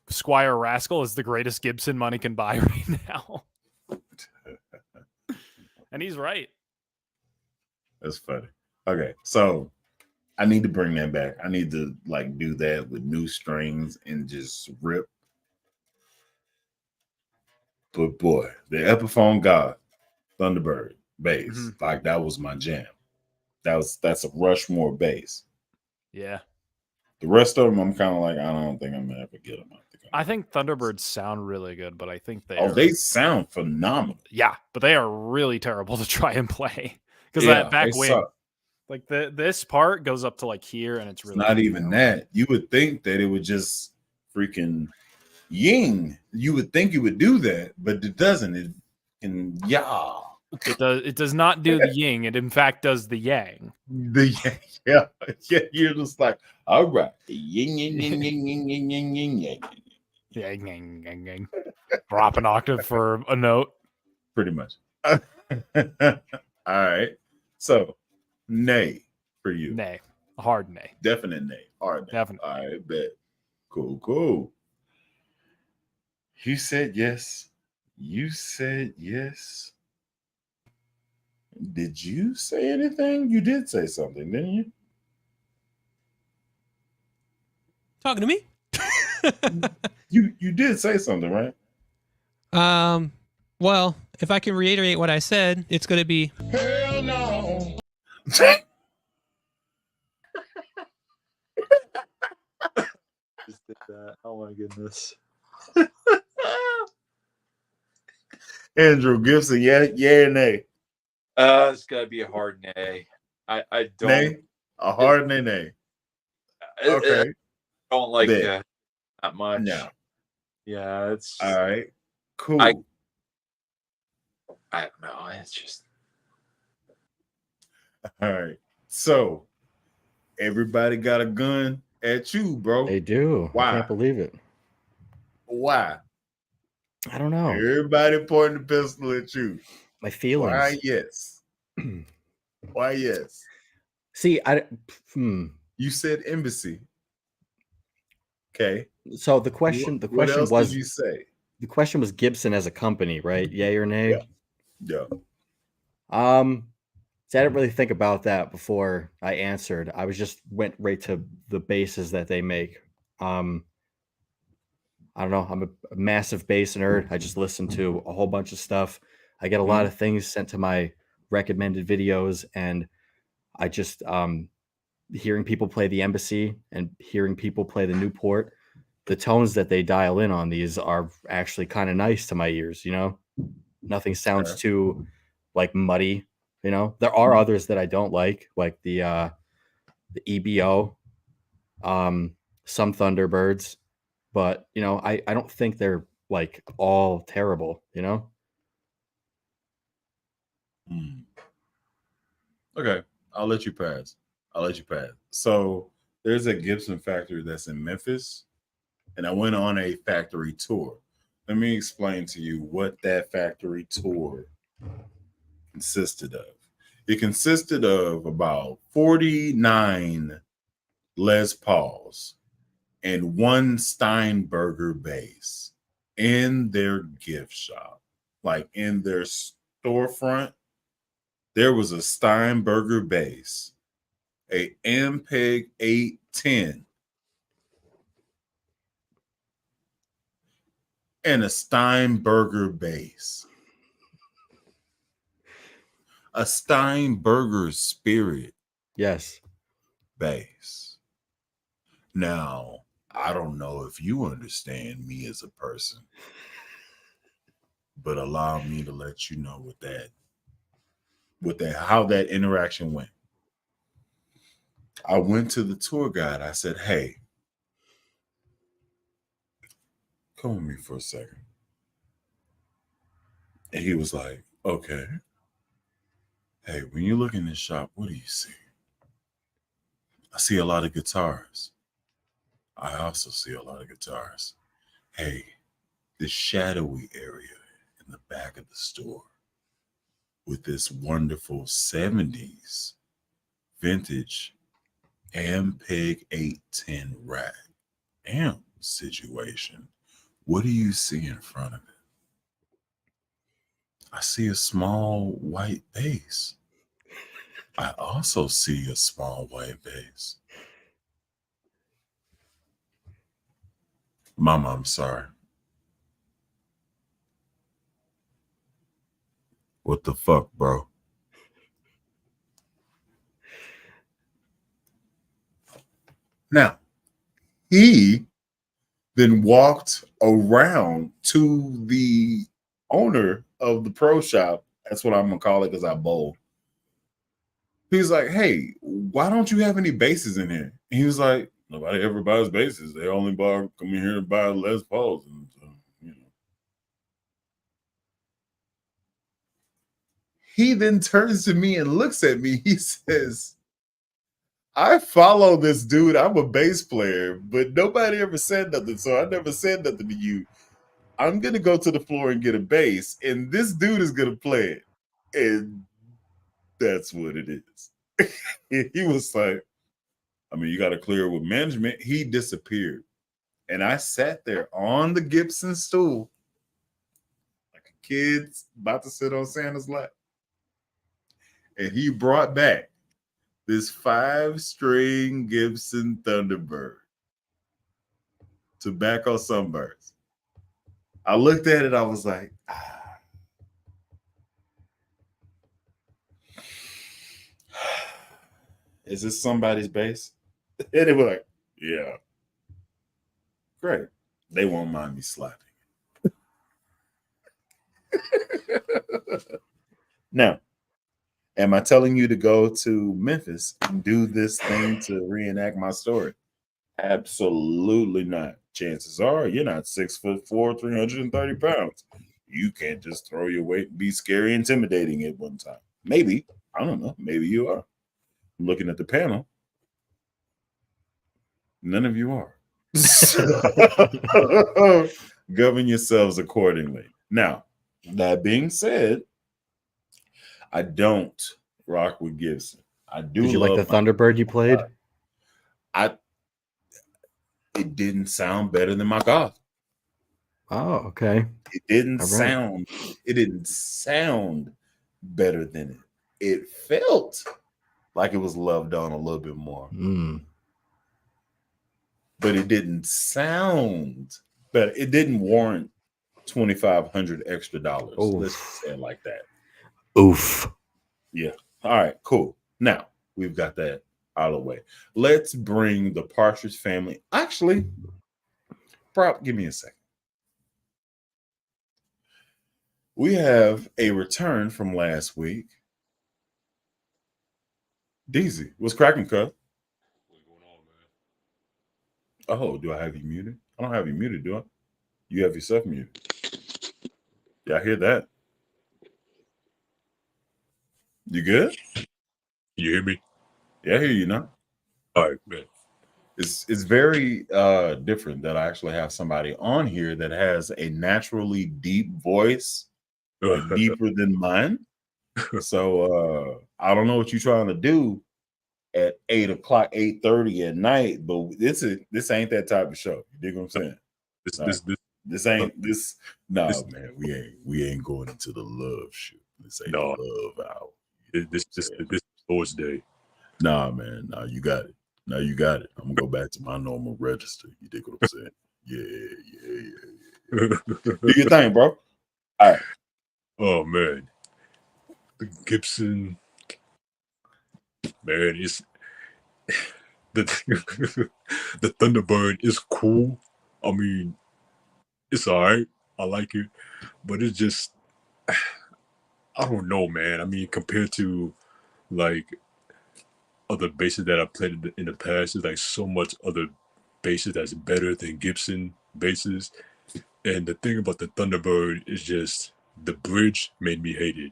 Speaker 2: Squire Rascal is the greatest Gibson money can buy right now. And he's right.
Speaker 1: That's funny. Okay, so I need to bring that back. I need to like do that with new strings and just rip. But boy, the Epiphone God Thunderbird bass, like that was my jam. That's a Rushmore bass.
Speaker 2: Yeah.
Speaker 1: The rest of them, I'm kind of like, I don't think I'm gonna ever get them.
Speaker 2: I think Thunderbirds sound really good, but I think
Speaker 1: they sound phenomenal.
Speaker 2: Yeah, but they are really terrible to try and play because
Speaker 1: Yeah,
Speaker 2: that back
Speaker 1: they
Speaker 2: wing,
Speaker 1: suck.
Speaker 2: like this part goes up to like here, and it's really
Speaker 1: Not even that. You would think that it would just freaking ying. You would think it would do that, but it doesn't. It can
Speaker 2: It does not do the yin. It in fact does the yang.
Speaker 1: Yeah. You're just like, all right, yin yin yin yin yin yin yin yin yin.
Speaker 2: Yang, yang, yang, yang. Drop an octave for a note.
Speaker 1: Pretty much. All right. So, nay for you.
Speaker 2: Nay. A hard nay.
Speaker 1: Definite nay. Hard nay.
Speaker 2: Definitely.
Speaker 1: All right, bet. Cool. You said yes. You said yes. Did you say anything? You did say something, didn't you?
Speaker 3: Talking to me?
Speaker 1: You did say something, right?
Speaker 3: Well, if I can reiterate what I said, it's going to be
Speaker 4: Hell no.
Speaker 6: Just did that. Oh my goodness.
Speaker 1: Andrew Gibson, yeah or nay?
Speaker 6: It's gotta be a hard nay. I don't.
Speaker 1: Nay? A hard nay. Okay.
Speaker 6: I don't like
Speaker 1: Bet.
Speaker 6: that that much.
Speaker 1: No.
Speaker 6: Yeah, it's.
Speaker 1: All right. Cool.
Speaker 6: I don't know. It's just.
Speaker 1: All right. So everybody got a gun at you, bro.
Speaker 5: They do.
Speaker 1: Why?
Speaker 5: I can't believe it.
Speaker 1: Why?
Speaker 5: I don't know.
Speaker 1: Everybody pointing the pistol at you.
Speaker 5: My feelings.
Speaker 1: Why yes? Why yes?
Speaker 5: See,
Speaker 1: You said embassy. Okay.
Speaker 5: So the question
Speaker 1: What else
Speaker 5: was
Speaker 1: did you say?
Speaker 5: the question was Gibson as a company, right? Yay or nay?
Speaker 1: Yeah. Yeah.
Speaker 5: See, I didn't really think about that before I answered. I was just went right to the bases that they make. I don't know. I'm a massive bass nerd. I just listen to a whole bunch of stuff. I get a lot of things sent to my recommended videos, and I just hearing people play the Embassy and hearing people play the Newport, the tones that they dial in on these are actually kind of nice to my ears, you know? Nothing sounds too like muddy, you know? There are others that I don't like the EBO, some Thunderbirds, but you know, I don't think they're like all terrible, you know?
Speaker 1: Okay, I'll let you pass. So there's a Gibson factory that's in Memphis, and I went on a factory tour. Let me explain to you what that factory tour consisted of. It consisted of about 49 Les Pauls and one Steinberger bass in their gift shop, like in their storefront. There was a Steinberger bass, a Ampeg 810, and a Steinberger bass. A Steinberger Spirit
Speaker 5: Yes.
Speaker 1: bass. Now, I don't know if you understand me as a person, but allow me to let you know how that interaction went. I went to the tour guide. I said, "Hey, come with me for a second." And he was like, "Okay. Hey, when you look in this shop, what do you see?" "I see a lot of guitars." "I also see a lot of guitars." "Hey, the shadowy area in the back of the store with this wonderful 70s vintage Ampeg 810 rack amp situation, what do you see in front of it?" "I see a small white bass." "I also see a small white bass." "Mama, I'm sorry." "What the fuck, bro?" Now, he then walked around to the owner of the pro shop. That's what I'm gonna call it because I bowl. He's like, "Hey, why don't you have any bases in here?" And he was like, "Nobody ever buys bases. They only come in here and buy Les Pauls." And you know. He then turns to me and looks at me. He says, "I follow this dude. I'm a bass player, but nobody ever said nothing. So I never said nothing to you. I'm going to go to the floor and get a bass, and this dude is going to play it." And that's what it is. He was like, "I mean, you got to clear it with management." He disappeared. And I sat there on the Gibson stool like a kid about to sit on Santa's lap. And he brought back this 5-string Gibson Thunderbird, tobacco sunburst. I looked at it, I was like, "Is this somebody's bass?" And they were like, "Yeah." Great. They won't mind me slapping. Now, am I telling you to go to Memphis and do this thing to reenact my story? Absolutely not. Chances are you're not 6'4", 330 pounds. You can't just throw your weight and be scary, intimidating at one time. Maybe. I don't know. Maybe you are. I'm looking at the panel. None of you are. So, govern yourselves accordingly. Now, that being said, I don't rock with Gibson. I do.
Speaker 5: Did you like the Thunderbird you played?
Speaker 1: It didn't sound better than my Goth.
Speaker 5: Oh, okay.
Speaker 1: It didn't
Speaker 5: All right.
Speaker 1: sound. It didn't sound better than it. It felt like it was loved on a little bit more,
Speaker 5: Mm.
Speaker 1: but it didn't sound better. It didn't warrant $2,500 extra dollars. Let's just
Speaker 5: Oof.
Speaker 1: say it like that.
Speaker 5: Oof.
Speaker 1: Yeah. All right. Cool. Now we've got that out of the way. Let's bring the Partridge Family. Actually, prop. Give me a second. We have a return from last week. Deezy, what's cracking, cuz?
Speaker 7: What's going on, man?
Speaker 1: Oh, do I have you muted? I don't have you muted, do I? You have yourself muted. Yeah, I hear that. You good?
Speaker 7: You hear me?
Speaker 1: Yeah, I hear you now.
Speaker 7: All right, man.
Speaker 1: It's very different that I actually have somebody on here that has a naturally deep voice, like deeper than mine. So I don't know what you're trying to do at 8:00, 8:30 at night, but this ain't that type of show. You dig what I'm saying? This ain't this. No, man, we ain't going into the love shoot. This ain't
Speaker 7: No.
Speaker 1: the love hour.
Speaker 7: This Lord's Day.
Speaker 1: Nah, man. Nah, you got it. Now you got it. I'm gonna go back to my normal register. You dig what I'm saying? Yeah. Do your thing, bro. All right.
Speaker 7: Oh man, the Gibson, man, it's the the Thunderbird is cool. I mean, it's all right. I like it, but it's just I don't know, man. I mean, compared to like other basses that I played in the past, there's like so much other basses that's better than Gibson basses. And the thing about the Thunderbird is just the bridge made me hate it.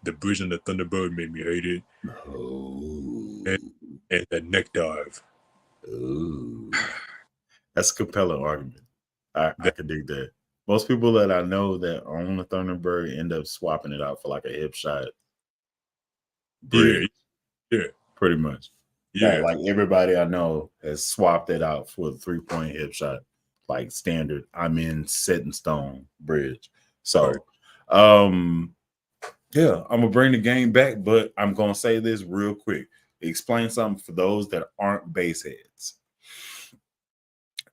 Speaker 7: The bridge on the Thunderbird made me hate it.
Speaker 1: Oh.
Speaker 7: And that neck dive.
Speaker 1: Oh. That's a compelling argument. I can dig that. Most people that I know that own the Thunderbird end up swapping it out for like a hip shot. Bridge.
Speaker 7: Yeah.
Speaker 1: Pretty much.
Speaker 7: Yeah.
Speaker 1: Like everybody I know has swapped it out for the 3-point hip shot, like standard. I'm in set in stone bridge. So, yeah, I'm gonna bring the game back, but I'm gonna say this real quick. Explain something for those that aren't bass heads.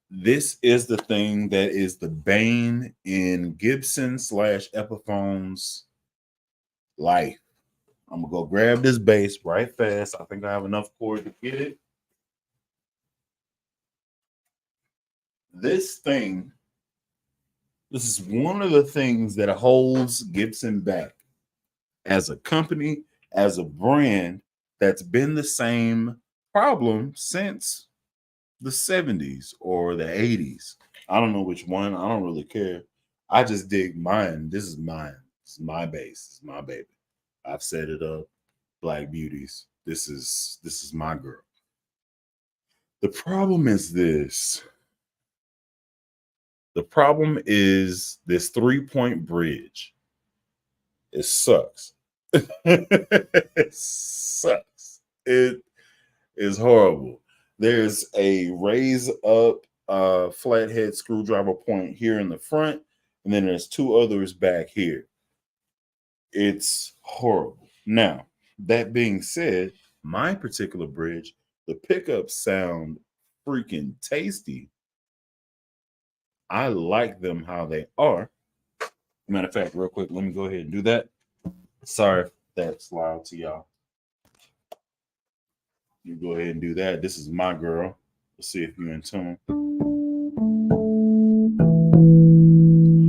Speaker 1: This is the thing that is the bane in Gibson / Epiphone's life. I'm gonna go grab this bass right fast. I think I have enough cord to get it. This is one of the things that holds Gibson back as a company, as a brand that's been the same problem since the 70s or the 80s. I don't know which one. I don't really care. I just dig mine. This is mine. It's my bass. It's my baby. I've set it up. Black Beauties. This is my girl. The problem is this. The problem is this 3-point bridge. It sucks. It sucks. It is horrible. There's a raise up flathead screwdriver point here in the front, and then there's 2 others back here. It's horrible. Now, that being said, my particular bridge, the pickups sound freaking tasty. I like them how they are. Matter of fact, real quick, let me go ahead and do that. Sorry if that's loud to y'all. You go ahead and do that. This is my girl. Let's see if you're in tune.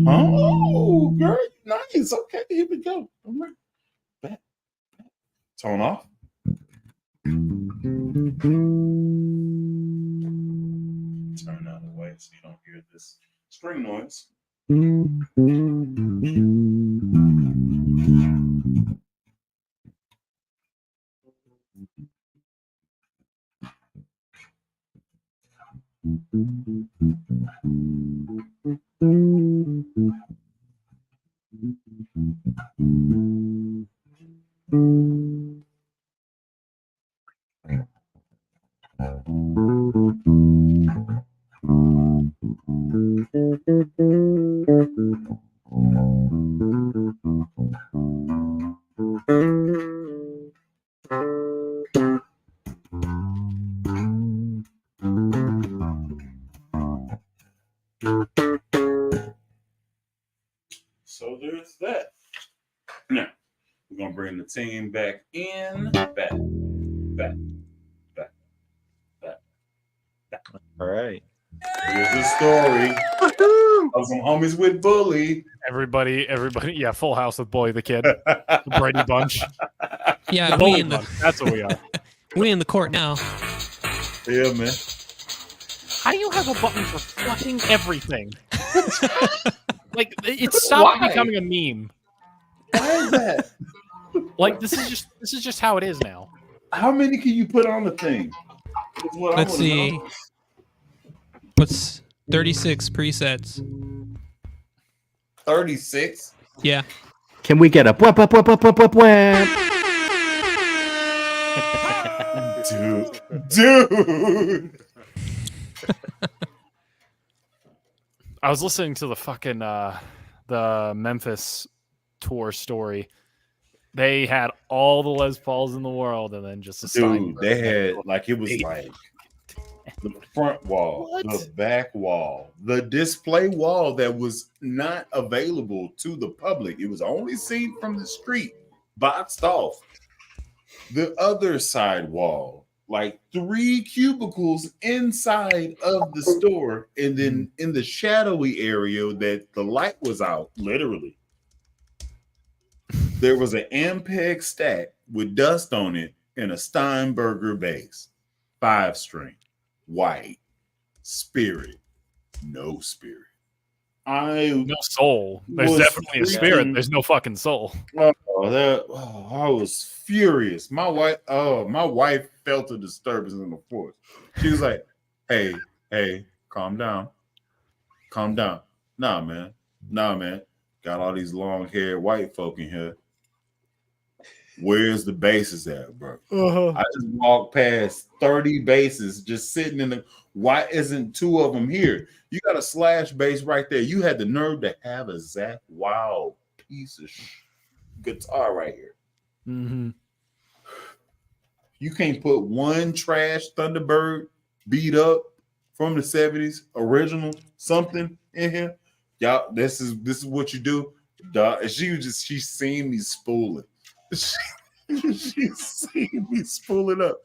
Speaker 1: Oh, girl, nice. Okay, here we go. All right. Back. Tone off. Turn out of the way so you don't hear this string noise. So there's that. Now we're gonna bring the team back in. Back.
Speaker 6: All right.
Speaker 1: Here's the story of some homies with Bully.
Speaker 2: Everybody, yeah, Full House with Bully the Kid, the Brady Bunch,
Speaker 3: Yeah,
Speaker 2: the
Speaker 3: we
Speaker 2: Bully
Speaker 3: in the
Speaker 2: Bunch. That's what we are.
Speaker 3: we in the court now.
Speaker 1: Yeah, man.
Speaker 2: How do you have a button for fucking everything? Like it stopped
Speaker 1: Why?
Speaker 2: becoming a meme.
Speaker 1: Why is that?
Speaker 2: Like this is just how it is now.
Speaker 1: How many can you put on the thing? That's what I
Speaker 3: Let's
Speaker 1: wanna
Speaker 3: see.
Speaker 1: know.
Speaker 3: What's 36 presets?
Speaker 1: 36.
Speaker 3: Yeah.
Speaker 5: Can we get a bwah, bwah, bwah, bwah, bwah, bwah, bwah?
Speaker 1: Dude.
Speaker 2: I was listening to the fucking the Memphis tour story. They had all the Les Pauls in the world, and then just a
Speaker 1: Dude,
Speaker 2: Steinberg.
Speaker 1: they had like it was like the front wall,
Speaker 2: What?
Speaker 1: the back wall, the display wall that was not available to the public. It was only seen from the street, boxed off. The other side wall, like 3 cubicles inside of the store, and then in the shadowy area that the light was out, literally. There was an Ampeg stack with dust on it and a Steinberger bass, 5-string, white, Spirit, no Spirit.
Speaker 2: No soul. There's
Speaker 1: was
Speaker 2: definitely a spirit.
Speaker 1: freaking-
Speaker 2: There's no fucking soul.
Speaker 1: I was furious. My wife felt a disturbance in the force. She was like, "Hey, calm down, Nah, man. Got all these long-haired white folk in here. Where's the bases at, bro? I just walked past 30 bases just sitting in the. Why isn't 2 of them here? You got a slash bass right there. You had the nerve to have a Zach Wild piece of guitar right here.
Speaker 2: Mm-hmm.
Speaker 1: You can't put one trash Thunderbird beat up from the 70s original something in here. Y'all, this is what you do. Duh. She seen me spooling. She seen me spooling up.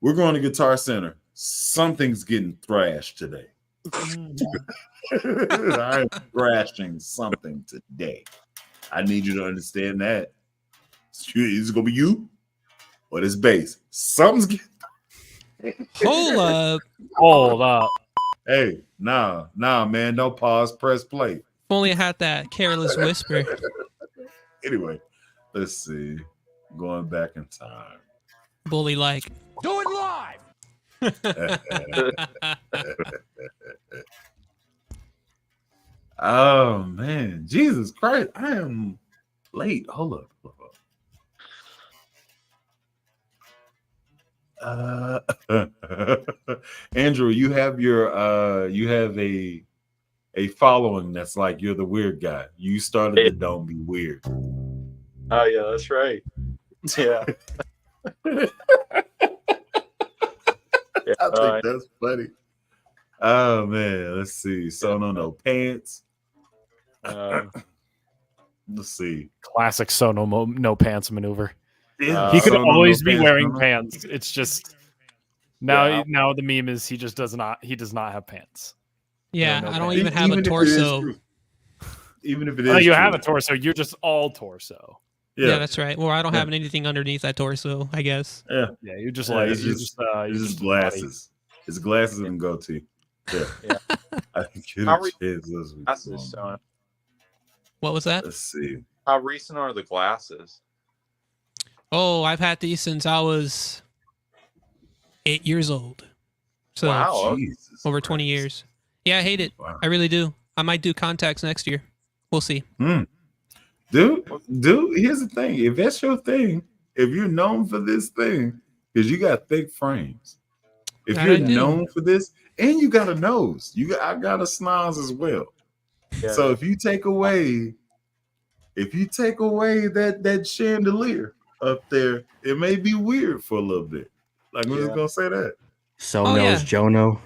Speaker 1: We're going to Guitar Center. Something's getting thrashed today. I'm thrashing something today. I need you to understand that. Is it gonna be you or this bass? Something's getting.
Speaker 3: Hold up.
Speaker 1: Hey, nah, man. Don't pause. Press play.
Speaker 3: If only I had that careless whisper.
Speaker 1: Anyway, let's see. Going back in time.
Speaker 3: Bully like.
Speaker 4: Do it live.
Speaker 1: Oh man, Jesus Christ! I am late. Hold up. Andrew, you have a following that's like you're the weird guy. You started the Don't Be Weird.
Speaker 6: Oh yeah, that's right. Yeah.
Speaker 1: I think that's funny. Oh man, let's see. So no pants. Let's see.
Speaker 2: Classic Sono no pants maneuver.
Speaker 1: Yeah,
Speaker 2: He could
Speaker 1: Sono
Speaker 2: always
Speaker 1: no
Speaker 2: be
Speaker 1: pants
Speaker 2: wearing
Speaker 1: maneuver.
Speaker 2: pants. It's just now.
Speaker 1: Yeah.
Speaker 2: Now the meme is he does not have pants.
Speaker 3: Yeah,
Speaker 2: No
Speaker 3: I don't
Speaker 2: pants.
Speaker 3: even have a
Speaker 1: if it is
Speaker 3: torso.
Speaker 1: true. Even if it is,
Speaker 2: Oh, you
Speaker 1: true.
Speaker 2: have a torso. You're just all torso.
Speaker 3: Yeah, that's right. Well, I don't
Speaker 1: Yeah.
Speaker 3: have anything underneath that torso, I guess.
Speaker 1: Yeah.
Speaker 2: Yeah, you're just
Speaker 1: Yeah,
Speaker 2: like
Speaker 1: it's
Speaker 2: you're
Speaker 1: just-
Speaker 2: you're
Speaker 1: It's just
Speaker 2: a body.
Speaker 1: glasses. It's glasses and goatee. Yeah.
Speaker 6: Yeah.
Speaker 1: I think it
Speaker 6: How re-
Speaker 1: is this week.
Speaker 6: Glasses, so
Speaker 3: What was that?
Speaker 1: Let's see.
Speaker 6: how recent are the glasses?
Speaker 3: Oh, I've had these since I was 8 years old. So
Speaker 6: Wow.
Speaker 1: Jesus
Speaker 3: over 20
Speaker 1: Christ.
Speaker 3: years. Yeah, I hate it.
Speaker 1: Wow.
Speaker 3: I really do. I might do contacts next year. We'll see.
Speaker 1: Dude, here's the thing. If that's your thing, if you're known for this thing, because you got thick frames. If
Speaker 3: That
Speaker 1: you're
Speaker 3: I do.
Speaker 1: known for this, and you got a nose. I got a snoz as well.
Speaker 6: Yeah.
Speaker 1: So if you take away that chandelier up there, it may be weird for a little bit. Like, I'm just gonna say that.
Speaker 5: So
Speaker 3: Oh,
Speaker 5: knows
Speaker 3: yeah.
Speaker 5: Jono.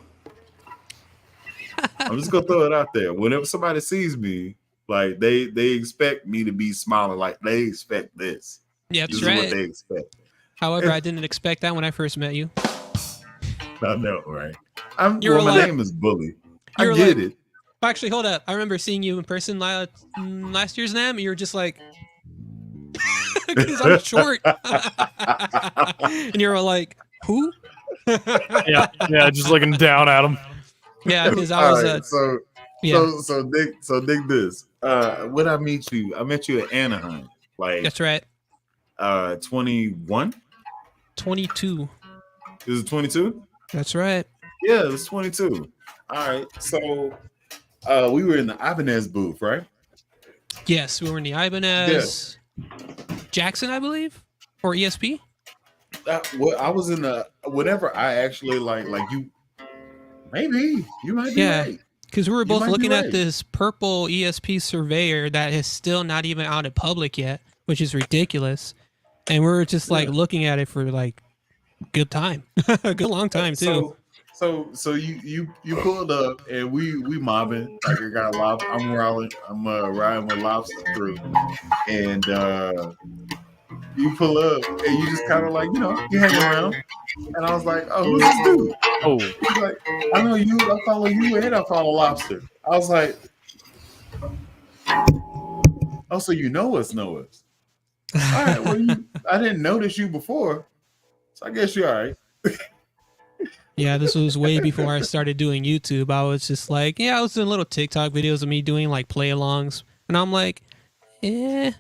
Speaker 1: I'm just gonna throw it out there. Whenever somebody sees me, like they expect me to be smiling, like they expect this.
Speaker 3: Yeah,
Speaker 1: This
Speaker 3: that's
Speaker 1: is what
Speaker 3: right.
Speaker 1: they expect.
Speaker 3: However, I didn't expect that when I first met you.
Speaker 1: I know, right?
Speaker 3: You were
Speaker 1: My
Speaker 3: like-
Speaker 1: name is Bully.
Speaker 3: you
Speaker 1: I
Speaker 3: were
Speaker 1: get
Speaker 3: like-
Speaker 1: it.
Speaker 3: Actually, hold up. I remember seeing you in person last year's NAM. You were just like, because I'm short. And you were like, who?
Speaker 2: Yeah, just looking down at him.
Speaker 3: Yeah, because I was,
Speaker 1: Alright,
Speaker 3: yeah,
Speaker 1: so dig this. When I meet you, I met you at Anaheim, like
Speaker 3: that's right.
Speaker 1: 21.
Speaker 3: 22.
Speaker 1: Is it 22?
Speaker 3: That's right.
Speaker 1: Yeah, it was 22. All right, so we were in the Ibanez booth, right?
Speaker 3: Yes, we were in the Ibanez. Jackson, I believe, or ESP.
Speaker 1: I was in the whenever I actually like you. Maybe you might be
Speaker 3: Yeah.
Speaker 1: right.
Speaker 3: Because we were both
Speaker 1: might be
Speaker 3: looking at
Speaker 1: right.
Speaker 3: this purple ESP surveyor that is still not even out in public yet, which is ridiculous. And we were just like
Speaker 1: Yeah.
Speaker 3: looking at it for like good time, a good long time too.
Speaker 1: So you pulled up and we mobbing like I got lobster. I'm riding with lobster through, and you pull up and you just kind of like you hang around, and I was like, oh, who's this dude?
Speaker 2: Oh,
Speaker 1: He's like, I know you. I follow you, and I follow lobster. I was like, oh, so you know us? All right. Well, I didn't notice you before, so I guess you're all right.
Speaker 3: Yeah, this was way before I started doing YouTube. I was just like, I was doing little TikTok videos of me doing like play alongs. And I'm like, I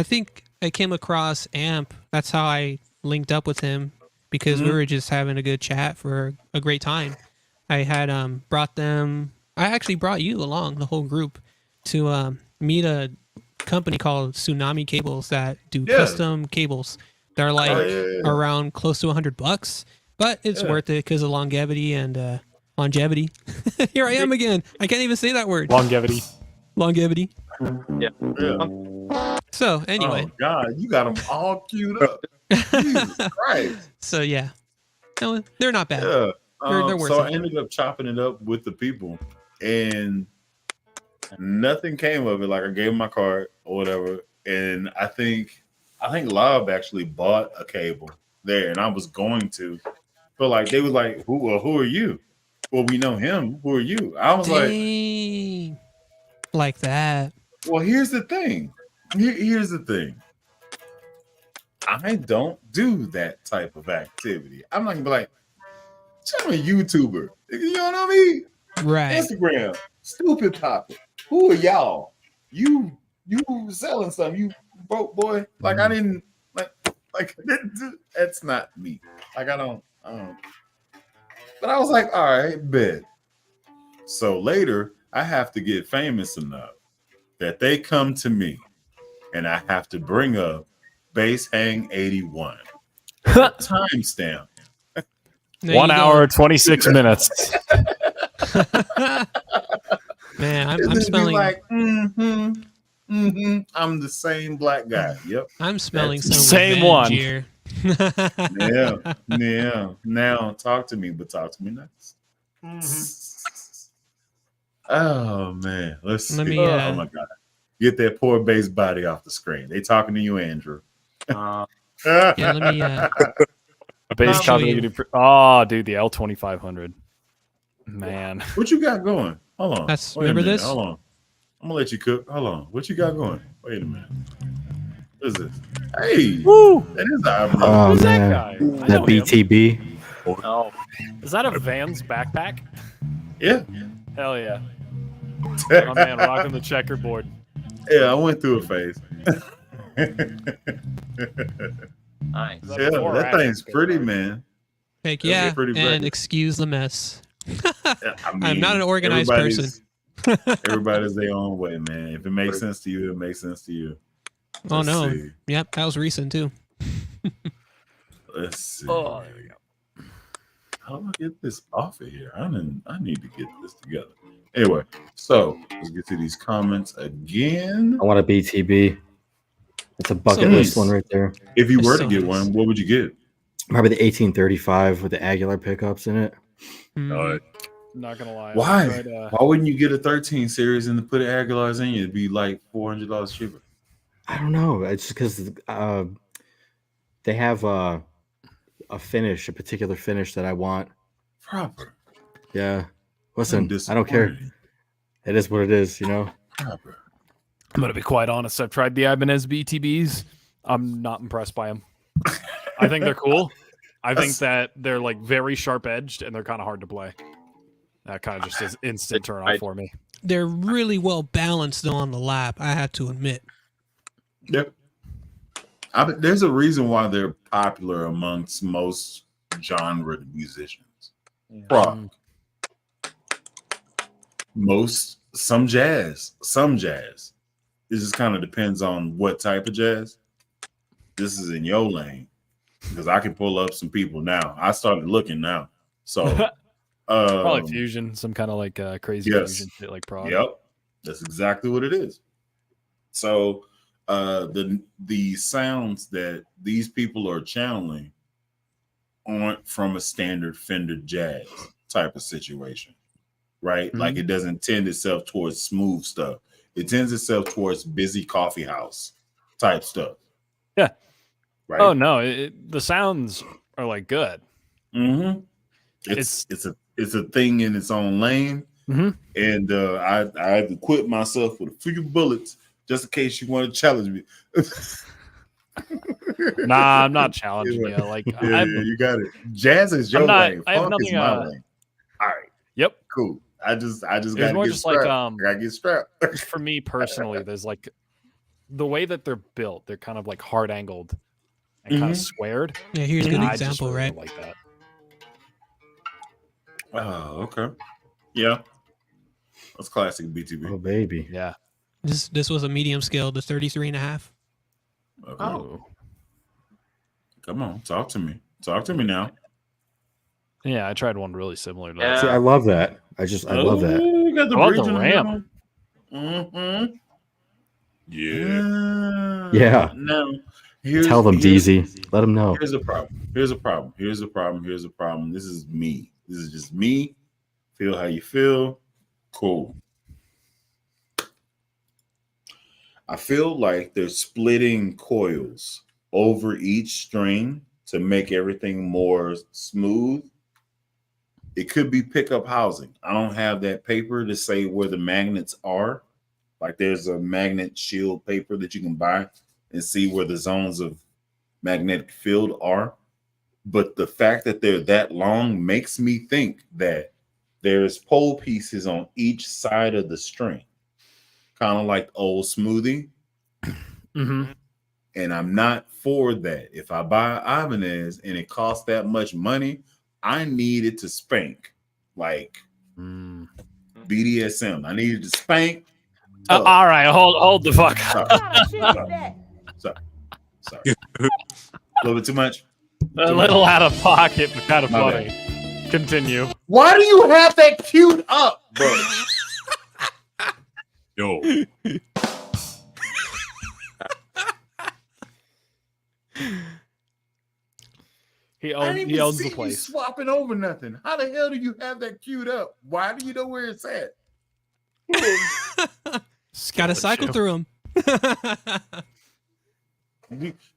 Speaker 3: think I came across Amp. That's how I linked up with him because we were just having a good chat for a great time. I had brought them, I actually brought you along, the whole group, to meet a company called Tsunami Cables that do
Speaker 1: Yeah.
Speaker 3: custom cables. They're like
Speaker 1: yeah.
Speaker 3: around close to $100. But it's
Speaker 1: Yeah.
Speaker 3: worth it because of longevity and longevity. Here I am again. I can't even say that word.
Speaker 2: longevity.
Speaker 3: Longevity.
Speaker 6: Yeah.
Speaker 3: So anyway,
Speaker 1: Oh God, you got them all queued up. Jesus Christ.
Speaker 3: so yeah, no, they're not bad.
Speaker 1: Yeah.
Speaker 3: They're worth
Speaker 1: So
Speaker 3: it.
Speaker 1: I ended up chopping it up with the people, and nothing came of it. Like I gave them my card or whatever, and I think Lob actually bought a cable there, and I was going to, but like they was like, who are you? Well, we know him. Who are you? I was like,
Speaker 3: Dang. Like that.
Speaker 1: well, here's the thing. Here's the thing. I don't do that type of activity. I'm not gonna be like, I'm a YouTuber. You know what I mean?
Speaker 3: Right.
Speaker 1: Instagram, stupid popping. Who are y'all? You selling something? You broke boy? Like I didn't like that's not me. Like I don't. But I was like, all right, bet. So later, I have to get famous enough that they come to me, and I have to bring up Base Hang 81 timestamp.
Speaker 3: There
Speaker 2: 1
Speaker 3: you go.
Speaker 2: hour, 26 minutes.
Speaker 3: Man,
Speaker 1: And
Speaker 3: I'm
Speaker 1: then be
Speaker 3: smelling.
Speaker 1: like, I'm the same black guy. Yep.
Speaker 3: I'm smelling
Speaker 1: That's-
Speaker 3: some
Speaker 2: Same
Speaker 3: revenge
Speaker 2: one.
Speaker 3: here.
Speaker 1: Yeah. Now talk to me, but talk to me nice. Oh man, let's see.
Speaker 3: Let me,
Speaker 1: Oh my god, get that poor base body off the screen. They talking to you, Andrew.
Speaker 3: Yeah, let me.
Speaker 2: A base
Speaker 3: I'll show
Speaker 2: continuity. Oh, dude, the L2500. Man.
Speaker 1: What you got going? Hold on.
Speaker 3: That's-
Speaker 1: Wait a
Speaker 3: remember
Speaker 1: minute.
Speaker 3: this?
Speaker 1: Hold on. I'm gonna let you cook. Hold on. What you got going? Wait a minute. What is this? Hey,
Speaker 2: Woo!
Speaker 1: that is the eyebrow.
Speaker 5: Oh
Speaker 2: Who's
Speaker 5: man,
Speaker 2: that guy? I
Speaker 5: that
Speaker 2: know him.
Speaker 5: BTB.
Speaker 6: Oh,
Speaker 2: Is that a Vans backpack?
Speaker 1: Yeah.
Speaker 2: Hell yeah. My man rocking the checkerboard.
Speaker 1: Yeah, I went through a phase.
Speaker 6: nice.
Speaker 2: Is that
Speaker 1: Yeah,
Speaker 2: before or
Speaker 1: that
Speaker 2: after
Speaker 1: thing's pretty,
Speaker 2: skateboard?
Speaker 1: man.
Speaker 3: Heck
Speaker 1: Those are
Speaker 3: yeah,
Speaker 1: pretty
Speaker 3: and
Speaker 1: ready.
Speaker 3: excuse the mess.
Speaker 1: Yeah, I
Speaker 3: I'm not an organized
Speaker 1: everybody's- Everybody's their own way, man. If it makes sense to you, it makes sense to you.
Speaker 3: Oh
Speaker 1: Let's
Speaker 3: no.
Speaker 1: see.
Speaker 3: Yep, that was recent too.
Speaker 1: Let's see.
Speaker 2: Oh, there we go.
Speaker 1: how do I get this off of here? I need to get this together. Anyway, so let's get to these comments again.
Speaker 5: I want a BTB. It's a bucket
Speaker 3: So
Speaker 5: list
Speaker 1: nice.
Speaker 5: one right there.
Speaker 1: If you
Speaker 3: It's
Speaker 1: were
Speaker 3: so
Speaker 1: to get
Speaker 3: nice.
Speaker 1: one, what would you get?
Speaker 5: Probably the 1835 with the Aguilar pickups in it.
Speaker 3: Mhm.
Speaker 2: Not gonna lie.
Speaker 1: Why?
Speaker 2: I tried,
Speaker 1: Why wouldn't you get a 13 series and put Aguilar's in you? It'd be like $400 cheaper.
Speaker 5: I don't know. It's just because they have a finish, a particular finish that I want.
Speaker 1: Proper.
Speaker 5: Yeah.
Speaker 1: I'm
Speaker 5: Listen, I don't care.
Speaker 1: disappointed.
Speaker 5: It is what it is, you know?
Speaker 1: Proper.
Speaker 2: I'm gonna be quite honest. I've tried the Ibanez BTBs. I'm not impressed by them. I think they're cool. I think that they're like very sharp edged and they're kind of hard to play. That kind of just is instant turn off for me.
Speaker 3: They're really well balanced though on the lap, I have to admit.
Speaker 1: Yep. There's a reason why they're popular amongst most genre musicians. Rock. Some jazz. It just kind of depends on what type of jazz. This is in your lane because I can pull up some people now. I started looking now. So
Speaker 2: Probably fusion, some kind of like crazy
Speaker 1: yes.
Speaker 2: fusion shit like prog.
Speaker 1: Yep. That's exactly what it is. So the sounds that these people are channeling aren't from a standard Fender jazz type of situation, right? Like it doesn't tend itself towards smooth stuff. It tends itself towards busy coffee house type stuff.
Speaker 2: Yeah.
Speaker 1: Right.
Speaker 2: Oh no, the sounds are like good.
Speaker 1: Mm-hmm. It's a thing in its own lane.
Speaker 2: Mhm.
Speaker 1: And I equipped myself with a few bullets just in case you want to challenge me.
Speaker 2: Nah, I'm not challenging you. Like
Speaker 1: Yeah, you got it. Jazz is your lane.
Speaker 2: I have
Speaker 1: Funk is
Speaker 2: nothing.
Speaker 1: my lane. All right,
Speaker 2: Yep.
Speaker 1: cool. I just
Speaker 2: It was
Speaker 1: gotta
Speaker 2: more
Speaker 1: get
Speaker 2: just like
Speaker 1: strapped. I gotta get strapped.
Speaker 2: for me personally, there's like the way that they're built. They're kind of like hard angled and kind of squared.
Speaker 3: Yeah, here's a good
Speaker 2: And I just
Speaker 3: example,
Speaker 2: really
Speaker 3: right?
Speaker 2: don't like that.
Speaker 1: Oh, okay. Yeah. That's classic BTB.
Speaker 5: Oh, baby.
Speaker 2: Yeah.
Speaker 3: This was a medium scale, the 33 and a half.
Speaker 1: Okay.
Speaker 2: Oh.
Speaker 1: Come on, talk to me. Talk to me now.
Speaker 2: Yeah, I tried one really similar to
Speaker 6: Yeah.
Speaker 2: that.
Speaker 5: See, I love that. I love that.
Speaker 1: You got the
Speaker 2: I love
Speaker 1: bridge
Speaker 2: the
Speaker 1: in the
Speaker 2: ramp.
Speaker 1: middle. Mm-hmm.
Speaker 7: Yeah.
Speaker 5: Yeah.
Speaker 1: Now,
Speaker 5: Tell them, DZ. Let them know.
Speaker 1: Here's a problem. Here's a problem. This is me. This is just me. Feel how you feel. Cool. I feel like they're splitting coils over each string to make everything more smooth. It could be pickup housing. I don't have that paper to say where the magnets are. Like there's a magnet shield paper that you can buy and see where the zones of magnetic field are. But the fact that they're that long makes me think that there's pole pieces on each side of the string, kind of like old smoothie.
Speaker 2: Mm-hmm.
Speaker 1: And I'm not for that. If I buy Ibanez and it costs that much money, I need it to spank like BDSM. I need it to spank.
Speaker 2: All right, hold the fuck up.
Speaker 1: Sorry. A little bit too much.
Speaker 2: A little out of pocket, but kind of funny. Continue.
Speaker 1: Why do you have that queued up, bro?
Speaker 7: Yo,
Speaker 2: He
Speaker 1: I didn't
Speaker 2: owns
Speaker 1: even
Speaker 2: the
Speaker 1: see you
Speaker 2: place.
Speaker 1: swapping over nothing. How the hell do you have that queued up? Why do you know where it's at?
Speaker 3: Got to cycle through them.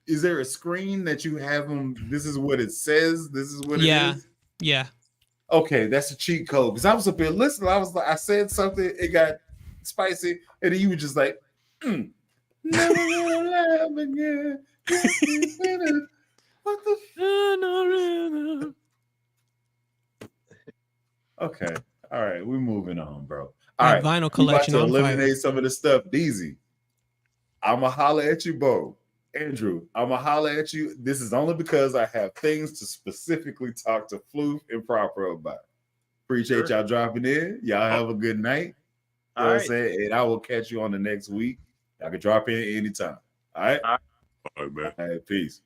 Speaker 1: Is there a screen that you have them? This is what it says. This is what it is.
Speaker 3: Yeah.
Speaker 1: Okay, that's a cheat code. Because I was up here listening. I said something. It got spicy, and then you were just like, "Never gonna laugh again." What the? Okay, all right, we're moving on, bro. All
Speaker 3: That
Speaker 1: right,
Speaker 3: vinyl
Speaker 1: we about
Speaker 3: collection
Speaker 1: to
Speaker 3: on fire.
Speaker 1: eliminate some of the stuff. Deezy, I'ma holler at you, Bo. Andrew, I'ma holler at you. This is only because I have things to specifically talk to Floof and Proper about. Appreciate y'all dropping in. Y'all have a good night. You know what I'm saying? And I will catch you on the next week. Y'all can drop in anytime. All right?
Speaker 7: all right, man.
Speaker 1: All right, peace.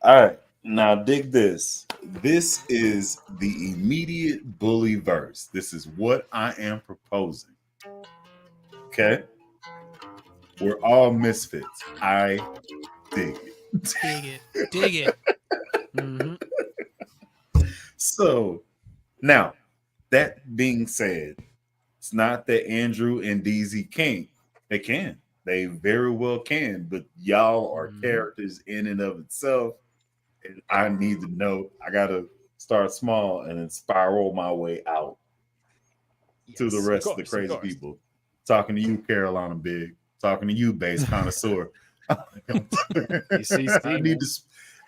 Speaker 1: All right. Now dig this. This is the immediate bully verse. This is what I am proposing. Okay? We're all misfits. I dig it.
Speaker 3: Dig it. Dig it.
Speaker 2: Mhm.
Speaker 1: So now, that being said, it's not that Andrew and DZ can't. They can. They very well can, but y'all are characters in and of itself. And I need to know. I gotta start small and then spiral my way out to the
Speaker 2: Yes,
Speaker 1: rest of
Speaker 2: course,
Speaker 1: the crazy
Speaker 2: course.
Speaker 1: people. Talking to you, Carolina Big. Talking to you, bass connoisseur.
Speaker 2: ECC,
Speaker 1: I need to.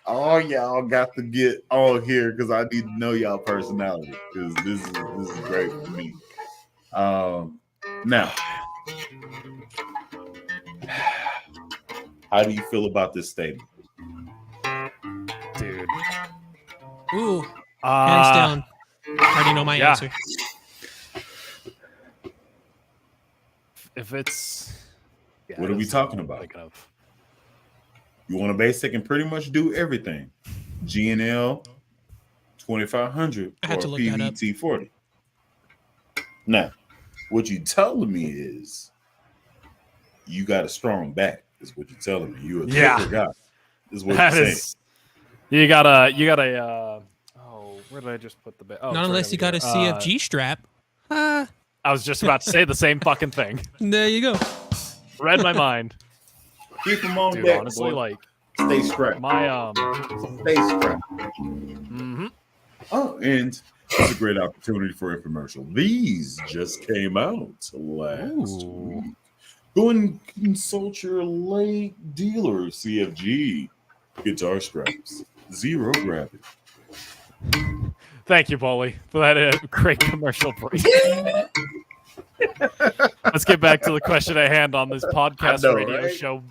Speaker 1: All y'all got to get on here because I need to know y'all personality because this is great for me. Now, how do you feel about this statement?
Speaker 2: Dude.
Speaker 3: Ooh, hands down. I already know my
Speaker 2: yeah.
Speaker 3: answer.
Speaker 2: If it's
Speaker 1: What are we
Speaker 2: that's
Speaker 1: talking
Speaker 2: what I'm
Speaker 1: about?
Speaker 2: thinking of.
Speaker 1: You want a bass that can pretty much do everything. G&L 2500
Speaker 3: I had
Speaker 1: or
Speaker 3: to look that up.
Speaker 1: PVT 40. Now, what you telling me is you got a strong back. Is what you're telling me. You a
Speaker 2: Yeah.
Speaker 1: thicker guy. Is what
Speaker 2: That
Speaker 1: you're saying.
Speaker 2: is. You got a. Oh, where did I just put the? Oh,
Speaker 3: Not
Speaker 2: it's
Speaker 3: unless
Speaker 2: right
Speaker 3: you got a
Speaker 2: over here.
Speaker 3: CFG strap. Ah,
Speaker 2: I was just about to say the same fucking thing.
Speaker 3: there you go.
Speaker 2: Read my mind,
Speaker 1: Keep them on
Speaker 2: dude.
Speaker 1: deck,
Speaker 2: Honestly,
Speaker 1: boy.
Speaker 2: like
Speaker 1: Stay strapped.
Speaker 2: my
Speaker 1: Stay strapped.
Speaker 2: mhm.
Speaker 1: Oh, and it's a great opportunity for infomercial. These just came out last week. Go and consult your late dealer, CFG. Guitar straps. Zero gravity.
Speaker 2: Thank you, Paulie, for that great commercial break. Let's get back to the question at hand on this podcast
Speaker 1: know,
Speaker 2: radio
Speaker 1: right?
Speaker 2: show,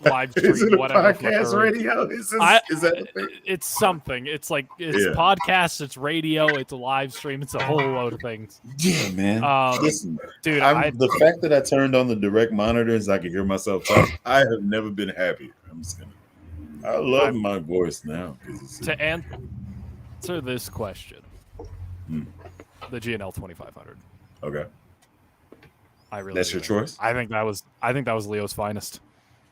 Speaker 2: live
Speaker 1: Is it
Speaker 2: stream,
Speaker 1: a
Speaker 2: whatever.
Speaker 1: podcast
Speaker 2: flicker.
Speaker 1: radio? Is that the thing?
Speaker 2: It's something. It's like it's
Speaker 1: Yeah.
Speaker 2: podcast, it's radio, it's a live stream, it's a whole load of things.
Speaker 1: Yeah, man. Listen,
Speaker 2: Dude,
Speaker 1: the fact that I turned on the direct monitors, I could hear myself talk. I have never been happier. I'm just gonna. I love my voice now.
Speaker 2: to answer this question,
Speaker 1: Hmm.
Speaker 2: the GNL 2500.
Speaker 1: Okay,
Speaker 2: I really.
Speaker 1: that's
Speaker 2: do
Speaker 1: your
Speaker 2: think-
Speaker 1: choice.
Speaker 2: I think that was Leo's finest.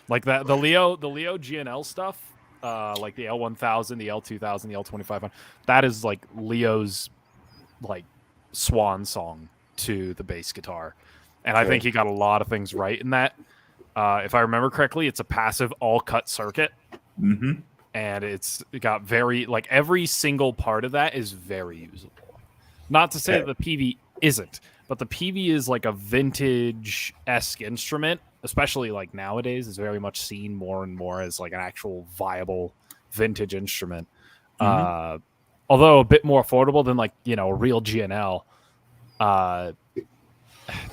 Speaker 2: Like that, the Leo GNL stuff, like the L1000, the L2000, the L2500. That is like Leo's like swan song to the bass guitar, and I think he got a lot of things right in that. If I remember correctly, it's a passive all cut circuit.
Speaker 1: Mm-hmm.
Speaker 2: And it got very like every single part of that is very usable. Not to say that the PV isn't, but the PV is like a vintage-esque instrument, especially like nowadays, is very much seen more and more as like an actual viable vintage instrument. Although a bit more affordable than like, you know, a real GNL. The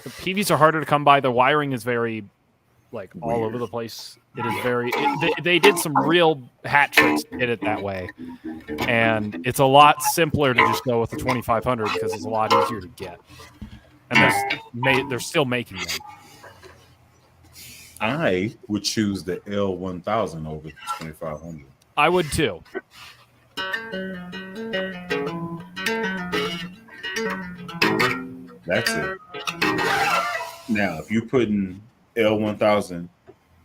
Speaker 2: PVs are harder to come by. The wiring is very like all over the place. It is very. They did some real hat tricks to get it that way, and it's a lot simpler to just go with the 2500 because it's a lot easier to get. And they're still making them.
Speaker 1: I would choose the L1000 over the 2500.
Speaker 2: I would too.
Speaker 1: That's it. Now, if you're putting L1000,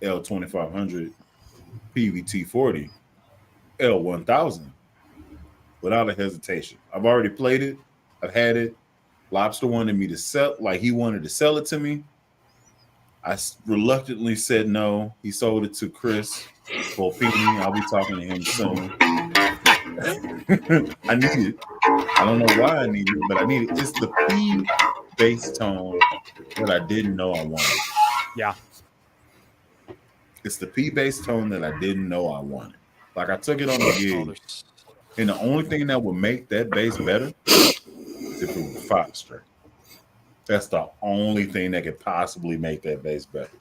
Speaker 1: L2500, PVT40, L1000, without a hesitation. I've already played it. I've had it. Lobster wanted me to sell, like he wanted to sell it to me. I reluctantly said no. He sold it to Chris Volpini. I'll be talking to him soon. I need it. I don't know why I need it, but I need it. It's the P bass tone that I didn't know I wanted.
Speaker 2: Yeah.
Speaker 1: It's the P bass tone that I didn't know I wanted. Like I took it on the gig, and the only thing that would make that bass better is if it was 5-string. That's the only thing that could possibly make that bass better.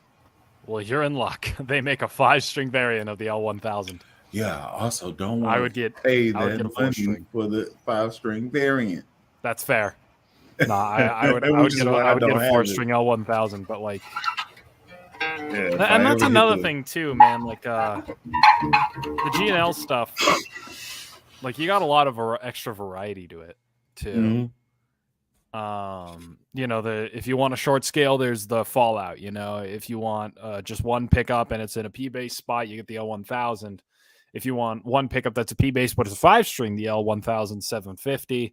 Speaker 2: Well, you're in luck. They make a 5-string variant of the L1000.
Speaker 1: Yeah, I also don't want
Speaker 2: I would get
Speaker 1: pay
Speaker 2: I would get a
Speaker 1: that money
Speaker 2: 4-string.
Speaker 1: for the 5-string variant.
Speaker 2: That's fair. No, I would
Speaker 1: Which is
Speaker 2: get a
Speaker 1: why I don't have
Speaker 2: 4-string L1000, but like,
Speaker 1: Yeah, if I
Speaker 2: and that's
Speaker 1: ever get
Speaker 2: another
Speaker 1: the-
Speaker 2: thing too, man. Like the GNL stuff, like you got a lot of extra variety to it too.
Speaker 1: Mhm.
Speaker 2: You know, if you want a short scale, there's the Fallout. You know, if you want just one pickup and it's in a P bass spot, you get the L1000. If you want one pickup that's a P bass but it's a 5-string, the L1750.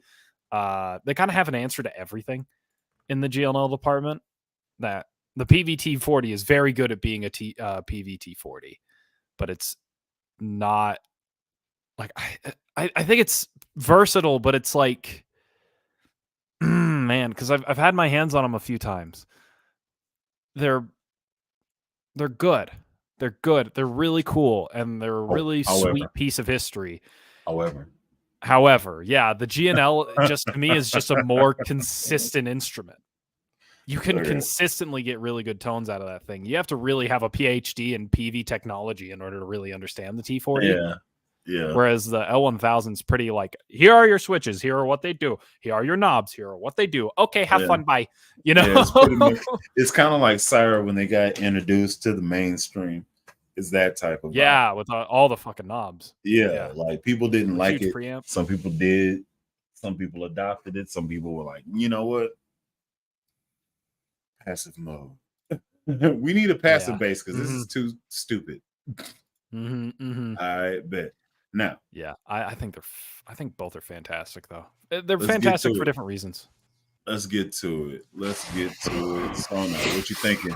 Speaker 2: They kind of have an answer to everything in the GLNL department. That the PVT40 is very good at being a PVT40, but it's not like I think it's versatile, but it's like man, because I've had my hands on them a few times. They're good. They're good. They're really cool, and they're a really sweet piece of history.
Speaker 1: However,
Speaker 2: yeah, the GNL just to me is just a more consistent instrument. You can consistently get really good tones out of that thing. You have to really have a PhD in PV technology in order to really understand the T40.
Speaker 1: Yeah.
Speaker 2: Whereas the L1000 is pretty like, here are your switches, here are what they do, here are your knobs, here are what they do. Okay, have fun, bye. You know,
Speaker 1: it's kind of like Syra when they got introduced to the mainstream. It's that type of
Speaker 2: vibe. With all the fucking knobs.
Speaker 1: Yeah, like people didn't like it.
Speaker 2: Preamp.
Speaker 1: Some people did. Some people adopted it. Some people were like, you know what? Passive mode. We need a passive bass because this is too stupid. I bet. Now,
Speaker 2: I think both are fantastic though. They're fantastic for different reasons.
Speaker 1: Let's get to it. So now, what you thinking?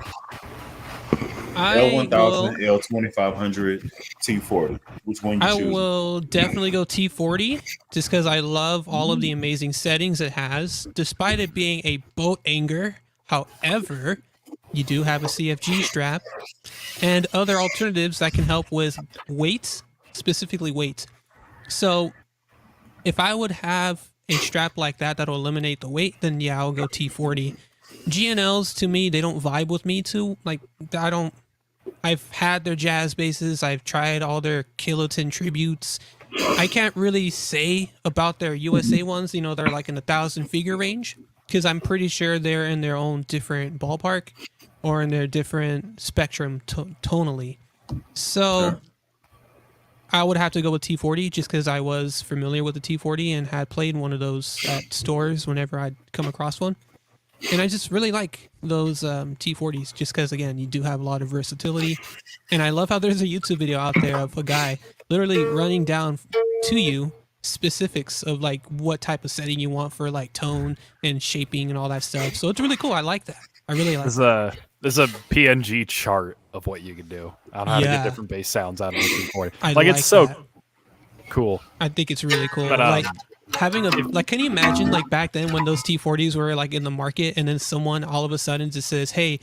Speaker 1: L1000, L2500, T40. Which one you choose?
Speaker 3: I will definitely go T40 just because I love all of the amazing settings it has, despite it being a boat anger. However, you do have a CFG strap and other alternatives that can help with weight, specifically weight. So if I would have a strap like that that'll eliminate the weight, then yeah, I'll go T40. GNLs to me, they don't vibe with me too. Like I've had their jazz basses. I've tried all their Kiloton tributes. I can't really say about their USA ones. You know, they're like in the 1,000-figure range because I'm pretty sure they're in their own different ballpark or in their different spectrum tonally. So I would have to go with T40 just because I was familiar with the T40 and had played one of those at stores whenever I'd come across one. And I just really like those T40s just because, again, you do have a lot of versatility. And I love how there's a YouTube video out there of a guy literally running down to you specifics of like what type of setting you want for like tone and shaping and all that stuff. So it's really cool. I like that. I really like that.
Speaker 2: There's a PNG chart of what you can do on how to get different bass sounds out of the T40. Like it's so cool.
Speaker 3: I think it's really cool.
Speaker 2: But,
Speaker 3: like having can you imagine like back then when those T40s were like in the market and then someone all of a sudden just says, hey,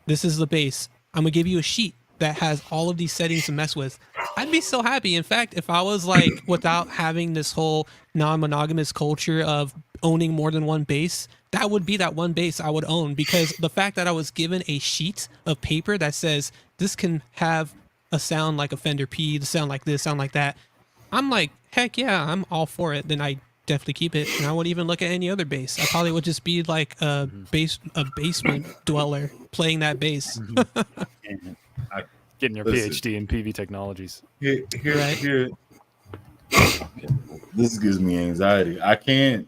Speaker 3: this is the bass. I'm gonna give you a sheet that has all of these settings to mess with. I'd be so happy. In fact, if I was like without having this whole non-monogamous culture of owning more than one bass, that would be that one bass I would own, because the fact that I was given a sheet of paper that says this can have a sound like a Fender P, the sound like this, sound like that, I'm like, heck yeah, I'm all for it. Then I definitely keep it, and I wouldn't even look at any other bass. I probably would just be like a basement dweller playing that bass.
Speaker 2: Getting your PhD in PV technologies.
Speaker 1: Here. This gives me anxiety. I cannot.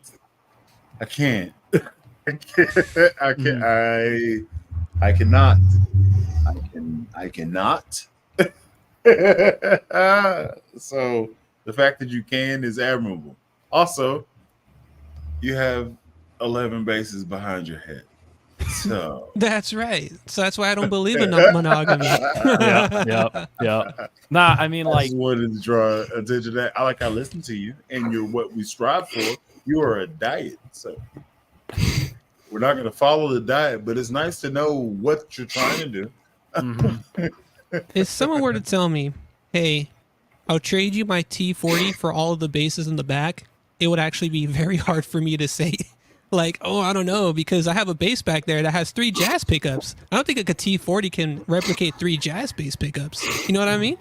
Speaker 1: So the fact that you can is admirable. Also, you have 11 basses behind your head. So
Speaker 3: that's right. So that's why I don't believe in monogamy.
Speaker 2: Yeah. Nah, I mean,
Speaker 1: I just wanted to draw attention to that. I listen to you, and you're what we strive for. You are a diet, so we're not going to follow the diet, but it's nice to know what you're trying to do.
Speaker 3: If someone were to tell me, hey, I'll trade you my T40 for all of the basses in the back, it would actually be very hard for me to say, like, oh, I don't know, because I have a bass back there that has 3 jazz pickups. I don't think a T40 can replicate 3 jazz bass pickups. You know what I mean?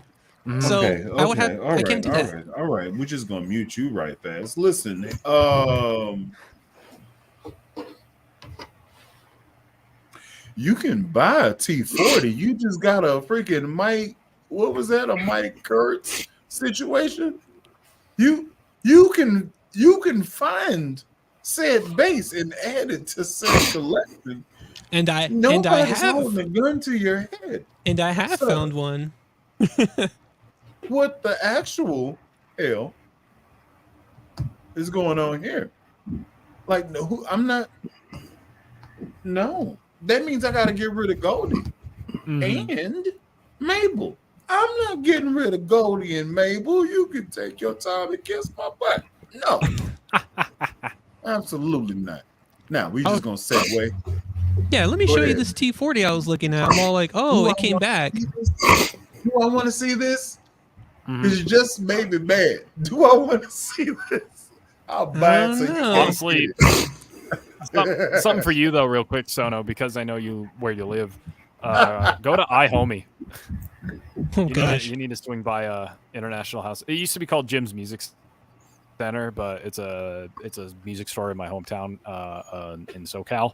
Speaker 3: So I would have, I can't do that.
Speaker 1: All right. We're just going to mute you right fast. Listen, you can buy a T40. You just got a freaking Mike. What was that? A Mike Kurtz situation? You you can find said bass and add it to said collection.
Speaker 3: And I
Speaker 1: Nobody's
Speaker 3: have
Speaker 1: holding a gun to your head. So-
Speaker 3: found one.
Speaker 1: What the actual hell is going on here? Like, no, I'm not. No, that means I got to get rid of Goldie and Mabel. I'm not getting rid of Goldie and Mabel. You can take your time and kiss my butt. No, absolutely not. Now we just gonna segue.
Speaker 3: Yeah, let me
Speaker 1: Go
Speaker 3: show you
Speaker 1: ahead.
Speaker 3: this T40 I was looking at. I'm all like, oh, it came back.
Speaker 1: Do I want to see this? Because you just made me mad. Do I want to see this? I'll buy it. So you
Speaker 3: know.
Speaker 1: can
Speaker 2: Honestly,
Speaker 1: see it.
Speaker 2: something for you though, real quick, Sono, because I know where you live. Go to iHomie.
Speaker 3: Oh gosh.
Speaker 2: You need to swing by International House. It used to be called Jim's Music Center, but it's a music store in my hometown in SoCal.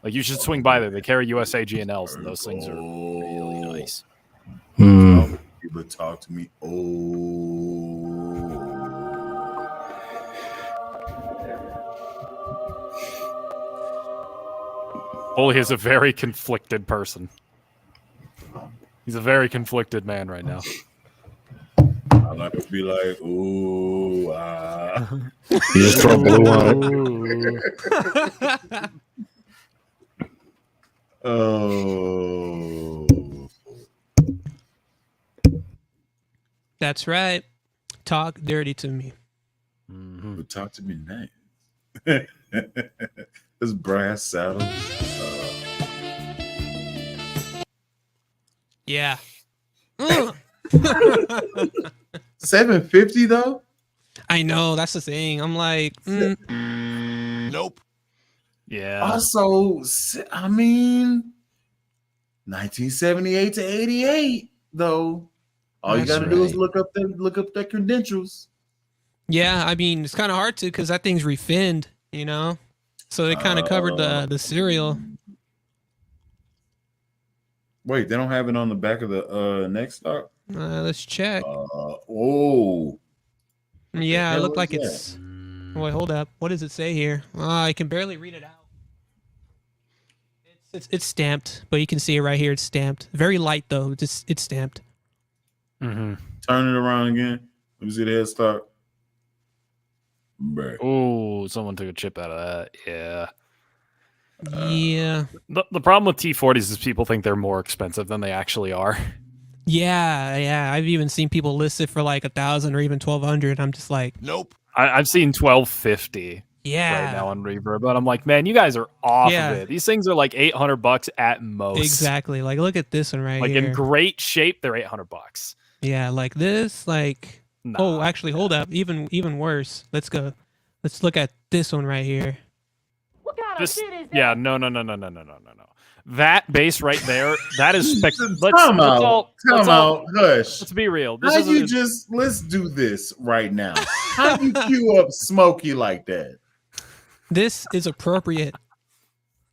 Speaker 2: Like, you should swing by there. They carry USA G&Ls, and those things are really nice.
Speaker 5: Hmm.
Speaker 1: People talk to me. Oh,
Speaker 2: Holy is a very conflicted person. He's a very conflicted man right now.
Speaker 1: I like to be like, ooh,
Speaker 5: You just throw blue on it.
Speaker 1: oh.
Speaker 3: That's right. Talk dirty to me.
Speaker 1: But talk to me nice. This brass saddle.
Speaker 3: Yeah.
Speaker 1: 750 though.
Speaker 3: I know, that's the thing. I'm like,
Speaker 4: Nope.
Speaker 2: Yeah.
Speaker 1: Also, I mean, 1978 to 88 though. All you
Speaker 3: That's
Speaker 1: gotta do is
Speaker 3: right.
Speaker 1: look up their credentials.
Speaker 3: yeah, I mean, it's kind of hard to because that thing's refinned, you know? So they kind of covered the serial.
Speaker 1: Wait, they don't have it on the back of the next stock.
Speaker 3: Let's check.
Speaker 1: Oh,
Speaker 3: Yeah, it
Speaker 1: hell
Speaker 3: looked
Speaker 1: is
Speaker 3: like
Speaker 1: that?
Speaker 3: it's. Wait, hold up. What does it say here? I can barely read it out. It's stamped, but you can see it right here. It's stamped. Very light though. It's stamped.
Speaker 2: Mm-hmm.
Speaker 1: Turn it around again. Let me see the headstock. Bruh.
Speaker 2: Oh, someone took a chip out of that. Yeah.
Speaker 3: Yeah.
Speaker 2: The problem with T40s is people think they're more expensive than they actually are.
Speaker 3: Yeah. I've even seen people list it for like 1,000 or even 1,200. I'm just like,
Speaker 4: Nope.
Speaker 2: I've seen 1250
Speaker 3: yeah.
Speaker 2: right now on Reverb, but I'm like, man, you guys are off
Speaker 3: Yeah.
Speaker 2: of it. These things are like $800 at most.
Speaker 3: Exactly. Like, look at this one right
Speaker 2: Like
Speaker 3: here.
Speaker 2: in great shape, they're $800.
Speaker 3: Yeah, like this. Like,
Speaker 2: Nah.
Speaker 3: oh, actually, hold up. Even worse. Let's go. Let's look at this one right here.
Speaker 2: This, yeah, no. That bass right there, that is spec.
Speaker 1: Time out. Hush.
Speaker 2: Let's be real. This
Speaker 1: How
Speaker 2: is
Speaker 1: you let's do this right now. How you cue up Smokey like that?
Speaker 3: This is appropriate.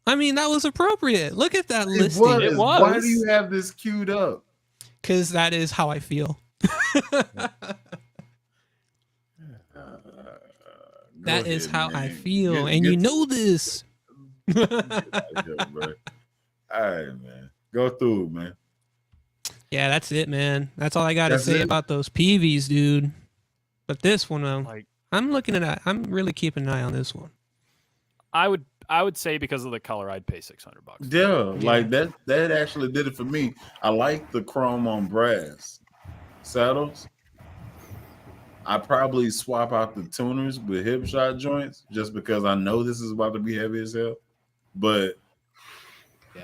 Speaker 3: I mean, that was appropriate. Look at that listing.
Speaker 2: It was.
Speaker 1: Why do you have this queued up?
Speaker 3: Because that is how I feel. That is how I feel, and you know this.
Speaker 1: All right, man. Go through it, man.
Speaker 3: Yeah, that's it, man. That's all I got to
Speaker 1: That's
Speaker 3: say
Speaker 1: it?
Speaker 3: about those PVs, dude. But this one,
Speaker 2: like,
Speaker 3: I'm looking at. I'm really keeping an eye on this one.
Speaker 2: I would say because of the color, I'd pay $600.
Speaker 1: Yeah, like that actually did it for me. I like the chrome on brass saddles. I probably swap out the tuners with hip shot joints just because I know this is about to be heavy as hell. But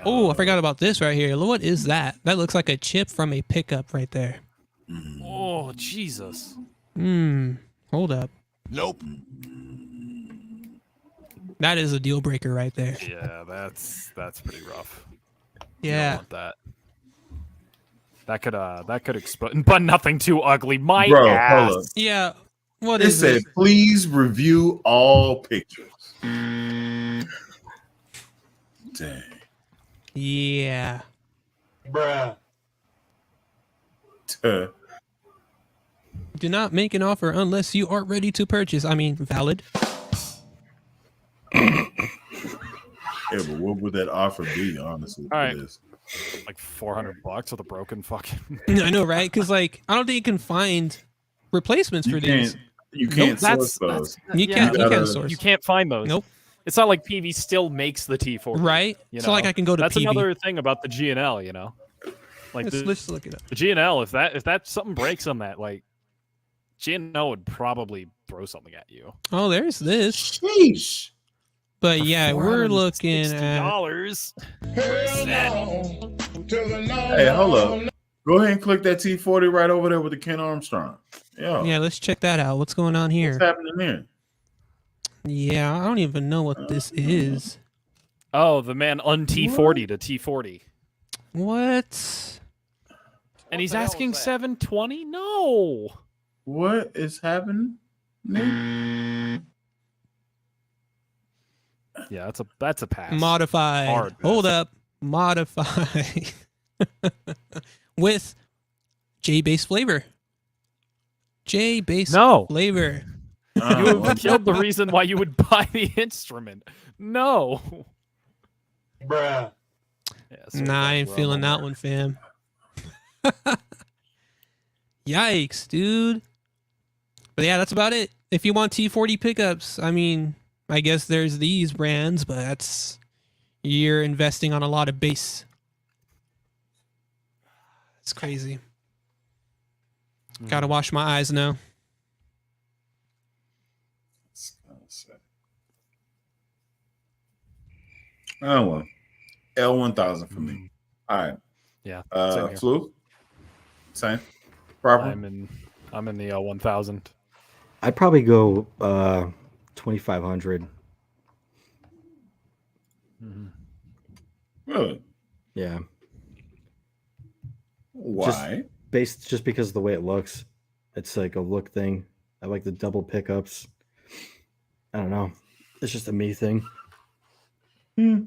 Speaker 3: Oh, I forgot about this right here. What is that? That looks like a chip from a pickup right there.
Speaker 2: Oh, Jesus.
Speaker 3: Hold up.
Speaker 4: Nope.
Speaker 3: That is a deal breaker right there.
Speaker 2: Yeah, that's pretty rough. You don't
Speaker 3: Yeah.
Speaker 2: want that. That could explode, but nothing too ugly. My
Speaker 1: bro,
Speaker 2: ass.
Speaker 1: hold up.
Speaker 3: Yeah. What
Speaker 1: It
Speaker 3: is
Speaker 1: said,
Speaker 3: it?
Speaker 1: please review all pictures. Dang.
Speaker 3: Yeah.
Speaker 4: Bruh.
Speaker 1: Tuh.
Speaker 3: Do not make an offer unless you are ready to purchase. I mean, valid.
Speaker 1: Yeah, but what would that offer be, honestly?
Speaker 2: All right.
Speaker 1: For this?
Speaker 2: Like $400 with a broken fucking.
Speaker 3: I know, right? Because like, I don't think you can find replacements for these.
Speaker 1: You
Speaker 2: Nope,
Speaker 1: can't
Speaker 2: that's-
Speaker 1: source those.
Speaker 3: You
Speaker 2: yeah,
Speaker 3: can't. You
Speaker 1: gotta-
Speaker 3: can't source.
Speaker 2: You can't find those.
Speaker 3: Nope.
Speaker 2: It's not like PV still makes the T40.
Speaker 3: Right.
Speaker 2: You
Speaker 3: It's not like
Speaker 2: know?
Speaker 3: I can go to
Speaker 2: That's
Speaker 3: PV.
Speaker 2: another thing about the GNL. You know, like
Speaker 3: Let's look it up.
Speaker 2: the GNL. If that something breaks on that, like GNL would probably throw something at you.
Speaker 3: Oh, there's this.
Speaker 1: Sheesh.
Speaker 3: But yeah, we're looking at.
Speaker 2: $60.
Speaker 1: Hey, hold up. Go ahead and click that T40 right over there with the Ken Armstrong.
Speaker 3: Yeah, let's check that out. What's going on here?
Speaker 1: What's happening there?
Speaker 3: Yeah, I don't even know what this is.
Speaker 2: Oh, the man T40 to T40,
Speaker 3: What?
Speaker 2: and he's asking 720. No.
Speaker 1: What is happening?
Speaker 2: Yeah, that's a pass.
Speaker 3: Modified.
Speaker 2: Hard
Speaker 3: Hold
Speaker 2: pass.
Speaker 3: up. Modify. With J-base flavor. J-base
Speaker 2: No.
Speaker 3: flavor.
Speaker 2: You have killed the reason why you would buy the instrument. No.
Speaker 6: Bruh.
Speaker 2: Yeah, so
Speaker 3: Nah, I ain't
Speaker 2: well
Speaker 3: feeling that
Speaker 2: over.
Speaker 3: one, fam. Yikes, dude. But yeah, that's about it. If you want T40 pickups, I mean, I guess there's these brands, but that's you're investing on a lot of bass. It's crazy. Gotta wash my eyes now.
Speaker 1: Oh well. L1000 for me. All right.
Speaker 2: Yeah. same here.
Speaker 1: Flu. Same. Proper.
Speaker 2: I'm in the 1000.
Speaker 5: I'd probably go 2,500.
Speaker 1: Really?
Speaker 5: Yeah,
Speaker 1: Why?
Speaker 5: based just because of the way it looks. It's like a look thing. I like the double pickups. I don't know. It's just a me thing. I've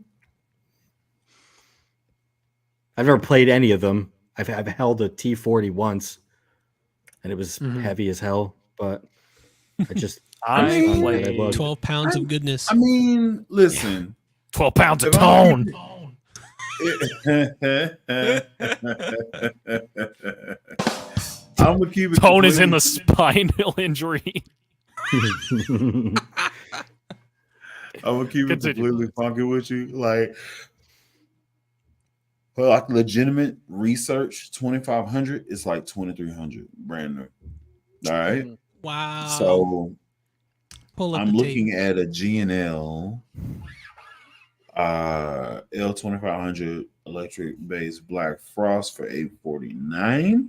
Speaker 5: never played any of them. I've held a T40 once, and it was heavy as hell. But I just
Speaker 2: I
Speaker 5: based on the way
Speaker 2: played
Speaker 5: they look.
Speaker 3: 12 pounds of goodness.
Speaker 1: I mean, listen.
Speaker 2: 12 pounds of
Speaker 1: If I'm-
Speaker 2: tone.
Speaker 1: I'm gonna keep it.
Speaker 2: Tone is in the
Speaker 1: completely-
Speaker 2: spinal injury.
Speaker 1: I'm gonna keep it
Speaker 2: Continue.
Speaker 1: completely funky with you. Like legitimate research, 2,500 is like 2,300 brand new. All right.
Speaker 3: Wow.
Speaker 1: So
Speaker 3: Pull up
Speaker 1: I'm
Speaker 3: the
Speaker 1: looking
Speaker 3: tape.
Speaker 1: at a GNL L2500 electric bass Black Frost for $849.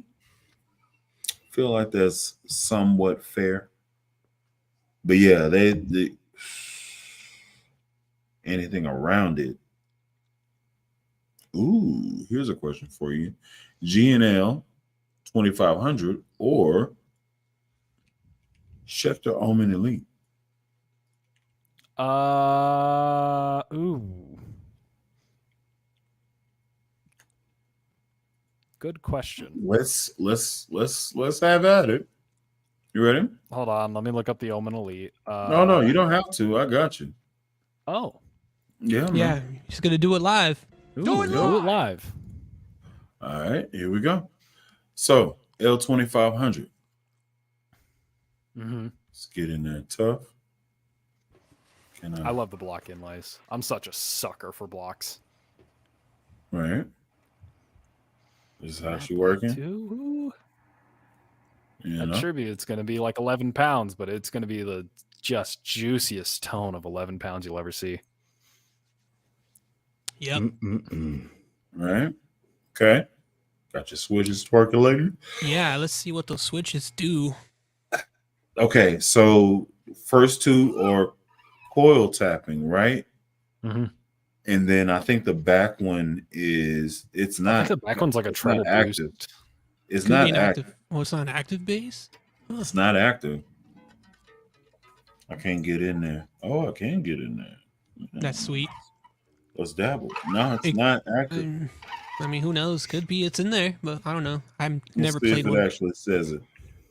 Speaker 1: Feel like that's somewhat fair. But yeah, they anything around it. Ooh, here's a question for you. GNL 2500 or Schecter Omen Elite.
Speaker 2: Ooh. Good question.
Speaker 1: Let's have at it. You ready?
Speaker 2: Hold on, let me look up the Omen Elite.
Speaker 1: No, you don't have to. I got you.
Speaker 2: Oh.
Speaker 1: Yeah, man.
Speaker 3: Yeah, he's gonna do it live.
Speaker 2: Ooh, do it live.
Speaker 1: All right, here we go. So L2500.
Speaker 2: Mm-hmm.
Speaker 1: Let's get in there tough. Can
Speaker 2: I love the block inlays. I'm such a sucker for blocks.
Speaker 1: right? This is how she working.
Speaker 2: Two.
Speaker 1: You
Speaker 2: A
Speaker 1: know?
Speaker 2: tribute, it's going to be like 11 pounds, but it's going to be the just juiciest tone of 11 pounds you'll ever see.
Speaker 3: Yep.
Speaker 1: Right? Okay. Got your switches twerkulating.
Speaker 3: Yeah, let's see what those switches do.
Speaker 1: Okay, so first two are coil tapping, right?
Speaker 2: Mhm.
Speaker 1: And then I think the back one it's
Speaker 2: I
Speaker 1: not
Speaker 2: think the back one's like a
Speaker 1: it's not
Speaker 2: treble
Speaker 1: active.
Speaker 2: boost.
Speaker 1: It's
Speaker 3: Could be
Speaker 1: not
Speaker 3: an
Speaker 1: active.
Speaker 3: active. Oh, it's not an active bass? Huh.
Speaker 1: It's not active. I can't get in there. Oh, I can get in there.
Speaker 3: That's sweet.
Speaker 1: Let's dabble. No, it's
Speaker 3: It-
Speaker 1: not active.
Speaker 3: I mean, who knows? Could be it's in there, but I don't know. I've
Speaker 1: Let's
Speaker 3: never
Speaker 1: see
Speaker 3: played
Speaker 1: if it
Speaker 3: one.
Speaker 1: actually says it.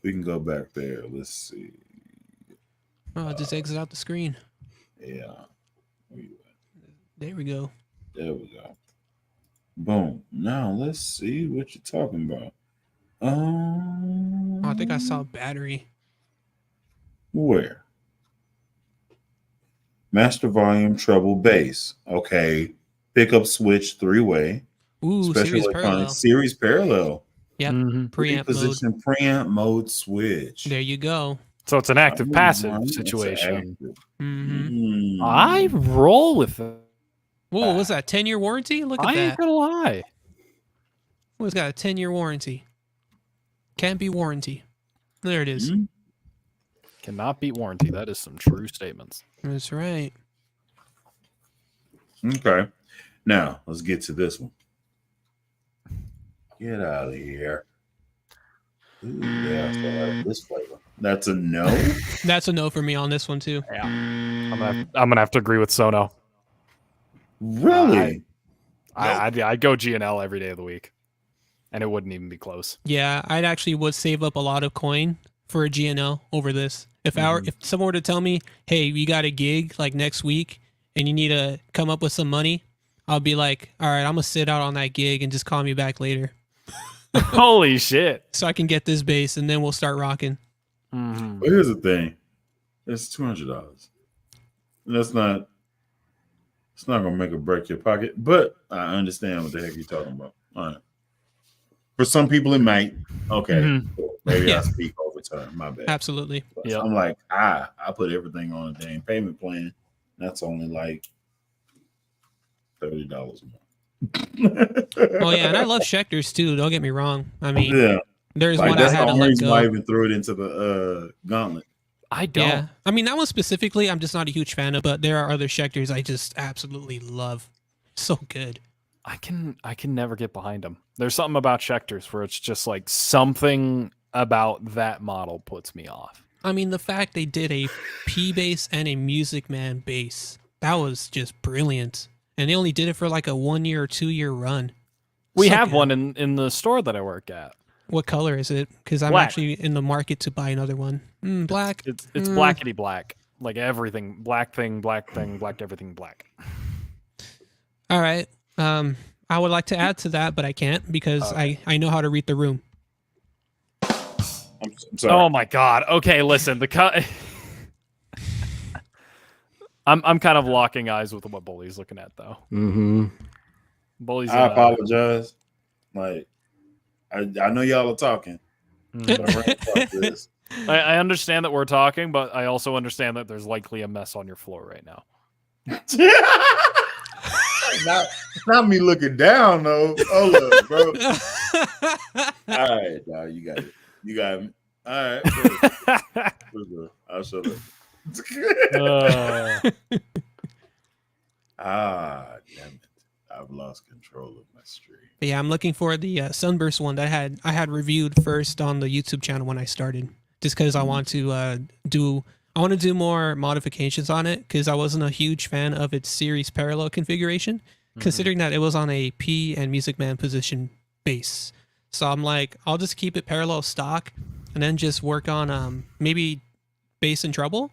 Speaker 1: We can go back there. Let's see.
Speaker 3: Oh, just exit out the screen.
Speaker 1: Yeah.
Speaker 3: There we go.
Speaker 1: There we go. Boom. Now let's see what you're talking about.
Speaker 3: Oh, I think I saw battery.
Speaker 1: Where? Master volume, treble, bass. Okay. Pickup switch, 3-way.
Speaker 3: Ooh,
Speaker 1: Special
Speaker 3: series
Speaker 1: electronic
Speaker 3: parallel.
Speaker 1: series parallel.
Speaker 3: Yep.
Speaker 2: Mhm.
Speaker 3: Preamp mode.
Speaker 1: Position preamp mode switch.
Speaker 3: There you go.
Speaker 2: So it's an active
Speaker 1: Oh,
Speaker 2: passive
Speaker 1: that's
Speaker 2: situation.
Speaker 1: active.
Speaker 3: Mm-hmm.
Speaker 2: I roll with it.
Speaker 3: Whoa, what's that? 10-year warranty? Look at
Speaker 2: I ain't
Speaker 3: that.
Speaker 2: gonna lie.
Speaker 3: Who's got a 10-year warranty? Can't be warranty. There it is.
Speaker 1: Mhm.
Speaker 2: Cannot beat warranty. That is some true statements.
Speaker 3: That's right.
Speaker 1: Okay. Now let's get to this one. Get out of here. Ooh, yeah, so I like this flavor. That's a no.
Speaker 3: That's a no for me on this one too.
Speaker 2: Yeah. I'm gonna have to agree with Sono.
Speaker 1: Really?
Speaker 2: I'd go GNL every day of the week, and it wouldn't even be close.
Speaker 3: Yeah, I'd actually would save up a lot of coin for a GNL over this. If if someone were to tell me, hey, you got a gig like next week and you need to come up with some money, I'll be like, all right, I'm gonna sit out on that gig and just call me back later
Speaker 2: Holy shit!
Speaker 3: so I can get this bass and then we'll start rocking.
Speaker 2: Mhm.
Speaker 1: But here's the thing. It's $200. That's not. It's not gonna make or break your pocket, but I understand what the heck you're talking about. All right. For some people, it might. Okay,
Speaker 2: Mhm.
Speaker 1: cool. Maybe
Speaker 3: Yeah.
Speaker 1: I speak over time. My bad.
Speaker 3: Absolutely.
Speaker 1: But
Speaker 2: Yep.
Speaker 1: I'm like, I put everything on a dang payment plan. That's only like $30 a month.
Speaker 3: Oh yeah, and I love Schecters too. Don't get me wrong. I mean,
Speaker 1: Yeah,
Speaker 3: there's
Speaker 1: like
Speaker 3: one I
Speaker 1: that's
Speaker 3: had
Speaker 1: the
Speaker 3: to
Speaker 1: only
Speaker 3: let
Speaker 1: reason why I
Speaker 3: go.
Speaker 1: even threw it into the gauntlet.
Speaker 2: I don't.
Speaker 3: Yeah, I mean that one specifically, I'm just not a huge fan of. But there are other Schecters I just absolutely love. So good.
Speaker 2: I can never get behind them. There's something about Schecters where it's just like something about that model puts me off.
Speaker 3: I mean, the fact they did a P bass and a Music Man bass, that was just brilliant. And they only did it for like a 1 year or 2 year run.
Speaker 2: We
Speaker 3: So
Speaker 2: have
Speaker 3: good.
Speaker 2: one in the store that I work at.
Speaker 3: What color is it? Because I'm
Speaker 2: Black.
Speaker 3: actually in the market to buy another one. Black.
Speaker 2: It's
Speaker 3: Mm.
Speaker 2: blackety black. Like everything. Black everything black.
Speaker 3: All right. I would like to add to that, but I can't because I know how to read the room.
Speaker 1: I'm sorry.
Speaker 2: Oh my god. Okay, listen. The cut. I'm kind of locking eyes with what Bully's looking at though.
Speaker 5: Mm-hmm.
Speaker 2: Bully's.
Speaker 1: I apologize. Like, I know y'all are talking.
Speaker 2: Mm.
Speaker 1: But I ran across this.
Speaker 2: I understand that we're talking, but I also understand that there's likely a mess on your floor right now.
Speaker 1: not me looking down though. Hold up, bro. All right, dog, you got it. You got me. All right. Cool. I'll shut up. Damn it. I've lost control of my stream.
Speaker 3: Yeah, I'm looking for the Sunburst one that I had reviewed first on the YouTube channel when I started, just because I want to do more modifications on it because I wasn't a huge fan of its series parallel configuration, considering that it was on a P and Music Man position bass. So I'm like, I'll just keep it parallel stock and then just work on maybe bass and treble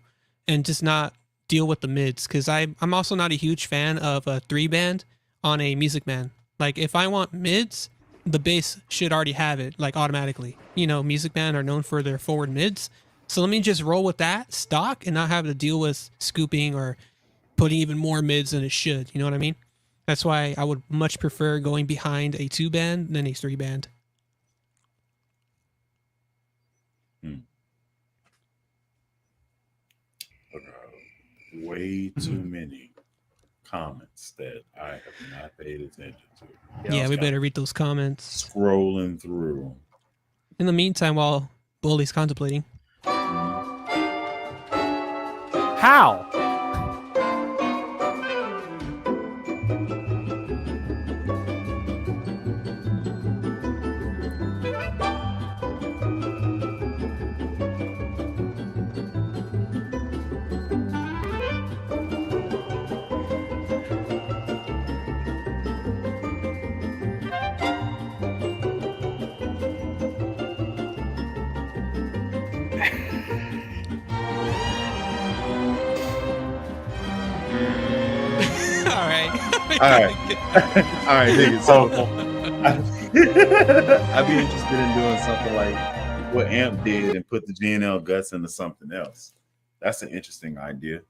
Speaker 3: and just not deal with the mids because I'm also not a huge fan of a 3-band on a Music Man. Like if I want mids, the bass should already have it like automatically. You know, Music Man are known for their forward mids. So let me just roll with that stock and not have to deal with scooping or putting even more mids than it should. You know what I mean? That's why I would much prefer going behind a 2-band than a 3-band.
Speaker 1: Way too many comments that I have not paid attention to.
Speaker 3: Yeah, we better read those comments.
Speaker 1: Scrolling through.
Speaker 3: In the meantime, while Bully's contemplating.
Speaker 2: How?
Speaker 1: right. All right, nigga. So I'd be interested in doing something like what Amp did and put the GNL guts into something else. That's an interesting idea.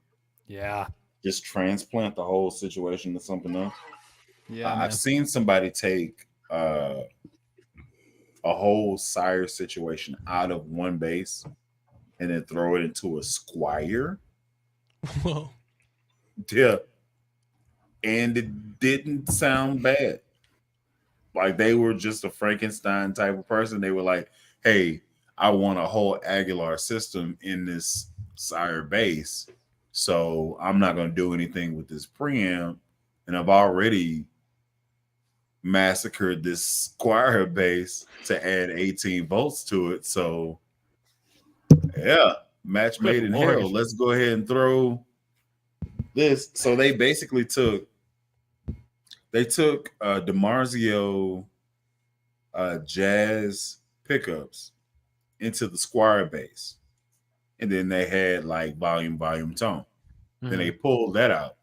Speaker 2: Yeah.
Speaker 1: Just transplant the whole situation to something else.
Speaker 2: Yeah.
Speaker 1: I've
Speaker 2: Man.
Speaker 1: seen somebody take a whole sire situation out of one base and then throw it into a squire.
Speaker 3: Whoa.
Speaker 1: Yeah. And it didn't sound bad. Like they were just a Frankenstein type of person. They were like, hey, I want a whole Aguilar system in this sire base. So I'm not going to do anything with this preamp. And I've already massacred this squire base to add 18 volts to it. So yeah, match made
Speaker 2: Good
Speaker 1: in
Speaker 2: Lord.
Speaker 1: hell. Let's go ahead and throw this. So they basically took DiMarzio jazz pickups into the squire bass, and then they had like volume tone. Then they pulled that out.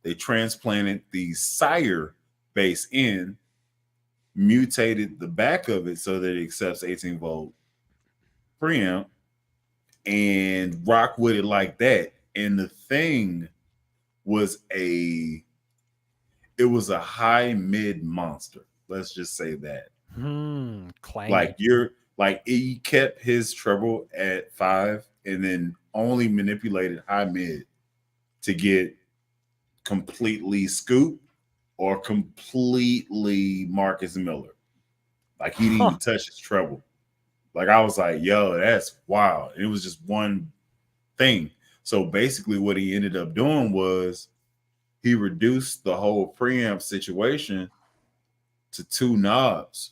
Speaker 1: They transplanted the sire bass in, mutated the back of it so that it accepts 18 volt preamp, and rock with it like that. And the thing was it was a high mid monster. Let's just say that.
Speaker 2: Clang.
Speaker 1: Like he kept his treble at 5 and then only manipulated high mid to get completely Scoop or completely Marcus Miller. Like he didn't even touch his treble. Like I was like, yo, that's wild. It was just one thing. So basically what he ended up doing was he reduced the whole preamp situation to 2 knobs.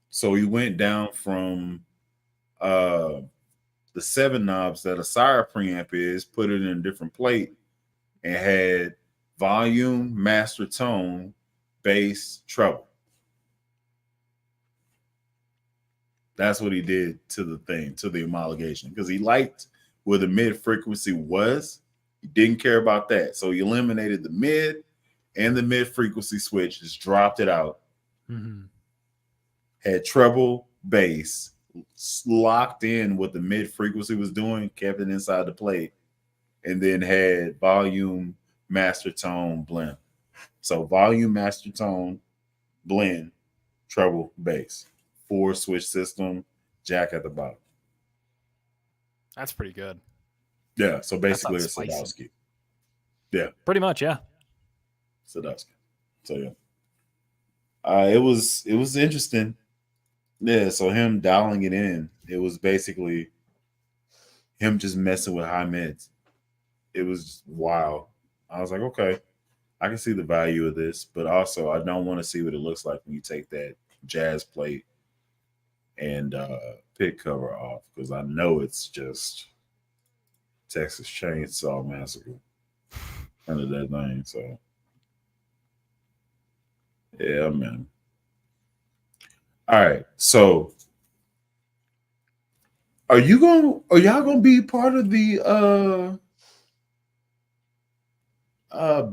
Speaker 1: So he went down from the 7 knobs that a sire preamp is, put it in a different plate, and had volume, master tone, bass, treble. That's what he did to the thing, to the homologation, because he liked where the mid frequency was. He didn't care about that. So he eliminated the mid and the mid frequency switch, just dropped it out. Had treble, bass, locked in what the mid frequency was doing, kept it inside the plate, and then had volume, master tone, blend. So volume, master tone, blend, treble, bass. 4 switch system, jack at the bottom.
Speaker 2: That's pretty good.
Speaker 1: Yeah, so basically
Speaker 2: That
Speaker 1: it's
Speaker 2: sounds
Speaker 1: Sadowski. Yeah,
Speaker 2: Pretty much, yeah.
Speaker 1: Sadowski. So yeah, it was interesting. Yeah, so him dialing it in, it was basically him just messing with high mids. It was wild. I was like, okay, I can see the value of this, but also I don't want to see what it looks like when you take that jazz plate and pick cover off, because I know it's just Texas Chainsaw Massacre under that thing. So yeah, man. All right, so are y'all gonna be part of the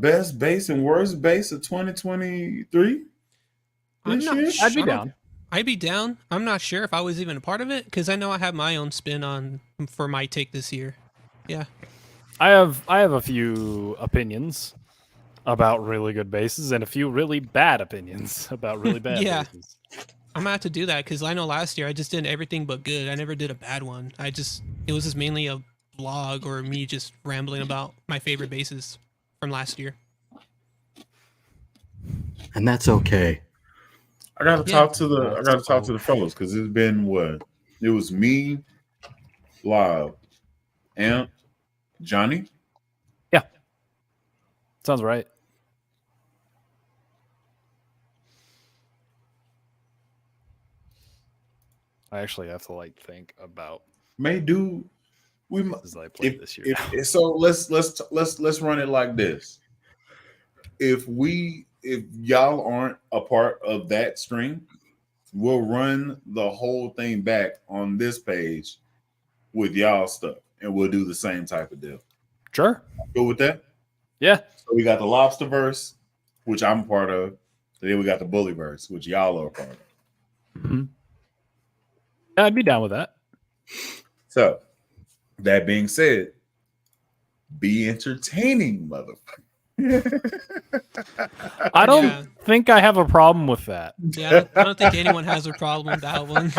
Speaker 1: best bass and worst bass of 2023?
Speaker 3: I'm
Speaker 1: This
Speaker 3: not
Speaker 1: year?
Speaker 3: sure.
Speaker 2: I'd be down.
Speaker 3: I'd be down. I'm not sure if I was even a part of it because I know I have my own spin on for my take this year. Yeah.
Speaker 2: I have a few opinions about really good bases and a few really bad opinions about really bad
Speaker 3: Yeah.
Speaker 2: bases.
Speaker 3: I'm gonna have to do that because I know last year I just did everything but good. I never did a bad one. It was just mainly a vlog or me just rambling about my favorite bases from last year.
Speaker 5: And that's okay.
Speaker 1: I gotta
Speaker 3: Yeah.
Speaker 1: talk to the fellows, because it's been what? It was me, Live, Amp, Johnny.
Speaker 2: Sounds right. I actually have to think about
Speaker 1: May do we
Speaker 2: as I played this year.
Speaker 1: so let's run it like this. If y'all aren't a part of that stream, we'll run the whole thing back on this page with y'all stuff, and we'll do the same type of deal.
Speaker 2: Sure.
Speaker 1: Go with that?
Speaker 2: Yeah.
Speaker 1: So we got the Lobsterverse, which I'm a part of. And then we got the Bullyverse, which y'all are a part of.
Speaker 2: Mhm. Yeah, I'd be down with that.
Speaker 1: So that being said, be entertaining, motherfucker.
Speaker 2: I don't
Speaker 3: Yeah.
Speaker 2: think I have a problem with that.
Speaker 3: Yeah, I don't think anyone has a problem with that one.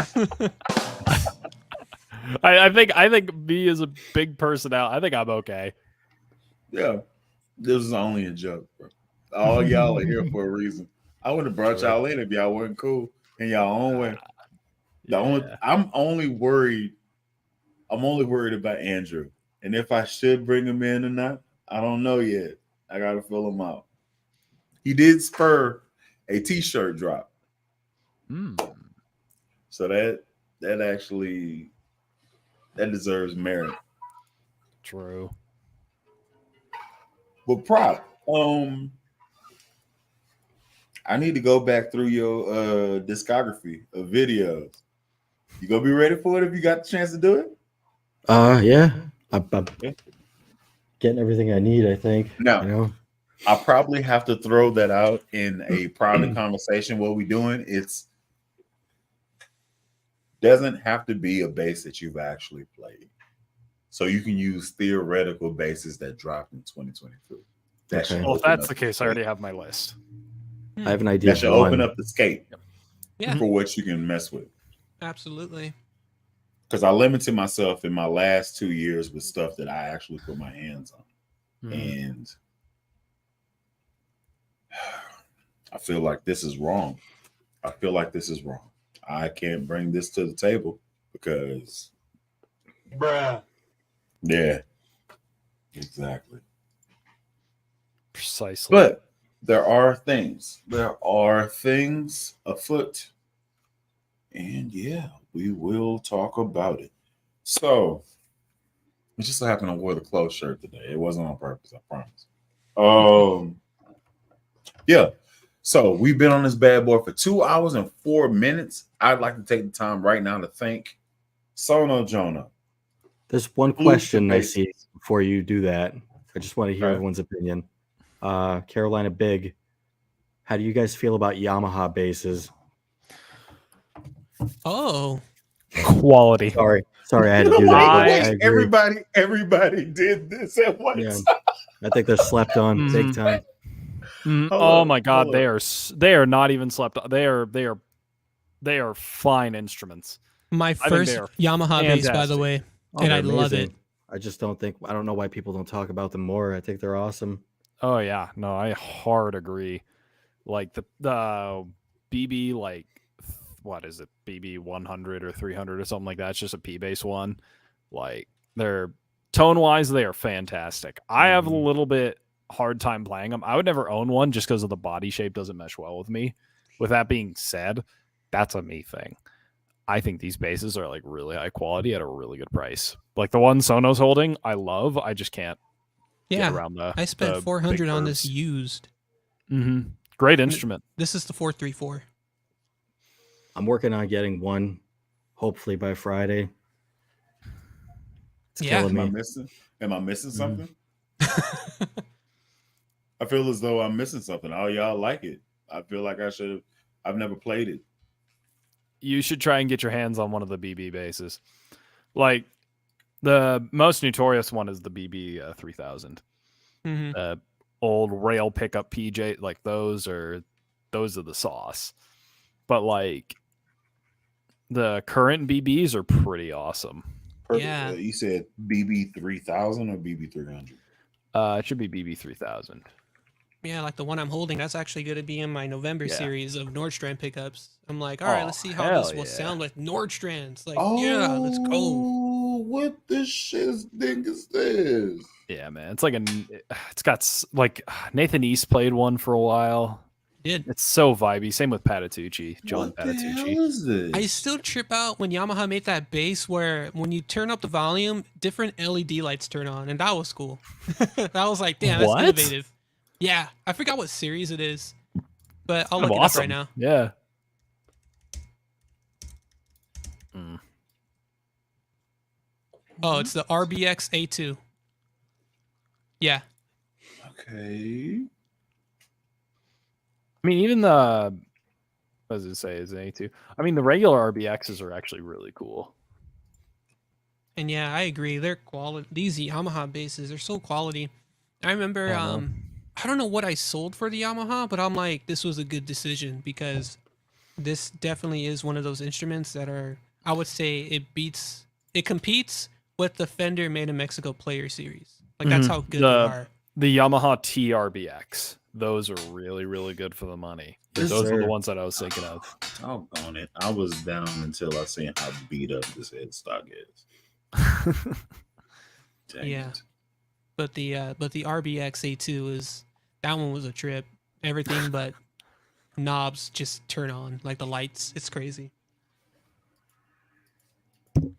Speaker 2: I think me as a big personality, I think I'm okay.
Speaker 1: Yeah, this is only a joke, bro. All y'all are here for a reason. I would have brought y'all in if y'all weren't cool in y'all own way.
Speaker 2: Yeah.
Speaker 1: I'm only worried about Andrew. And if I should bring him in or not, I don't know yet. I gotta fill him out. He did spur a t-shirt drop.
Speaker 2: Hmm.
Speaker 1: So that actually deserves merit.
Speaker 2: True.
Speaker 1: But Prop, I need to go back through your discography of videos. You gonna be ready for it if you got the chance to do it?
Speaker 5: Yeah. I'm
Speaker 1: Yeah.
Speaker 5: getting everything I need, I think.
Speaker 1: No.
Speaker 5: You know?
Speaker 1: I'll probably have to throw that out in a private conversation. What we doing? It's doesn't have to be a bass that you've actually played. So you can use theoretical basses that dropped in 2022. That should
Speaker 5: Okay.
Speaker 2: Well, if
Speaker 1: open
Speaker 2: that's
Speaker 1: up
Speaker 2: the case, I
Speaker 1: skate.
Speaker 2: already have my list.
Speaker 5: I have an idea.
Speaker 1: That
Speaker 5: of
Speaker 1: should
Speaker 5: one.
Speaker 1: open up the skate
Speaker 3: Yeah.
Speaker 1: for what you can mess with.
Speaker 3: Absolutely.
Speaker 1: Because I limited myself in my last 2 years with stuff that I actually put my hands on.
Speaker 2: Mhm.
Speaker 1: And I feel like this is wrong. I can't bring this to the table because, yeah, exactly.
Speaker 2: Precisely.
Speaker 1: But there are things afoot. And yeah, we will talk about it. So, it just so happened I wore the clothes shirt today. It wasn't on purpose, I promise. Yeah. So we've been on this bad boy for 2 hours and 4 minutes. I'd like to take the time right now to thank Sono Jonah.
Speaker 5: There's one
Speaker 1: Blue
Speaker 5: question I
Speaker 1: Bases.
Speaker 5: see before you do that. I just want to hear
Speaker 1: Okay.
Speaker 5: everyone's opinion. Carolina Big, how do you guys feel about Yamaha basses?
Speaker 3: Oh,
Speaker 2: Quality.
Speaker 5: Sorry, I had to do that. but I agree.
Speaker 1: Everybody did this at once.
Speaker 5: Yeah, I think they're slept on big
Speaker 2: Mhm.
Speaker 5: time.
Speaker 2: Mhm.
Speaker 1: Hold
Speaker 2: Oh
Speaker 1: up,
Speaker 2: my God,
Speaker 1: hold up.
Speaker 2: they are not even slept. They are fine instruments.
Speaker 3: my
Speaker 2: think
Speaker 3: first
Speaker 2: they are
Speaker 3: Yamaha bass, by the
Speaker 2: fantastic.
Speaker 3: way,
Speaker 5: Oh,
Speaker 3: and
Speaker 5: they're
Speaker 3: I love it.
Speaker 5: amazing. I just don't know why people don't talk about them more. I think they're awesome.
Speaker 2: Oh yeah, no, I hard agree. Like the BB, like what is it, BB 100 or 300 or something like that. It's just a P bass one. Like they're tone wise, they are fantastic. I have a
Speaker 5: Mhm.
Speaker 2: little bit hard time playing them. I would never own one just because of the body shape doesn't mesh well with me. With that being said, that's a me thing. I think these basses are like really high quality at a really good price. Like the one Sono's holding, I love. I just can't get
Speaker 3: Yeah,
Speaker 2: around the.
Speaker 3: I spent
Speaker 2: the
Speaker 3: 400
Speaker 2: big
Speaker 3: on this
Speaker 2: curves.
Speaker 3: used.
Speaker 2: Great instrument.
Speaker 3: This is the 434.
Speaker 5: I'm working on getting one, hopefully by Friday. It's
Speaker 3: Yeah.
Speaker 5: killing me.
Speaker 1: Am I missing something? I feel as though I'm missing something. Oh, y'all like it. I feel like I should have. I've never played it.
Speaker 2: You should try and get your hands on one of the BB basses. Like the most notorious one is the BB 3000.
Speaker 3: Mhm.
Speaker 2: Old rail pickup PJ, like those are the sauce. But like the current BBs are pretty awesome.
Speaker 1: Perfect.
Speaker 3: Yeah.
Speaker 1: You said BB 3000 or BB 300?
Speaker 2: It should be BB 3000.
Speaker 3: Yeah, like the one I'm holding, that's actually going to be in my November
Speaker 2: Yeah.
Speaker 3: series of Nordstrand pickups. I'm like, all right, let's see how
Speaker 2: hell
Speaker 3: this will
Speaker 2: yeah.
Speaker 3: sound with Nordstrands. Like, yeah, let's go.
Speaker 1: Oh, what the shiz ding is this?
Speaker 2: Yeah, man. It's like it's got like Nathan East played one for a while.
Speaker 3: Did
Speaker 2: It's so vibey. Same with Patitucci, John
Speaker 1: What the hell
Speaker 2: Patitucci.
Speaker 1: is this?
Speaker 3: I still trip out when Yamaha made that bass where when you turn up the volume, different LED lights turn on, and that was cool. That was like, damn, that's
Speaker 2: What?
Speaker 3: innovative. Yeah, I forgot what series it is, but I'll
Speaker 2: Kind
Speaker 3: look
Speaker 2: of
Speaker 3: it
Speaker 2: awesome.
Speaker 3: up right now.
Speaker 2: Yeah.
Speaker 3: Oh, it's the RBX A2. Yeah.
Speaker 1: Okay.
Speaker 2: I mean, even the what does it say? Is it A2? I mean, the regular RBXs are actually really cool.
Speaker 3: And yeah, I agree. They're quality. These Yamaha bases are so quality. I remember, I don't know what I sold for the Yamaha, but I'm like, this was a good decision because this definitely is one of those instruments that are, I would say, it competes with the Fender Made in Mexico Player Series. Like that's how good they are.
Speaker 2: The Yamaha TRBX. Those are really, really good for the money.
Speaker 1: Yes,
Speaker 2: Those are the
Speaker 5: sir.
Speaker 2: ones that I was thinking of.
Speaker 1: I'll on it. I was down until I seen how beat up this headstock is. Dang
Speaker 3: Yeah.
Speaker 1: it.
Speaker 3: But the RBX A2 that one was a trip. Everything but knobs just turn on, like the lights. It's crazy.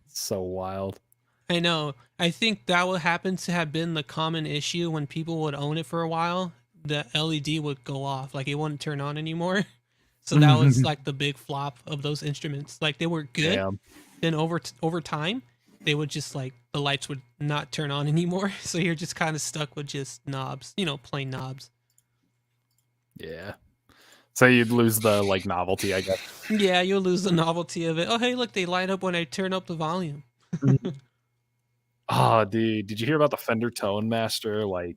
Speaker 2: So wild.
Speaker 3: I know. I think that would happen to have been the common issue when people would own it for a while. The LED would go off, like it wouldn't turn on anymore. So that was like the big flop of those instruments. Like they were good,
Speaker 2: Damn.
Speaker 3: then over time, they would just like the lights would not turn on anymore. So you're just kind of stuck with just knobs, plain knobs.
Speaker 2: Yeah. So you'd lose the like novelty, I guess.
Speaker 3: Yeah, you'll lose the novelty of it. Oh, hey, look, they light up when I turn up the volume.
Speaker 2: Oh, dude, did you hear about the Fender Tone Master like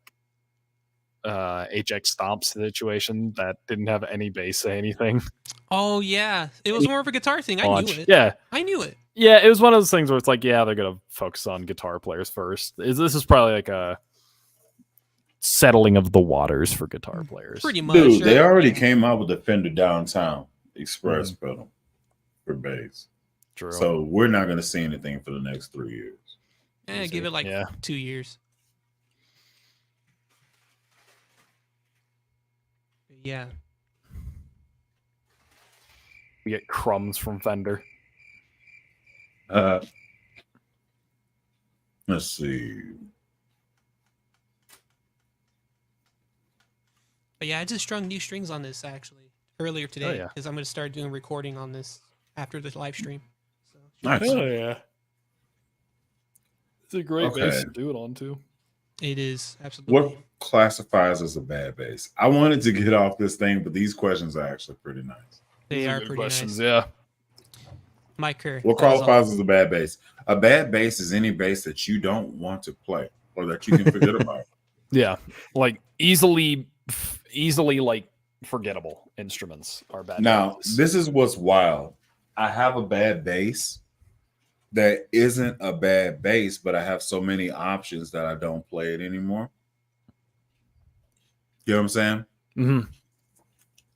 Speaker 2: HX Stomp situation that didn't have any bass say anything?
Speaker 3: Oh yeah, it was more of a guitar thing. I knew it.
Speaker 2: Yeah.
Speaker 3: I knew it.
Speaker 2: Yeah, it was one of those things where it's like, yeah, they're gonna focus on guitar players first. This is probably like a settling of the waters for guitar players.
Speaker 3: Pretty much.
Speaker 1: Dude, they
Speaker 3: right?
Speaker 1: already came out with the Fender Downtown Express pedal for bass.
Speaker 2: True.
Speaker 1: So we're not going to see anything for the next 3 years.
Speaker 3: Give it like
Speaker 2: Yeah.
Speaker 3: 2 years. Yeah.
Speaker 2: we get crumbs from Fender.
Speaker 1: Let's see.
Speaker 3: But yeah, I just strung new strings on this actually earlier today
Speaker 2: yeah.
Speaker 3: because I'm going to start doing recording on this after the live stream. So,
Speaker 1: Nice.
Speaker 2: yeah. It's a great
Speaker 1: Okay.
Speaker 2: bass to do it on too.
Speaker 3: it is absolutely.
Speaker 1: What classifies as a bad bass? I wanted to get off this thing, but these questions are actually pretty nice.
Speaker 3: They
Speaker 2: These
Speaker 3: are
Speaker 2: good
Speaker 3: pretty
Speaker 2: questions,
Speaker 3: nice.
Speaker 2: yeah.
Speaker 3: Mike Kerr.
Speaker 1: What
Speaker 3: that was all.
Speaker 1: qualifies as a bad bass? A bad bass is any bass that you don't want to play or that you can forget about.
Speaker 2: Yeah. Like easily like forgettable instruments are bad.
Speaker 1: Now,
Speaker 2: basses.
Speaker 1: this is what's wild. I have a bad bass that isn't a bad bass, but I have so many options that I don't play it anymore. You know what I'm saying?
Speaker 2: Mhm.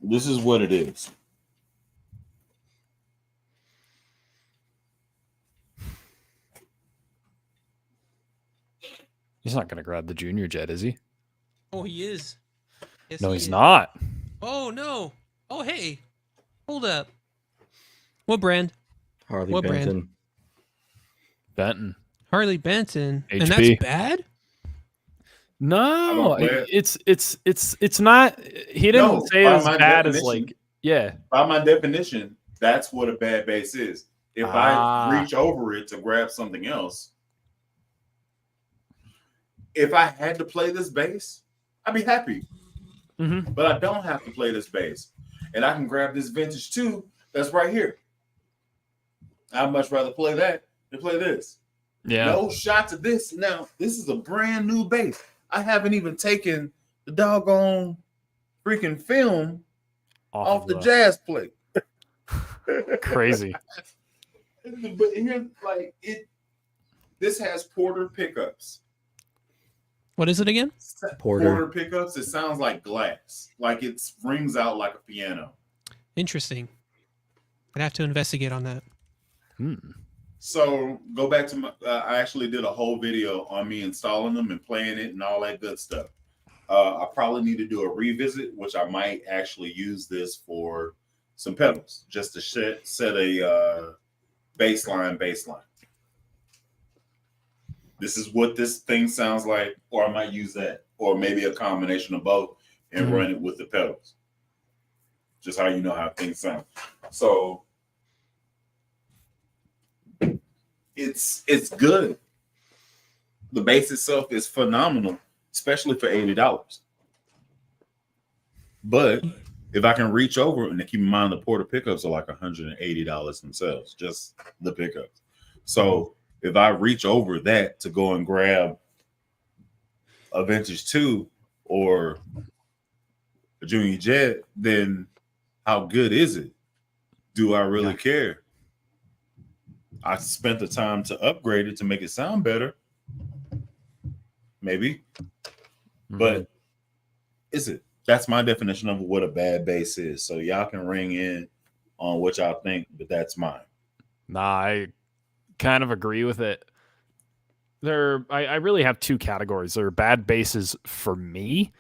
Speaker 1: This is what it is.
Speaker 2: He's not gonna grab the Junior Jet, is he?
Speaker 3: Oh, he is. Yes,
Speaker 2: No,
Speaker 3: he
Speaker 2: he's
Speaker 3: is.
Speaker 2: not.
Speaker 3: Oh no. Oh hey. Hold up. What brand?
Speaker 5: Harley
Speaker 3: What brand?
Speaker 5: Benton.
Speaker 2: Benton.
Speaker 3: Harley Benton. And
Speaker 2: HB.
Speaker 3: that's bad?
Speaker 2: No,
Speaker 1: play it.
Speaker 2: it's not. He didn't
Speaker 1: No,
Speaker 2: say
Speaker 1: by
Speaker 2: it as
Speaker 1: my
Speaker 2: bad as
Speaker 1: definition.
Speaker 2: like yeah.
Speaker 1: By my definition, that's what a bad bass is. If
Speaker 2: Ah.
Speaker 1: I reach over it to grab something else, if I had to play this bass, I'd be happy.
Speaker 2: Mhm.
Speaker 1: But I don't have to play this bass. And I can grab this vintage 2 that's right here. I'd much rather play that than play this.
Speaker 2: Yeah.
Speaker 1: No shot to this. Now, this is a brand new bass. I haven't even taken the doggone freaking film off the jazz plate.
Speaker 2: Crazy.
Speaker 1: But here, like it, this has Porter pickups.
Speaker 3: What is it again?
Speaker 5: Porter.
Speaker 1: Pickups. It sounds like glass, like it rings out like a piano.
Speaker 3: Interesting. I'd have to investigate on that.
Speaker 2: Hmm.
Speaker 1: So go back to my. I actually did a whole video on me installing them and playing it and all that good stuff. I probably need to do a revisit, which I might actually use this for some pedals, just to set a baseline. This is what this thing sounds like, or I might use that, or maybe a combination of both and run it with the pedals. Just how you know how things sound. So it's good. The bass itself is phenomenal, especially for $80. But if I can reach over, and keep in mind the Porter pickups are like $180 themselves, just the pickups. So if I reach over that to go and grab a Vintage 2 or a Junior Jet, then how good is it? Do I really care? I spent the time to upgrade it to make it sound better. Maybe. But is it? That's my definition of what a bad bass is. So y'all can ring in on what y'all think, but that's mine.
Speaker 2: Nah, I kind of agree with it. I really have two categories. There are bad basses for me,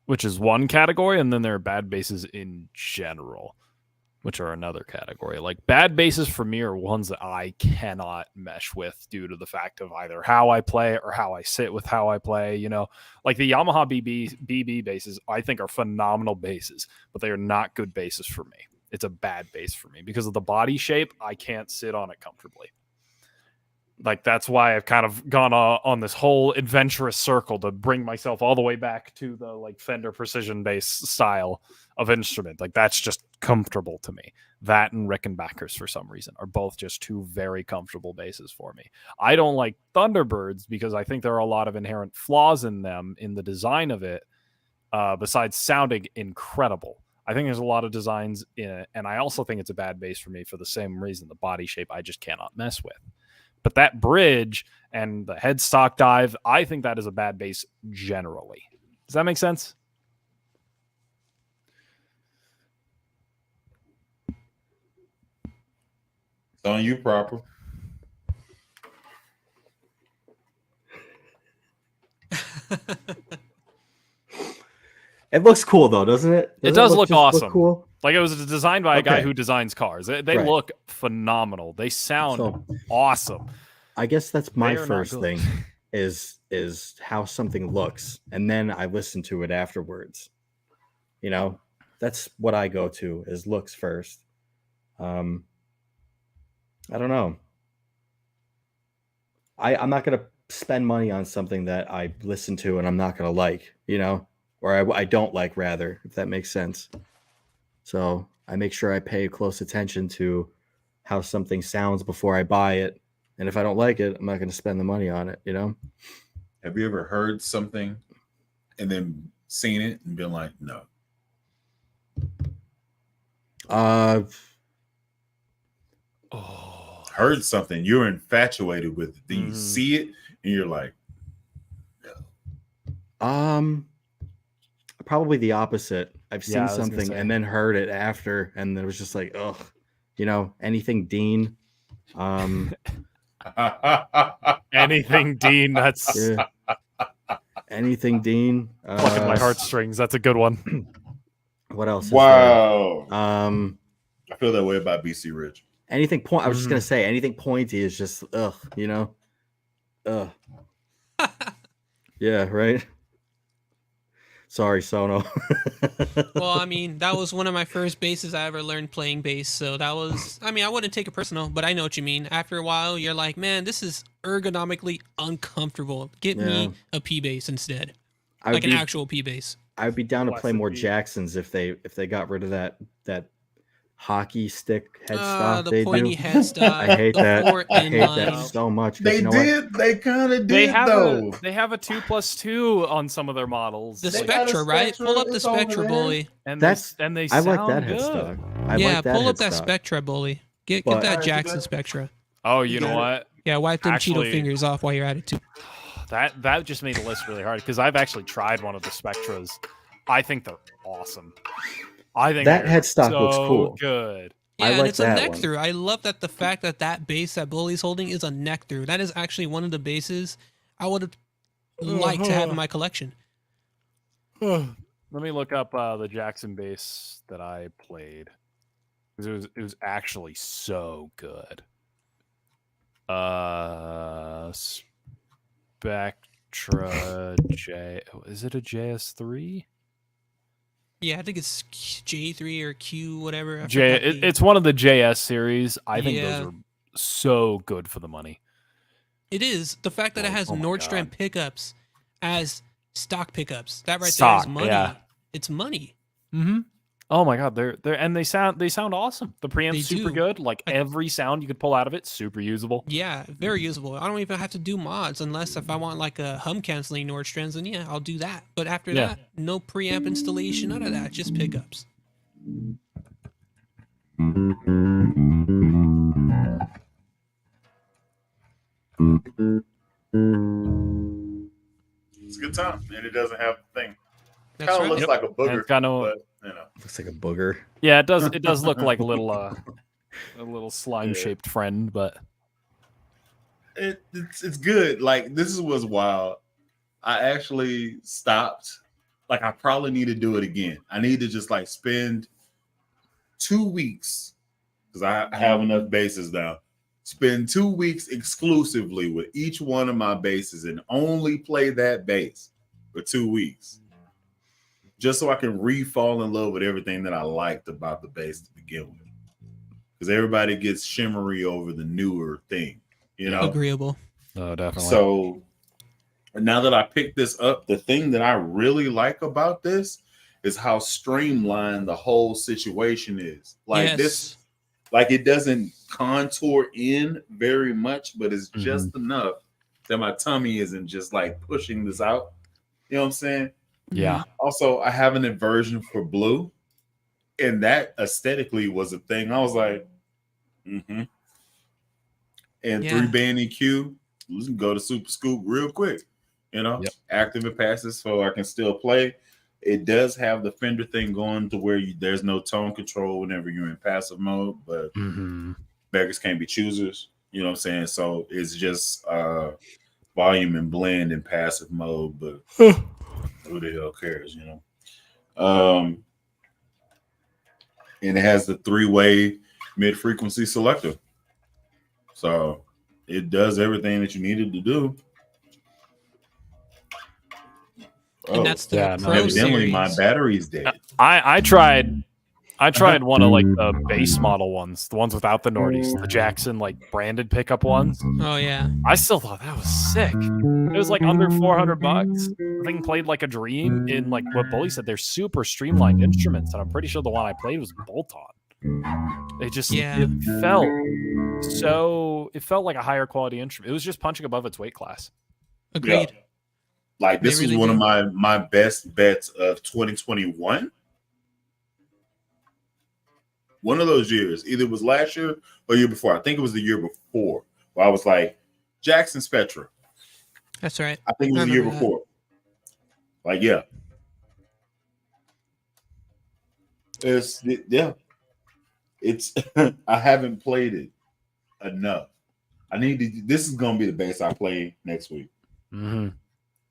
Speaker 2: which is one category, and then there are bad basses in general, which are another category. Like bad basses for me are ones that I cannot mesh with due to the fact of either how I play or how I sit with how I play. You know, like the Yamaha BB basses, I think are phenomenal basses, but they are not good basses for me. It's a bad bass for me because of the body shape. I can't sit on it comfortably. Like that's why I've kind of gone on this whole adventurous circle to bring myself all the way back to the like Fender Precision bass style of instrument. Like that's just comfortable to me. That and Rickenbackers for some reason are both just two very comfortable basses for me. I don't like Thunderbirds because I think there are a lot of inherent flaws in them in the design of it. Besides sounding incredible, I think there's a lot of designs in it, and I also think it's a bad bass for me for the same reason. The body shape I just cannot mess with. But that bridge and the headstock dive, I think that is a bad bass generally. Does that make sense?
Speaker 1: It's on you, proper.
Speaker 5: It looks cool though, doesn't it?
Speaker 2: It does look awesome.
Speaker 5: Cool.
Speaker 2: Like it was designed by a guy
Speaker 5: Okay.
Speaker 2: who designs cars. They
Speaker 5: Right.
Speaker 2: look phenomenal. They sound
Speaker 5: So
Speaker 2: awesome.
Speaker 5: I guess that's my
Speaker 2: They are not
Speaker 5: first
Speaker 2: good.
Speaker 5: thing is how something looks, and then I listen to it afterwards. You know, that's what I go to is looks first. I don't know. I'm not gonna spend money on something that I listen to and I'm not gonna like, you know, or I don't like rather, if that makes sense. So I make sure I pay close attention to how something sounds before I buy it. And if I don't like it, I'm not going to spend the money on it, you know?
Speaker 1: Have you ever heard something and then seen it and been like, no?
Speaker 5: Uh,
Speaker 2: Oh,
Speaker 1: Heard something, you're infatuated with it. Then you
Speaker 2: Mhm.
Speaker 1: see it and you're like,
Speaker 5: probably the opposite. I've
Speaker 2: Yeah,
Speaker 5: seen
Speaker 2: I was gonna
Speaker 5: something
Speaker 2: say.
Speaker 5: and then heard it after, and it was just like, ugh, you know, anything Dean.
Speaker 2: anything, Dean. That's
Speaker 5: Yeah. Anything Dean.
Speaker 2: plucking my heartstrings. That's a good one.
Speaker 5: What else? Is
Speaker 1: wow.
Speaker 5: there?
Speaker 1: I feel that way about BC Rich.
Speaker 5: Anything point. I was just
Speaker 2: Mm-hmm.
Speaker 5: gonna say anything pointy is just ugh, you know, ugh. Yeah, right. Sorry, Sono.
Speaker 3: Well, I mean, that was one of my first basses I ever learned playing bass. So that was, I mean, I wouldn't take it personal, but I know what you mean. After a while, you're like, man, this is ergonomically uncomfortable. Get me a P bass instead,
Speaker 5: I
Speaker 3: like
Speaker 5: would
Speaker 3: an
Speaker 5: be,
Speaker 3: actual P bass.
Speaker 5: I would be down to play
Speaker 2: Blessed
Speaker 5: more
Speaker 2: be.
Speaker 5: Jacksons if they got rid of that hockey stick headstock
Speaker 3: The
Speaker 5: they
Speaker 3: pointy
Speaker 5: do.
Speaker 3: headstock.
Speaker 5: I hate
Speaker 3: the
Speaker 5: that.
Speaker 3: four
Speaker 5: I
Speaker 3: end
Speaker 5: hate
Speaker 3: line.
Speaker 5: that so much. 'cause
Speaker 1: They
Speaker 5: you know what?
Speaker 1: did. They kind of
Speaker 2: They
Speaker 1: did,
Speaker 2: have
Speaker 1: though.
Speaker 2: a 2+2 on some of their models.
Speaker 3: The
Speaker 1: They got a
Speaker 3: Spectra, right?
Speaker 1: Spectra,
Speaker 3: Pull up the
Speaker 1: it's over
Speaker 3: Spectra,
Speaker 1: there.
Speaker 3: bully.
Speaker 2: and
Speaker 5: That's-
Speaker 2: they
Speaker 5: I
Speaker 2: sound
Speaker 5: like that
Speaker 2: good.
Speaker 5: headstock. I
Speaker 3: Yeah,
Speaker 5: like that
Speaker 3: pull up that
Speaker 5: headstock.
Speaker 3: Spectra, bully. Get
Speaker 5: But-
Speaker 3: that
Speaker 1: Alright, you
Speaker 3: Jackson
Speaker 1: got it.
Speaker 3: Spectra.
Speaker 2: Oh,
Speaker 1: You
Speaker 2: you know
Speaker 1: got
Speaker 2: what?
Speaker 3: Yeah, wipe them
Speaker 2: Actually-
Speaker 3: Cheeto fingers off while you're at it too.
Speaker 2: That just made the list really hard because I've actually tried one of the Spectras. I think they're awesome. I think
Speaker 5: That
Speaker 2: they're
Speaker 5: headstock
Speaker 2: so
Speaker 5: looks cool.
Speaker 2: good.
Speaker 3: Yeah,
Speaker 5: I
Speaker 3: and
Speaker 5: like
Speaker 3: it's a
Speaker 5: that
Speaker 3: neck
Speaker 5: one.
Speaker 3: through. I love that the fact that that bass that Bully's holding is a neck through. That is actually one of the basses I would have liked to have in my collection.
Speaker 2: Let me look up the Jackson bass that I played. 'Cause it was actually so good. Spectra J. Is it a JS3?
Speaker 3: Yeah, I think it's J3 or Q, whatever. I
Speaker 2: J.
Speaker 3: forgot the-
Speaker 2: It's one of the JS series. I think
Speaker 3: Yeah.
Speaker 2: those are so good for the money.
Speaker 3: It is the fact that it has
Speaker 2: Oh my
Speaker 3: Nordstrom
Speaker 2: God.
Speaker 3: pickups as stock pickups. That right
Speaker 2: Stock,
Speaker 3: there is money.
Speaker 2: yeah.
Speaker 3: it's money.
Speaker 2: Mm-hmm. Oh my god, they sound awesome. The preamp's
Speaker 3: They
Speaker 2: super
Speaker 3: do.
Speaker 2: good. Like every sound you could pull out of it, super usable.
Speaker 3: Yeah, very usable. I don't even have to do mods unless if I want like a hum canceling Nordstrand, then yeah, I'll do that. But after
Speaker 2: Yeah.
Speaker 3: that, no preamp installation, none of that, just pickups.
Speaker 1: It's a good time, and it doesn't have the thing.
Speaker 3: That's
Speaker 1: Kind of
Speaker 3: right.
Speaker 1: looks
Speaker 2: Yep.
Speaker 1: like a
Speaker 2: And
Speaker 1: booger,
Speaker 2: it's got no.
Speaker 1: but you know.
Speaker 5: Looks like a booger.
Speaker 2: Yeah, it does. It does look like a little slime shaped friend, but
Speaker 1: It's good. Like this was wild. I actually stopped. Like I probably need to do it again. I need to just like spend 2 weeks because I have enough bases now. Spend 2 weeks exclusively with each one of my bases and only play that bass for 2 weeks. Just so I can re-fall in love with everything that I liked about the bass to begin with. Because everybody gets shimmery over the newer thing, you know?
Speaker 3: Agreeable.
Speaker 2: oh, definitely.
Speaker 1: So now that I picked this up, the thing that I really like about this is how streamlined the whole situation is. Like
Speaker 3: Yes.
Speaker 1: this, like it doesn't contour in very much, but it's just enough that my tummy isn't just like pushing this out. You know what I'm saying?
Speaker 2: yeah,
Speaker 1: Also, I have an aversion for blue, and that aesthetically was a thing. I was like, And
Speaker 3: Yeah.
Speaker 1: 3-band EQ, we can go to Super Scoop real quick. You know,
Speaker 2: Yep.
Speaker 1: active and passive, so I can still play. It does have the Fender thing going to where there's no tone control whenever you're in passive mode, but beggars can't be choosers. You know what I'm saying? So it's just volume and blend in passive mode, but who the hell cares, you know? And it has the 3-way mid-frequency selector. So it does everything that you needed to do.
Speaker 3: And that's the
Speaker 2: yeah, no,
Speaker 3: Pro
Speaker 1: evidently
Speaker 3: series.
Speaker 1: my battery's dead.
Speaker 2: I tried one of like the base model ones, the ones without the Nordies, the Jackson like branded pickup ones.
Speaker 3: Oh yeah.
Speaker 2: I still thought that was sick. It was like under $400. The thing played like a dream. In like what Bully said, they're super streamlined instruments, and I'm pretty sure the one I played was bolt on. It just
Speaker 3: Yeah.
Speaker 2: it felt like a higher quality instrument. It was just punching above its weight class.
Speaker 3: Agreed.
Speaker 1: Like
Speaker 3: They
Speaker 1: this
Speaker 3: really
Speaker 1: was one
Speaker 3: do.
Speaker 1: of my best bets of 2021. One of those years, either it was last year or year before. I think it was the year before, where I was like, Jackson Spectra.
Speaker 3: That's right.
Speaker 1: I think it was
Speaker 3: I
Speaker 1: the year
Speaker 3: remember that.
Speaker 1: before. Like, yeah. It's I haven't played it enough. This is gonna be the bass I play next week.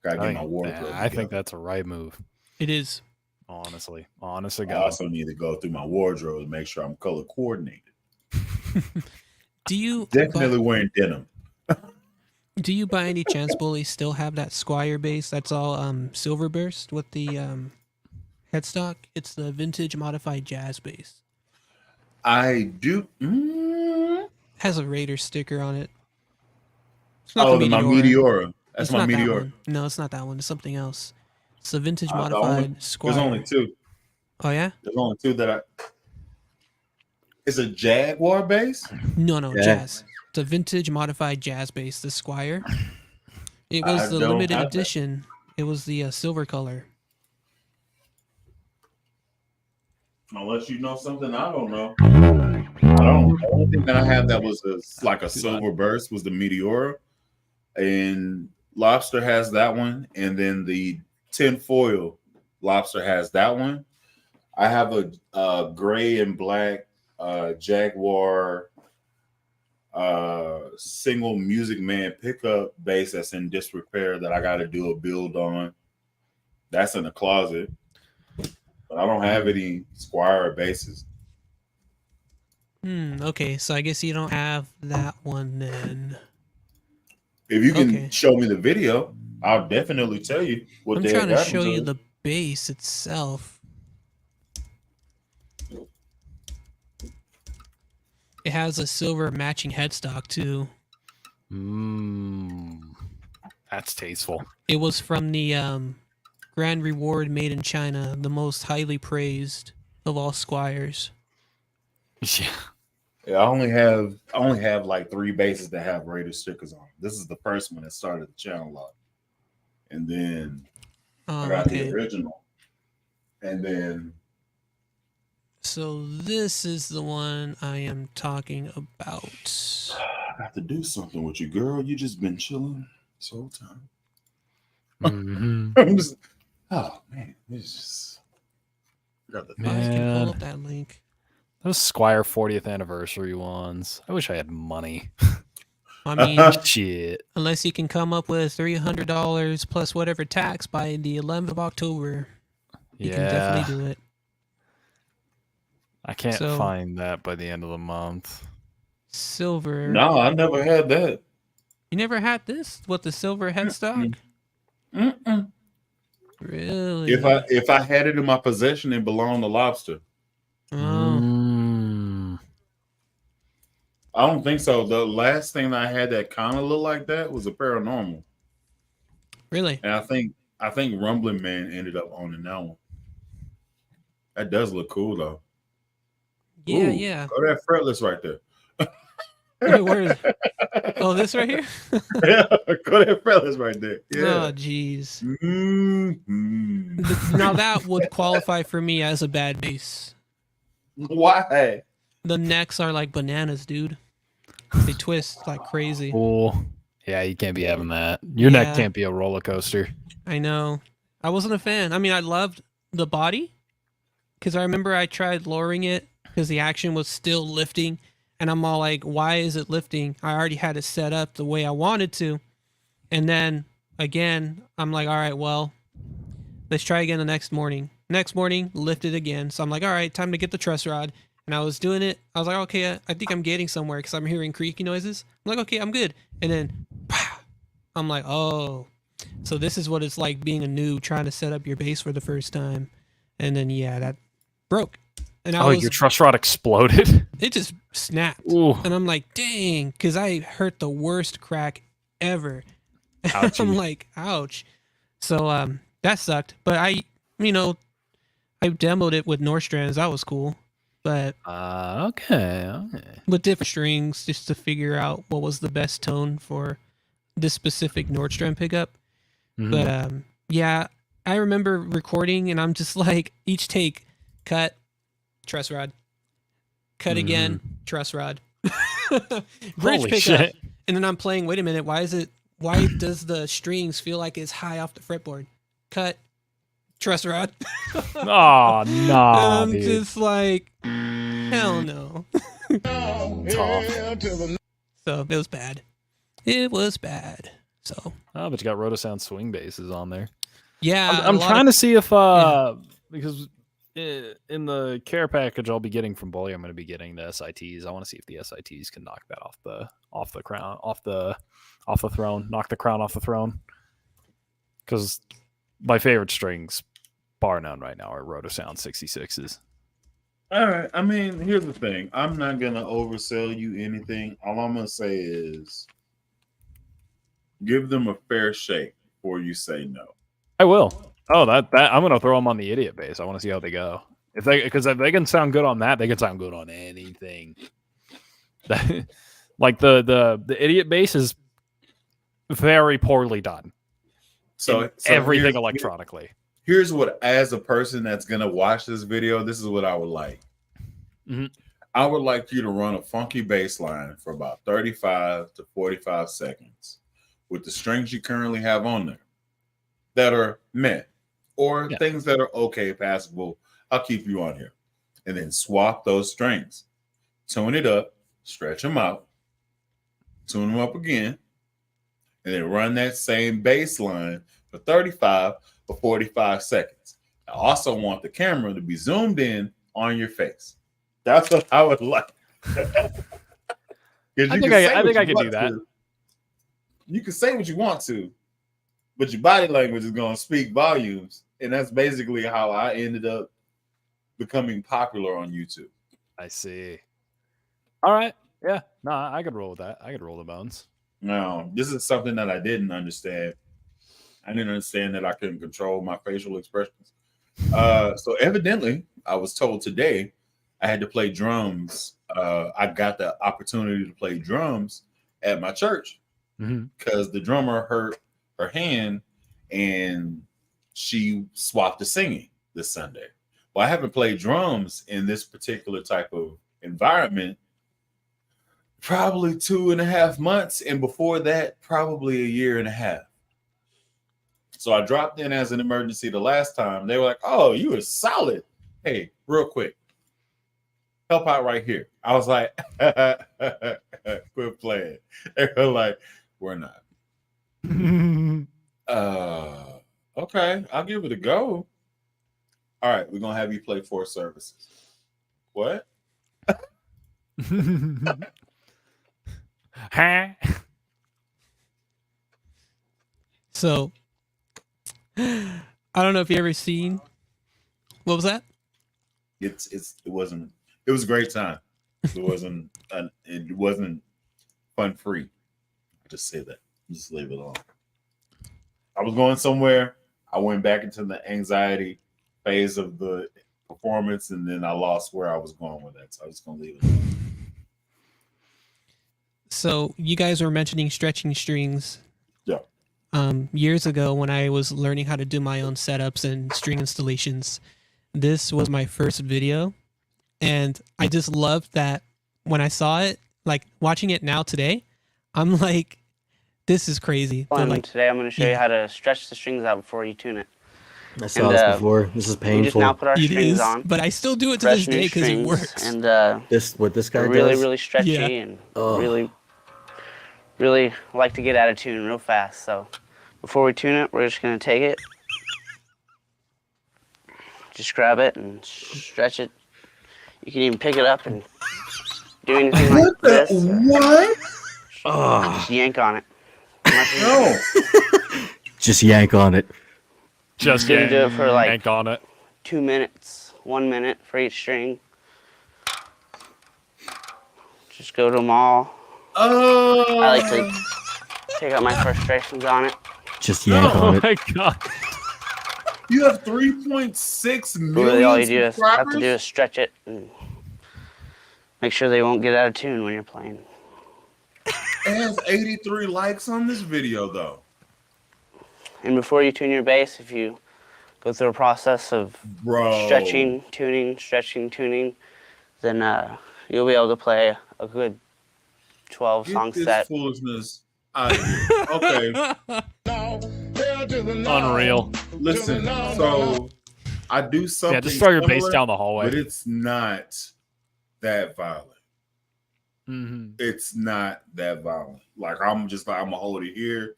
Speaker 1: Gotta get my wardrobe.
Speaker 2: I think that's a right move.
Speaker 3: It is.
Speaker 2: Honestly,
Speaker 1: I
Speaker 2: God.
Speaker 1: also need to go through my wardrobe to make sure I'm color coordinated.
Speaker 3: Do you
Speaker 1: Definitely wearing denim.
Speaker 3: Do you by any chance, Bully, still have that Squire bass that's all silver burst with the headstock? It's the vintage modified jazz bass.
Speaker 1: I do.
Speaker 3: Has a Raider sticker on it. It's
Speaker 1: Oh,
Speaker 3: the
Speaker 1: my Meteora. That's
Speaker 3: It's
Speaker 1: my
Speaker 3: not that
Speaker 1: Meteora.
Speaker 3: one. No, it's not that one. It's something else. It's a vintage
Speaker 1: The
Speaker 3: modified
Speaker 1: only-
Speaker 3: Squire.
Speaker 1: There's only two.
Speaker 3: Oh yeah?
Speaker 1: There's only two that I. It's a Jaguar bass.
Speaker 3: No,
Speaker 5: Yeah.
Speaker 3: jazz. It's a vintage modified jazz bass, the Squire. It was
Speaker 1: I
Speaker 3: the
Speaker 1: don't
Speaker 3: limited
Speaker 1: have that.
Speaker 3: edition. It was the silver color.
Speaker 1: Unless you know something I don't know. I don't. The only thing that I had that was like a silver burst was the Meteora, and Lobster has that one, and then the tinfoil Lobster has that one. I have a gray and black Jaguar single Music Man pickup bass that's in disrepair that I got to do a build on. That's in the closet, but I don't have any Squire basses.
Speaker 3: Okay, so I guess you don't have that one then.
Speaker 1: If you can
Speaker 3: Okay.
Speaker 1: show me the video, I'll definitely tell you what
Speaker 3: I'm
Speaker 1: they
Speaker 3: trying to
Speaker 1: got
Speaker 3: show
Speaker 1: into
Speaker 3: you
Speaker 1: it.
Speaker 3: the bass itself. It has a silver matching headstock too.
Speaker 2: That's tasteful.
Speaker 3: It was from the Grand Reward made in China, the most highly praised of all squires.
Speaker 2: Yeah.
Speaker 1: Yeah, I only have like 3 bases that have Raider stickers on. This is the first one that started the channel off, and then I
Speaker 3: Oh,
Speaker 1: got the
Speaker 3: okay.
Speaker 1: original, and then
Speaker 3: So this is the one I am talking about.
Speaker 1: I have to do something with you, girl. You just been chilling this whole time.
Speaker 2: Mhm.
Speaker 1: I'm just, oh man, it's just got the
Speaker 3: I can pull
Speaker 2: Man.
Speaker 3: up that link.
Speaker 2: Those Squire 40th anniversary ones. I wish I had money.
Speaker 3: I mean,
Speaker 2: Shit.
Speaker 3: unless you can come up with $300 plus whatever tax by the 11th of October, you can
Speaker 2: Yeah.
Speaker 3: definitely do it.
Speaker 2: I can't
Speaker 3: So-
Speaker 2: find that by the end of the month.
Speaker 3: Silver.
Speaker 1: No, I never had that.
Speaker 3: You never had this with the silver headstock?
Speaker 1: Mm-mm.
Speaker 3: Really?
Speaker 1: If I had it in my possession, it belonged to Lobster.
Speaker 3: Oh,
Speaker 2: Mm.
Speaker 1: I don't think so. The last thing that I had that kind of looked like that was a Paranormal,
Speaker 3: really?
Speaker 1: and I think Rumbling Man ended up owning that one. That does look cool though.
Speaker 3: Yeah,
Speaker 1: Ooh,
Speaker 3: yeah.
Speaker 1: Go that fretless right there.
Speaker 3: Wait, where is? Oh, this right here?
Speaker 1: Yeah, go that fretless right there.
Speaker 3: Oh,
Speaker 1: Yeah.
Speaker 3: jeez.
Speaker 1: Mhm.
Speaker 3: Now that would qualify for me as a bad bass.
Speaker 1: Why?
Speaker 3: The necks are like bananas, dude. They twist like crazy.
Speaker 2: Cool. Yeah, you can't be having that. Your neck
Speaker 3: Yeah.
Speaker 2: can't be a roller coaster.
Speaker 3: I know. I wasn't a fan. I mean, I loved the body because I remember I tried lowering it because the action was still lifting. And I'm all like, why is it lifting? I already had it set up the way I wanted to. And then again, I'm like, all right, well, let's try again the next morning. Next morning, lift it again. So I'm like, all right, time to get the truss rod. And I was doing it. I was like, okay, I think I'm getting somewhere because I'm hearing creaky noises. I'm like, okay, I'm good. And then I'm like, oh. So this is what it's like being a noob trying to set up your bass for the first time. And then, yeah, that broke. And I
Speaker 2: Oh,
Speaker 3: was,
Speaker 2: your truss rod exploded?
Speaker 3: it just snapped.
Speaker 2: Ooh.
Speaker 3: And I'm like, dang, because I hurt the worst crack ever. I'm
Speaker 2: Ouchie.
Speaker 3: like, ouch. So that sucked. But I demoed it with Nordstrands. That was cool. But
Speaker 2: Okay.
Speaker 3: with different strings just to figure out what was the best tone for this specific Nordstrand pickup.
Speaker 2: Mhm.
Speaker 3: But yeah, I remember recording and I'm just like, each take, cut, truss rod, cut again, truss rod, bridge
Speaker 2: Holy
Speaker 3: pickup,
Speaker 2: shit.
Speaker 3: and then I'm playing. Wait a minute, why does the strings feel like it's high off the fretboard? Cut, truss rod.
Speaker 2: Oh, no,
Speaker 3: I'm
Speaker 2: dude.
Speaker 3: just like, hell no.
Speaker 2: Tough.
Speaker 3: So it was bad. It was bad. So
Speaker 2: Oh, but you got Rotosound swing basses on there.
Speaker 3: yeah,
Speaker 2: I'm trying to see if because in the care package I'll be getting from Bully, I'm going to be getting the SITs. I want to see if the SITs can knock that off the crown, off the throne, knock the crown off the throne. Because my favorite strings, bar none right now, are Rotosound 66s.
Speaker 1: All right. I mean, here's the thing. I'm not gonna oversell you anything. All I'm gonna say is give them a fair shake before you say no.
Speaker 2: I will. Oh, that I'm going to throw them on the idiot bass. I want to see how they go. Because if they can sound good on that, they can sound good on anything. Like the idiot bass is very poorly done.
Speaker 1: So
Speaker 2: Everything
Speaker 1: here's-
Speaker 2: electronically.
Speaker 1: Here's what, as a person that's gonna watch this video, this is what I would like.
Speaker 2: Mhm.
Speaker 1: I would like you to run a funky bass line for about 35 to 45 seconds with the strings you currently have on there that are meh or
Speaker 2: Yeah.
Speaker 1: things that are okay, passable. I'll keep you on here. And then swap those strings, tune it up, stretch them out, tune them up again, and then run that same bass line for 35 or 45 seconds. I also want the camera to be zoomed in on your face. That's what I would like.
Speaker 2: I think I can do that.
Speaker 1: You can say what you want to, but your body language is going to speak volumes. And that's basically how I ended up becoming popular on YouTube.
Speaker 2: I see. All right. Yeah. No, I could roll with that. I could roll the bones.
Speaker 1: Now, this is something that I didn't understand. I didn't understand that I couldn't control my facial expressions. So evidently, I was told today I had to play drums. I got the opportunity to play drums at my church because the drummer hurt her hand and she swapped to singing this Sunday. Well, I haven't played drums in this particular type of environment probably 2.5 months, and before that, probably a year and a half. So I dropped in as an emergency the last time. They were like, "Oh, you were solid. Hey, real quick, help out right here." I was like, "Quit playing." They were like, "We're not." Okay, I'll give it a go. All right, we're gonna have you play 4 services. What?
Speaker 2: Huh?
Speaker 3: So I don't know if you ever seen. What was that?
Speaker 1: It was a great time. It wasn't fun free. Just say that. Just leave it alone. I was going somewhere. I went back into the anxiety phase of the performance, and then I lost where I was going with that. So I was gonna leave it alone.
Speaker 3: So you guys were mentioning stretching strings.
Speaker 1: Yeah.
Speaker 3: Years ago when I was learning how to do my own setups and string installations, this was my first video. And I just loved that when I saw it, like watching it now today, I'm like, this is crazy. They're like,
Speaker 8: Today I'm going to show you how to stretch the strings out before you tune it.
Speaker 5: I saw this before. This is
Speaker 8: We just now
Speaker 5: painful.
Speaker 8: put our
Speaker 3: it
Speaker 8: strings
Speaker 3: is,
Speaker 8: on.
Speaker 3: but I still do it to
Speaker 8: Fresh
Speaker 3: this
Speaker 8: new
Speaker 3: day because it
Speaker 8: strings,
Speaker 3: works.
Speaker 8: And
Speaker 5: This what this guy
Speaker 8: they're really,
Speaker 5: does.
Speaker 8: really stretchy
Speaker 3: Yeah.
Speaker 8: and
Speaker 5: Ugh.
Speaker 8: really like to get out of tune real fast. So before we tune it, we're just going to take it, just grab it and stretch it. You can even pick it up and do anything like this.
Speaker 1: What?
Speaker 5: Ugh.
Speaker 8: Just yank on it.
Speaker 1: No.
Speaker 5: Just yank on it.
Speaker 2: Just
Speaker 8: You can do it for like
Speaker 2: yank on it.
Speaker 8: 2 minutes, 1 minute for each string. Just go to them all.
Speaker 1: Oh.
Speaker 8: I like to take out my frustrations on it.
Speaker 5: Just yank on
Speaker 2: Oh
Speaker 5: it.
Speaker 2: my god.
Speaker 1: You have 3.6 million
Speaker 8: Really, all you do is have
Speaker 1: subscribers?
Speaker 8: to do is stretch it and make sure they won't get out of tune when you're playing.
Speaker 1: It has 83 likes on this video, though.
Speaker 8: And before you tune your bass, if you go through a process of
Speaker 1: Bro.
Speaker 8: stretching, tuning, then you'll be able to play a good 12
Speaker 1: Get
Speaker 8: song
Speaker 1: this
Speaker 8: set.
Speaker 1: foolishness out of here. Okay.
Speaker 2: Unreal.
Speaker 1: Listen, so I do something.
Speaker 2: Yeah, just throw your bass
Speaker 1: similar,
Speaker 2: down the hallway.
Speaker 1: but it's not that violent.
Speaker 2: Mhm.
Speaker 1: It's not that violent. Like I'm gonna hold it here,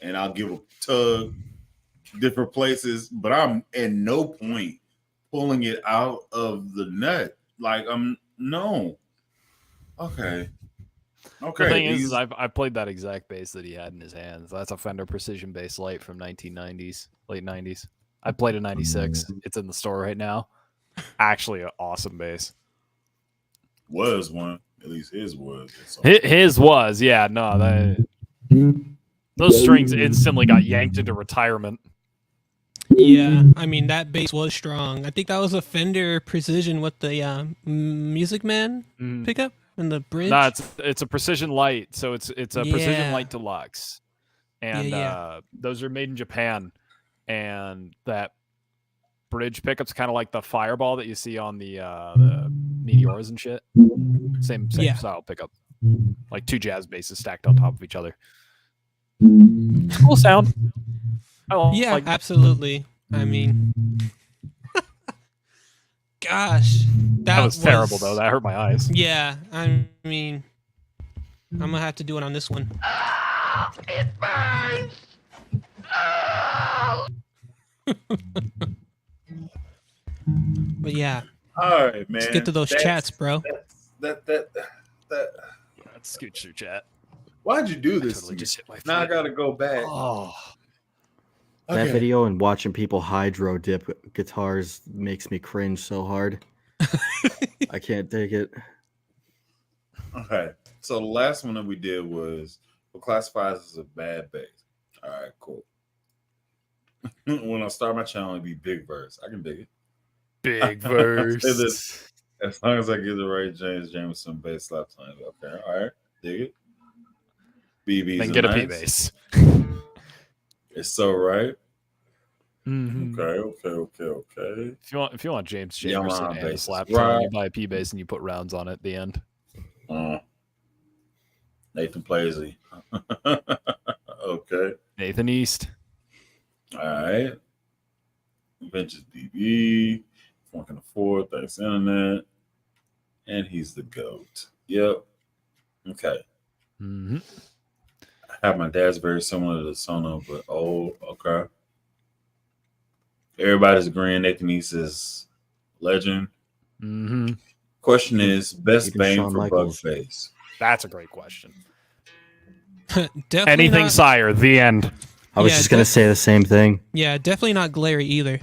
Speaker 1: and I'll give a tug, different places, but I'm at no point pulling it out of the nut. Like no. Okay. Okay.
Speaker 2: The thing is,
Speaker 1: these-
Speaker 2: I played that exact bass that he had in his hands. That's a Fender Precision Bass Lite from 1990s, late 90s. I played a 96. It's in the store right now. Actually, an awesome bass.
Speaker 1: was one. At least his was. So-
Speaker 2: His was, yeah. No, those strings instantly got yanked into retirement.
Speaker 3: Yeah, I mean that bass was strong. I think that was a Fender Precision with the Music Man
Speaker 2: Mhm.
Speaker 3: pickup and the bridge.
Speaker 2: No, it's a Precision Light, so it's a Precision
Speaker 3: Yeah.
Speaker 2: Light Deluxe, and
Speaker 3: Yeah.
Speaker 2: those are made in Japan, and that bridge pickup's kind of like the Fireball that you see on the Meteors and shit. Same
Speaker 3: Yeah.
Speaker 2: style pickup, like 2 jazz basses stacked on top of each other. Cool sound.
Speaker 3: Yeah,
Speaker 2: like,
Speaker 3: absolutely. I mean, gosh,
Speaker 2: that was terrible though. That hurt my eyes.
Speaker 3: Yeah, I mean, I'm gonna have to do it on this one. But yeah,
Speaker 1: All right, man.
Speaker 3: let's get to those
Speaker 1: That's-
Speaker 3: chats, bro.
Speaker 1: That.
Speaker 2: Let's scoot through chat.
Speaker 1: Why'd you do this?
Speaker 2: Totally
Speaker 1: to me?
Speaker 2: just hit my
Speaker 1: Now I
Speaker 2: feet.
Speaker 1: gotta go back.
Speaker 2: Oh,
Speaker 5: That
Speaker 1: Okay.
Speaker 5: video and watching people hydro dip guitars makes me cringe so hard. I can't take it.
Speaker 1: Okay. So the last one that we did was what classifies as a bad bass. All right, cool. when I start my channel, it'd be Big Verse. I can dig it.
Speaker 2: Big
Speaker 1: Say
Speaker 2: verse.
Speaker 1: this. As long as I get the right James Jameson bass slap time. Okay, all right, dig it. BB's
Speaker 2: Then get a P
Speaker 1: nice.
Speaker 2: bass.
Speaker 1: It's so right.
Speaker 2: Mhm.
Speaker 1: Okay.
Speaker 2: If you want James
Speaker 1: Yeah, I'm
Speaker 2: Jamerson
Speaker 1: on
Speaker 2: and a
Speaker 1: bases.
Speaker 2: slap tone, you
Speaker 1: Right.
Speaker 2: buy a P bass and you put rounds on it at the end.
Speaker 1: Nathan Plazy. Okay.
Speaker 2: Nathan East.
Speaker 1: All right. Ventures DB. Funk in the fourth. Thanks, Internet. And he's the GOAT. Yep. Okay.
Speaker 2: Mm-hmm.
Speaker 1: I have my dad's very similar to Sono, but okay. Everybody's agreeing Nathan East is legend.
Speaker 2: Mm-hmm.
Speaker 1: Question is best
Speaker 5: Even
Speaker 1: bang
Speaker 5: Shawn
Speaker 1: for
Speaker 5: Michaels.
Speaker 1: Buck bass.
Speaker 2: That's a great question.
Speaker 3: Definitely
Speaker 2: Anything
Speaker 3: not,
Speaker 2: Sire, the end.
Speaker 5: I was
Speaker 3: Yeah,
Speaker 5: just gonna say the same thing.
Speaker 3: yeah, definitely not Glary either.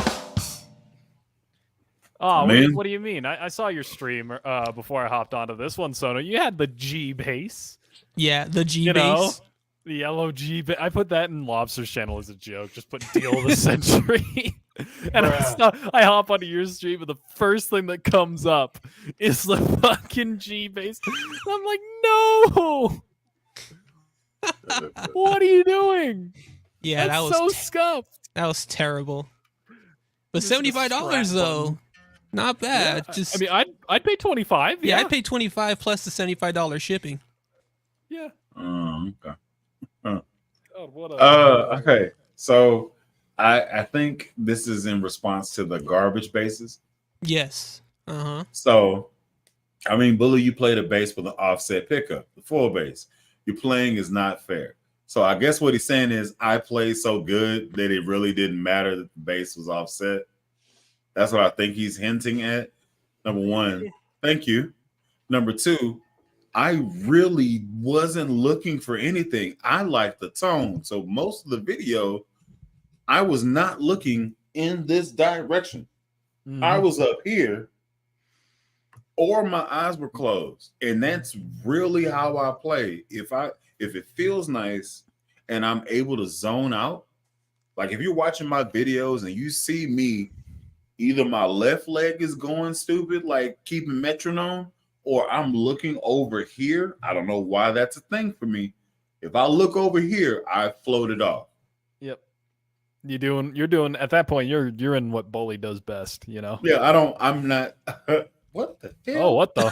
Speaker 2: Oh,
Speaker 1: Man.
Speaker 2: what do you mean? I saw your stream before I hopped onto this one, Sono. You had the G bass.
Speaker 3: Yeah, the G
Speaker 2: You know,
Speaker 3: bass.
Speaker 2: the yellow G bass. I put that in Lobster's channel as a joke. Just put Deal of the Century. And I hop onto your stream, and the first thing that comes up is the fucking G bass. I'm like, no! What are you doing?
Speaker 3: Yeah,
Speaker 2: That's
Speaker 3: that was
Speaker 2: so scuffed.
Speaker 3: that was terrible. But
Speaker 2: Just a
Speaker 3: $75
Speaker 2: strap
Speaker 3: though,
Speaker 2: button.
Speaker 3: not bad.
Speaker 2: Yeah,
Speaker 3: Just
Speaker 2: I mean, I'd pay 25.
Speaker 3: yeah,
Speaker 2: Yeah,
Speaker 3: I'd pay 25 plus the $75 shipping.
Speaker 2: yeah.
Speaker 1: Okay.
Speaker 2: God, what a
Speaker 1: Okay. So I think this is in response to the garbage bases.
Speaker 3: Yes. Uh-huh.
Speaker 1: So I mean, Bully, you play the bass with an offset pickup, the full bass. Your playing is not fair. So I guess what he's saying is I played so good that it really didn't matter that the bass was offset. That's what I think he's hinting at. Number one, thank you. Number two, I really wasn't looking for anything. I like the tone. So most of the video, I was not looking in this direction. I was up here or my eyes were closed. And that's really how I play. If it feels nice and I'm able to zone out, like if you're watching my videos and you see me, either my left leg is going stupid, like keeping metronome, or I'm looking over here. I don't know why that's a thing for me. If I look over here, I float it off.
Speaker 2: Yep. You're doing at that point, you're in what Bully does best, you know?
Speaker 1: Yeah, I'm not. What the hell?
Speaker 2: Oh, what the?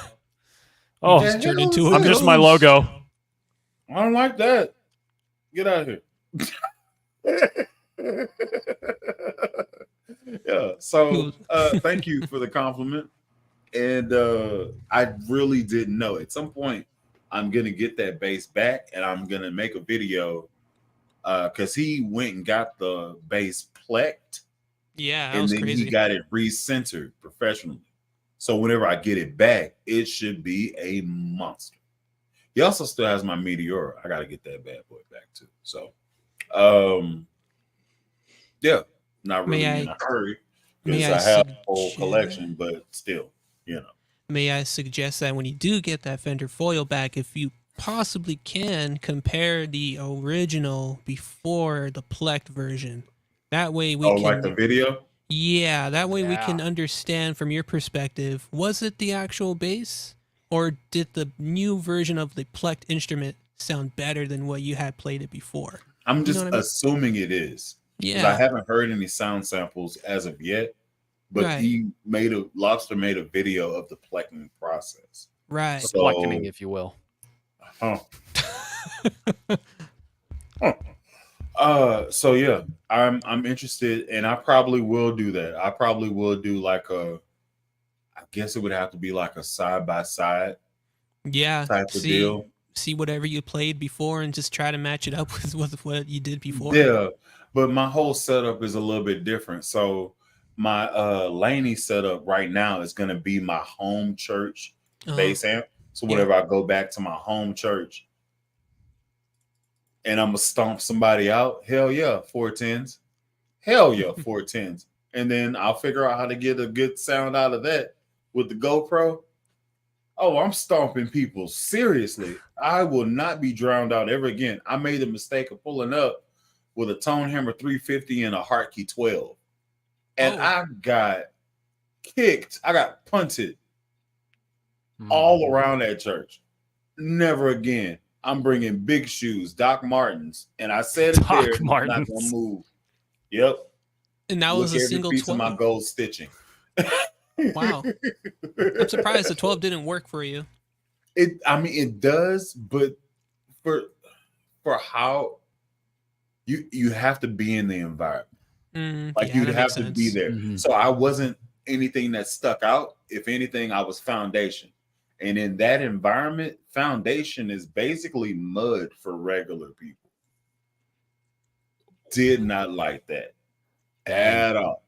Speaker 2: Oh,
Speaker 1: Yeah.
Speaker 3: Just turned into a
Speaker 2: I'm just my
Speaker 3: ghost.
Speaker 2: logo.
Speaker 1: I don't like that. Get out of here. Yeah. So thank you for the compliment. And I really didn't know. At some point, I'm gonna get that bass back and I'm gonna make a video because he went and got the bass plecked
Speaker 3: Yeah, that
Speaker 1: and
Speaker 3: was
Speaker 1: then
Speaker 3: crazy.
Speaker 1: he got it recentered professionally. So whenever I get it back, it should be a monster. He also still has my Meteora. I got to get that bad boy back too. So, yeah, not really in a hurry because
Speaker 3: may I
Speaker 1: I have a whole
Speaker 3: suggest-
Speaker 1: collection, but still,
Speaker 3: May I suggest that when you do get that Fender foil back, if you possibly can, compare the original before the plecked version. That way we can
Speaker 1: like the video.
Speaker 3: Yeah, that way we
Speaker 2: Yeah.
Speaker 3: can understand from your perspective, was it the actual bass? Or did the new version of the plecked instrument sound better than what you had played it before?
Speaker 1: I'm
Speaker 3: know
Speaker 1: just
Speaker 3: what I mean?
Speaker 1: assuming it is. 'Cause I
Speaker 3: Yeah,
Speaker 1: haven't heard any sound samples as of yet, but
Speaker 3: Right.
Speaker 1: Lobster made a video of the plecking process.
Speaker 3: right.
Speaker 1: So-
Speaker 2: Blackening, if you will.
Speaker 1: Huh. So yeah, I'm interested, and I probably will do that. I probably will do I guess it would have to be like a side by side
Speaker 3: Yeah,
Speaker 1: type of deal.
Speaker 3: see whatever you played before and just try to match it up with what you did before.
Speaker 1: Yeah, but my whole setup is a little bit different. So my Laney setup right now is going to be my home church bass amp. So
Speaker 3: Yeah.
Speaker 1: whenever I go back to my home church and I'm gonna stomp somebody out, hell yeah, 410s. Hell yeah, 410s. And then I'll figure out how to get a good sound out of that with the GoPro. Oh, I'm stomping people. Seriously. I will not be drowned out ever again. I made the mistake of pulling up with a Tone Hammer 350 and a Hartke 12. And
Speaker 3: Oh.
Speaker 1: I got kicked. I got punted
Speaker 2: Hmm.
Speaker 1: all around that church. Never again. I'm bringing big shoes, Doc Martens, and I said it
Speaker 2: Doc
Speaker 1: there. It's not
Speaker 2: Martens.
Speaker 1: gonna move. Yep.
Speaker 3: And that
Speaker 1: Look
Speaker 3: was a
Speaker 1: every
Speaker 3: single
Speaker 1: piece of my
Speaker 3: 12.
Speaker 1: gold stitching.
Speaker 3: Wow. I'm surprised the 12 didn't work for you.
Speaker 1: It does, but for how you have to be in the environment. Like
Speaker 3: Yeah,
Speaker 1: you'd
Speaker 3: that
Speaker 1: have
Speaker 3: makes
Speaker 1: to be
Speaker 3: sense.
Speaker 1: there.
Speaker 2: Mhm.
Speaker 1: So I wasn't anything that stuck out. If anything, I was foundation. And in that environment, foundation is basically mud for regular people. Did not like that at all.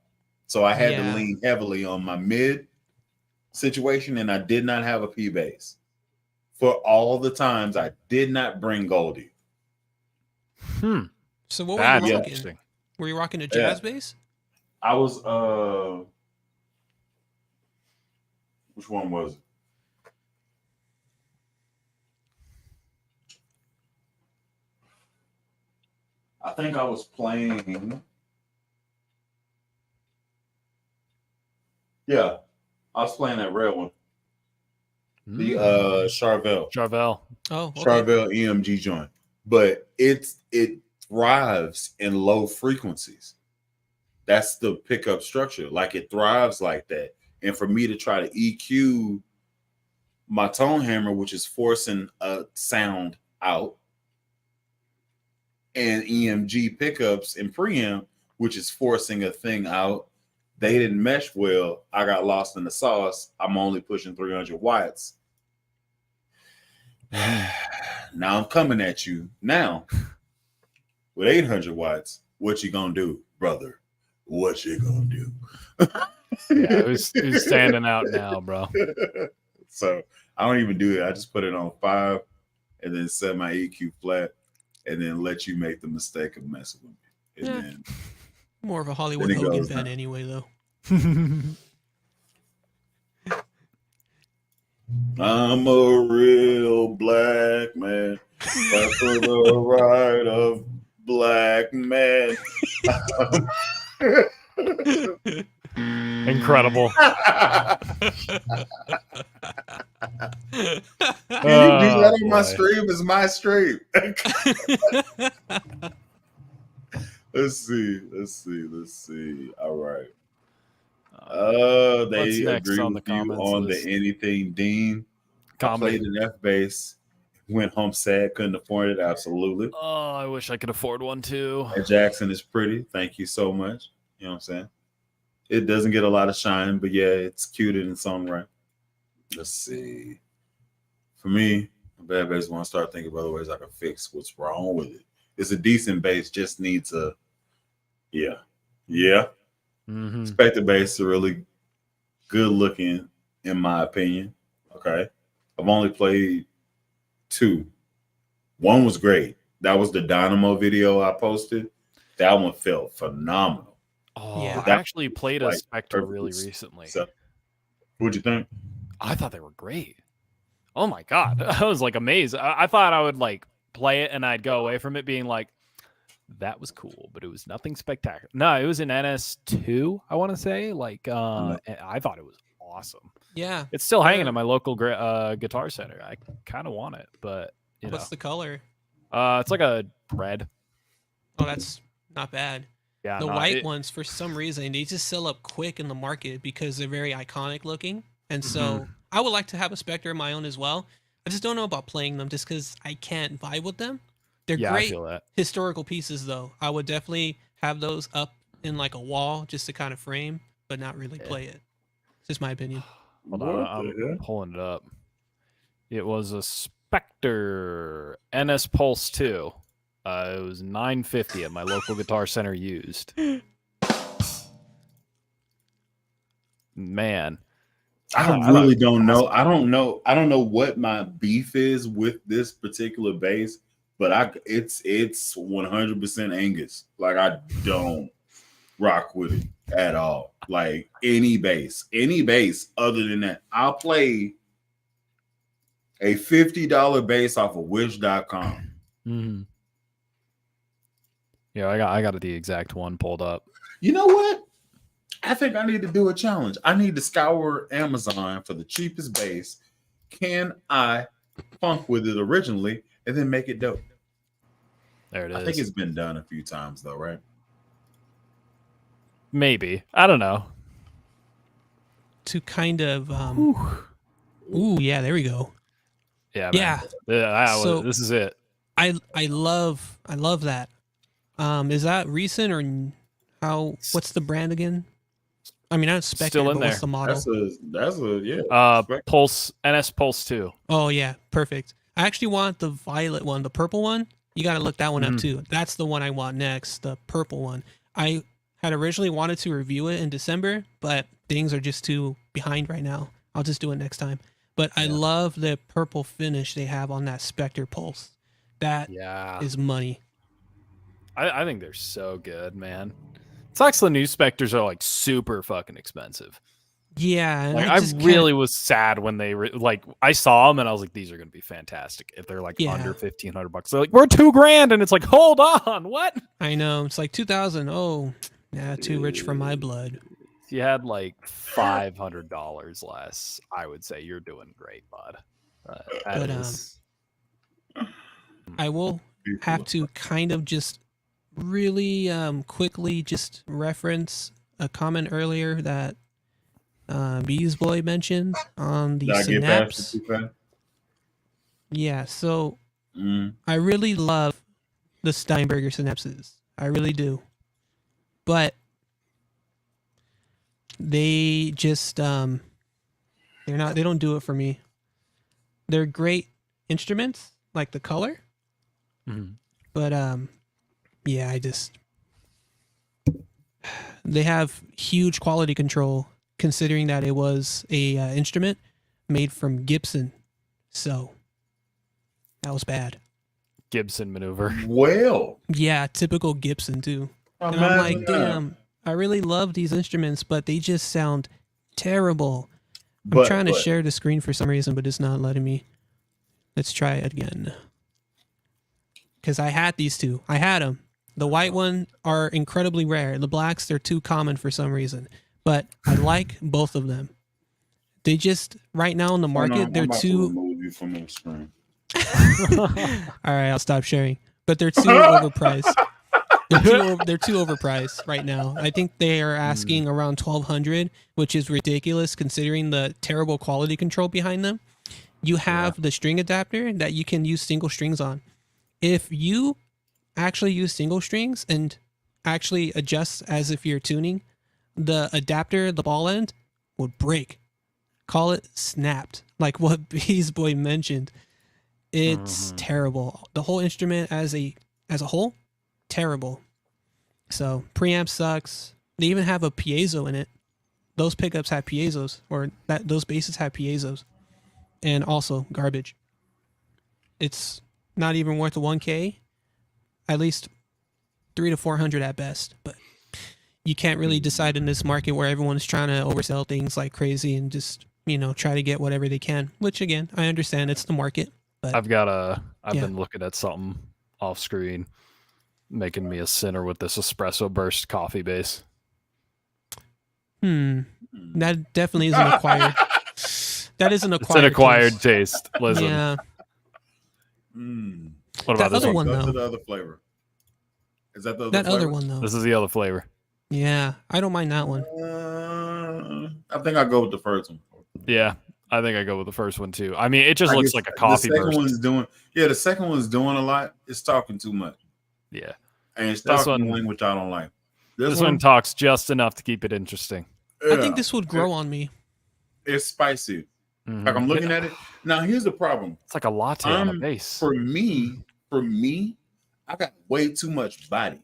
Speaker 1: So I had to
Speaker 3: Yeah.
Speaker 1: lean heavily on my mid situation, and I did not have a P base for all the times I did not bring Goldie.
Speaker 2: Hmm.
Speaker 3: So what
Speaker 2: That's
Speaker 3: were you rocking?
Speaker 2: interesting.
Speaker 3: Were you rocking a jazz bass?
Speaker 1: I was which one was it? I think I was playing. Yeah, I was playing that red one. The Charvel.
Speaker 2: Charvel.
Speaker 3: Oh, okay.
Speaker 1: Charvel EMG joint. But it thrives in low frequencies. That's the pickup structure. Like it thrives like that. And for me to try to EQ my tone hammer, which is forcing a sound out, and EMG pickups and preamp, which is forcing a thing out, they didn't mesh well. I got lost in the sauce. I'm only pushing 300 watts. Now I'm coming at you now with 800 watts. What you gonna do, brother? What you gonna do?
Speaker 2: Yeah, who's standing out now, bro?
Speaker 1: So I don't even do it. I just put it on 5 and then set my EQ flat and then let you make the mistake of messing with me. And
Speaker 3: Yeah.
Speaker 1: then
Speaker 3: More of a Hollywood
Speaker 1: Then it
Speaker 3: Hogan
Speaker 1: goes
Speaker 3: fan
Speaker 1: down.
Speaker 3: anyway, though.
Speaker 1: I'm a real black man. Fight for the right of black man.
Speaker 2: Incredible.
Speaker 1: Can you do that on my
Speaker 2: boy.
Speaker 1: stream? It's my stream. Let's see. All right.
Speaker 2: What's
Speaker 1: They
Speaker 2: next
Speaker 1: agree
Speaker 2: on
Speaker 1: with
Speaker 2: the
Speaker 1: you
Speaker 2: comments
Speaker 1: on
Speaker 2: list?
Speaker 1: the anything Dean. I
Speaker 2: Comedy.
Speaker 1: played an F bass, went home sad, couldn't afford it. Absolutely.
Speaker 2: Oh, I wish I could afford one too.
Speaker 1: That Jackson is pretty. Thank you so much. You know what I'm saying? It doesn't get a lot of shine, but yeah, it's cute in its own right. Let's see. For me, a bad bass want to start thinking of other ways I can fix what's wrong with it. It's a decent bass, just needs a yeah.
Speaker 2: Mm-hmm.
Speaker 1: Spectre bass are really good looking, in my opinion. Okay. I've only played 2. One was great. That was the Dynamo video I posted. That one felt phenomenal.
Speaker 2: Oh,
Speaker 3: Yeah.
Speaker 2: I actually played a
Speaker 1: Like,
Speaker 2: Spectre
Speaker 1: perfectly
Speaker 2: really recently.
Speaker 1: So, what'd you think?
Speaker 2: I thought they were great. Oh my god, I was like amazed. I thought I would like play it and I'd go away from it being like, that was cool, but it was nothing spectacular. No, it was an NS2, I want to say. Like, I thought it was awesome.
Speaker 3: Yeah.
Speaker 2: It's still hanging at my local guitar center. I kind of want it, but you know,
Speaker 3: What's the color?
Speaker 2: it's like a red.
Speaker 3: Oh, that's not bad.
Speaker 2: Yeah,
Speaker 3: The
Speaker 2: no,
Speaker 3: white ones, for some reason, they just sell up quick in the market because they're very iconic looking. And so I would like to have a Spectre of my own as well. I just don't know about playing them just because I can't vibe with them. They're
Speaker 2: Yeah, I
Speaker 3: great
Speaker 2: feel that.
Speaker 3: historical pieces, though. I would definitely have those up in like a wall just to kind of frame, but not really play it. It's just my opinion.
Speaker 2: Hold
Speaker 1: What
Speaker 2: on,
Speaker 1: the
Speaker 2: I'm
Speaker 1: heck?
Speaker 2: pulling it up. It was a Spectre NS Pulse 2. It was $950 at my local guitar center used. Man,
Speaker 1: I really don't know. I don't know what my beef is with this particular bass, but it's 100% Angus. Like I don't rock with it at all. Like any bass other than that. I'll play a $50 bass off of wish.com.
Speaker 2: Yeah, Yeah, I got the exact one pulled up.
Speaker 1: You know what? I think I need to do a challenge. I need to scour Amazon for the cheapest bass. Can I funk with it originally and then make it dope?
Speaker 2: There it is.
Speaker 1: I think it's been done a few times though, right?
Speaker 2: Maybe. I don't know.
Speaker 3: To kind of ooh, yeah, there we go.
Speaker 2: Yeah.
Speaker 3: Yeah. So-
Speaker 2: this is it.
Speaker 3: I love that. Is that recent or how? What's the brand again? I mean, not Spectre,
Speaker 2: Still in
Speaker 3: but what's
Speaker 2: there.
Speaker 3: the model?
Speaker 1: That's a yeah.
Speaker 2: Pulse NS Pulse 2.
Speaker 3: Oh yeah, perfect. I actually want the violet one, the purple one. You got to look that one up too. That's the one I want next, the purple one. I had originally wanted to review it in December, but things are just too behind right now. I'll just do it next time. But I love the purple finish they have on that Spectre Pulse. That is money.
Speaker 2: I think they're so good, man. It sucks the new Spectres are like super fucking expensive.
Speaker 3: Yeah, and
Speaker 2: Like,
Speaker 3: I
Speaker 2: I
Speaker 3: just
Speaker 2: really was sad when they like I saw them and I was like, these are gonna be fantastic if they're like
Speaker 3: Yeah.
Speaker 2: under $1,500. They're like, we're $2,000, and it's like, hold on, what?
Speaker 3: I know it's like 2,000. Oh, yeah, too rich for my blood.
Speaker 2: If you had like $500 less, I would say you're doing great, bud.
Speaker 3: But, I will have to kind of just really quickly just reference a comment earlier that Bees Boy mentioned on the
Speaker 1: Did I get past
Speaker 3: Synapse.
Speaker 1: it too fast?
Speaker 3: Yeah, so
Speaker 1: Mm.
Speaker 3: I really love the Steinberger synapses. I really do. But they just they don't do it for me. They're great instruments, like the color.
Speaker 2: Mhm.
Speaker 3: But yeah, they have huge quality control considering that it was a instrument made from Gibson. So that was bad.
Speaker 2: Gibson maneuver.
Speaker 1: Well,
Speaker 3: Yeah, typical Gibson too. And I'm like,
Speaker 1: imagine that.
Speaker 3: damn, I really love these instruments, but they just sound terrible. I'm
Speaker 1: But-
Speaker 3: trying to
Speaker 1: but-
Speaker 3: share the screen for some reason, but it's not letting me. Let's try it again. Because I had these two. I had them. The white one are incredibly rare. The blacks, they're too common for some reason. But I like both of them. They just, right now in the
Speaker 1: Hold on,
Speaker 3: market,
Speaker 1: I'm
Speaker 3: they're
Speaker 1: about to
Speaker 3: too...
Speaker 1: remove you from the screen.
Speaker 3: All right, I'll stop sharing. But they're too overpriced. They're too overpriced right now. I think they are asking around $1,200, which is ridiculous considering the terrible quality control behind them. You have the string adapter that you can use single strings on. If you actually use single strings and actually adjust as if you're tuning, the adapter, the ball end, would break. Call it snapped, like what Bees Boy mentioned. It's terrible. The whole instrument as a whole, terrible. So preamp sucks. They even have a piezo in it. Those pickups have piezos, or those basses have piezos, and also garbage. It's not even worth the $1K. At least $300 to $400 at best. But you can't really decide in this market where everyone is trying to oversell things like crazy and just try to get whatever they can. Which again, I understand it's the market. But
Speaker 2: I've been looking at something off screen, making me a sinner with this espresso burst coffee base.
Speaker 3: That definitely isn't acquired. That isn't acquired.
Speaker 2: It's an acquired
Speaker 3: taste.
Speaker 2: taste. Listen,
Speaker 3: Yeah.
Speaker 2: what
Speaker 3: That
Speaker 2: about this
Speaker 3: other
Speaker 2: one?
Speaker 3: one,
Speaker 1: Go
Speaker 3: though.
Speaker 1: to the other flavor. Is that the other
Speaker 3: That
Speaker 1: flavor?
Speaker 3: other one though.
Speaker 2: This is the other flavor.
Speaker 3: Yeah, I don't mind that one.
Speaker 1: I think I'll go with the first one.
Speaker 2: Yeah, I think I go with the first one too. I mean, it just
Speaker 1: I
Speaker 2: looks
Speaker 1: guess
Speaker 2: like a coffee
Speaker 1: the second
Speaker 2: burst.
Speaker 1: the second one's doing a lot. It's talking too much.
Speaker 2: Yeah,
Speaker 1: And it's
Speaker 2: This
Speaker 1: talking
Speaker 2: one-
Speaker 1: language I don't like.
Speaker 2: this one talks just enough to keep it interesting.
Speaker 3: I think this would grow on me.
Speaker 1: It's spicy.
Speaker 2: Mhm.
Speaker 1: Like I'm looking at it. Now here's the problem.
Speaker 2: It's like a latte on a base.
Speaker 1: For me, I got way too much body.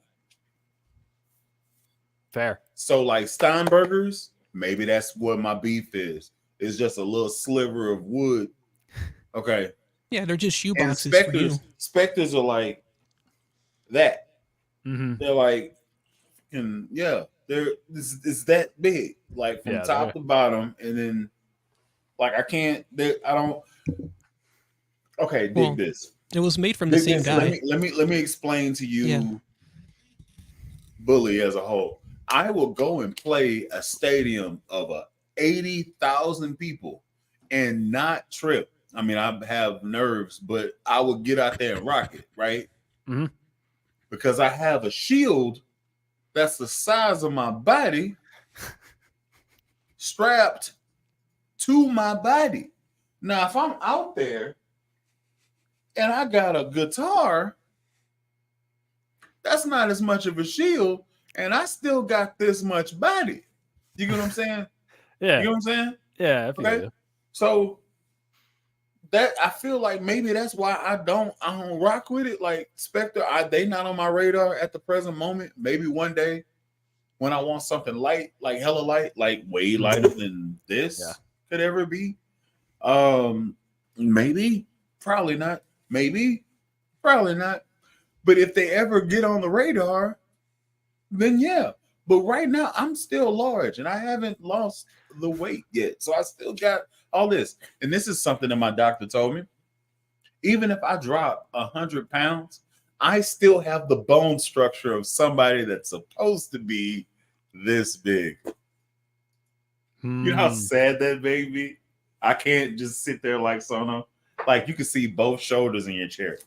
Speaker 2: Fair.
Speaker 1: So like Steinbergers, maybe that's what my beef is. It's just a little sliver of wood. Okay.
Speaker 3: Yeah, they're just shoe
Speaker 1: And
Speaker 3: boxes for you.
Speaker 1: Spectres are like that.
Speaker 2: Mhm.
Speaker 1: They're like, it's that big, like from
Speaker 2: Yeah,
Speaker 1: top to bottom, and then like I don't. Okay, dig
Speaker 3: Well,
Speaker 1: this.
Speaker 3: It was made from the
Speaker 1: Dig
Speaker 3: same
Speaker 1: this.
Speaker 3: guy.
Speaker 1: Let me explain to you
Speaker 3: Yeah.
Speaker 1: bully as a whole. I will go and play a stadium of 80,000 people and not trip. I mean, I have nerves, but I will get out there and rock it, right?
Speaker 2: Mhm.
Speaker 1: Because I have a shield that's the size of my body strapped to my body. Now, if I'm out there and I got a guitar, that's not as much of a shield, and I still got this much body. You get what I'm saying?
Speaker 2: Yeah.
Speaker 1: You know what I'm saying?
Speaker 2: Yeah. I feel
Speaker 1: Okay.
Speaker 2: you.
Speaker 1: So that I feel like maybe that's why I don't rock with it. Like Spectre, they not on my radar at the present moment. Maybe one day when I want something light, like hella light, like way lighter than this could ever be. Maybe, probably not. Maybe, probably not. But if they ever get on the radar, then yeah. But right now, I'm still large and I haven't lost the weight yet. So I still got all this. And this is something that my doctor told me. Even if I drop 100 pounds, I still have the bone structure of somebody that's supposed to be this big. You know how sad that made me? I can't just sit there like Sono. Like you can see both shoulders in your chair.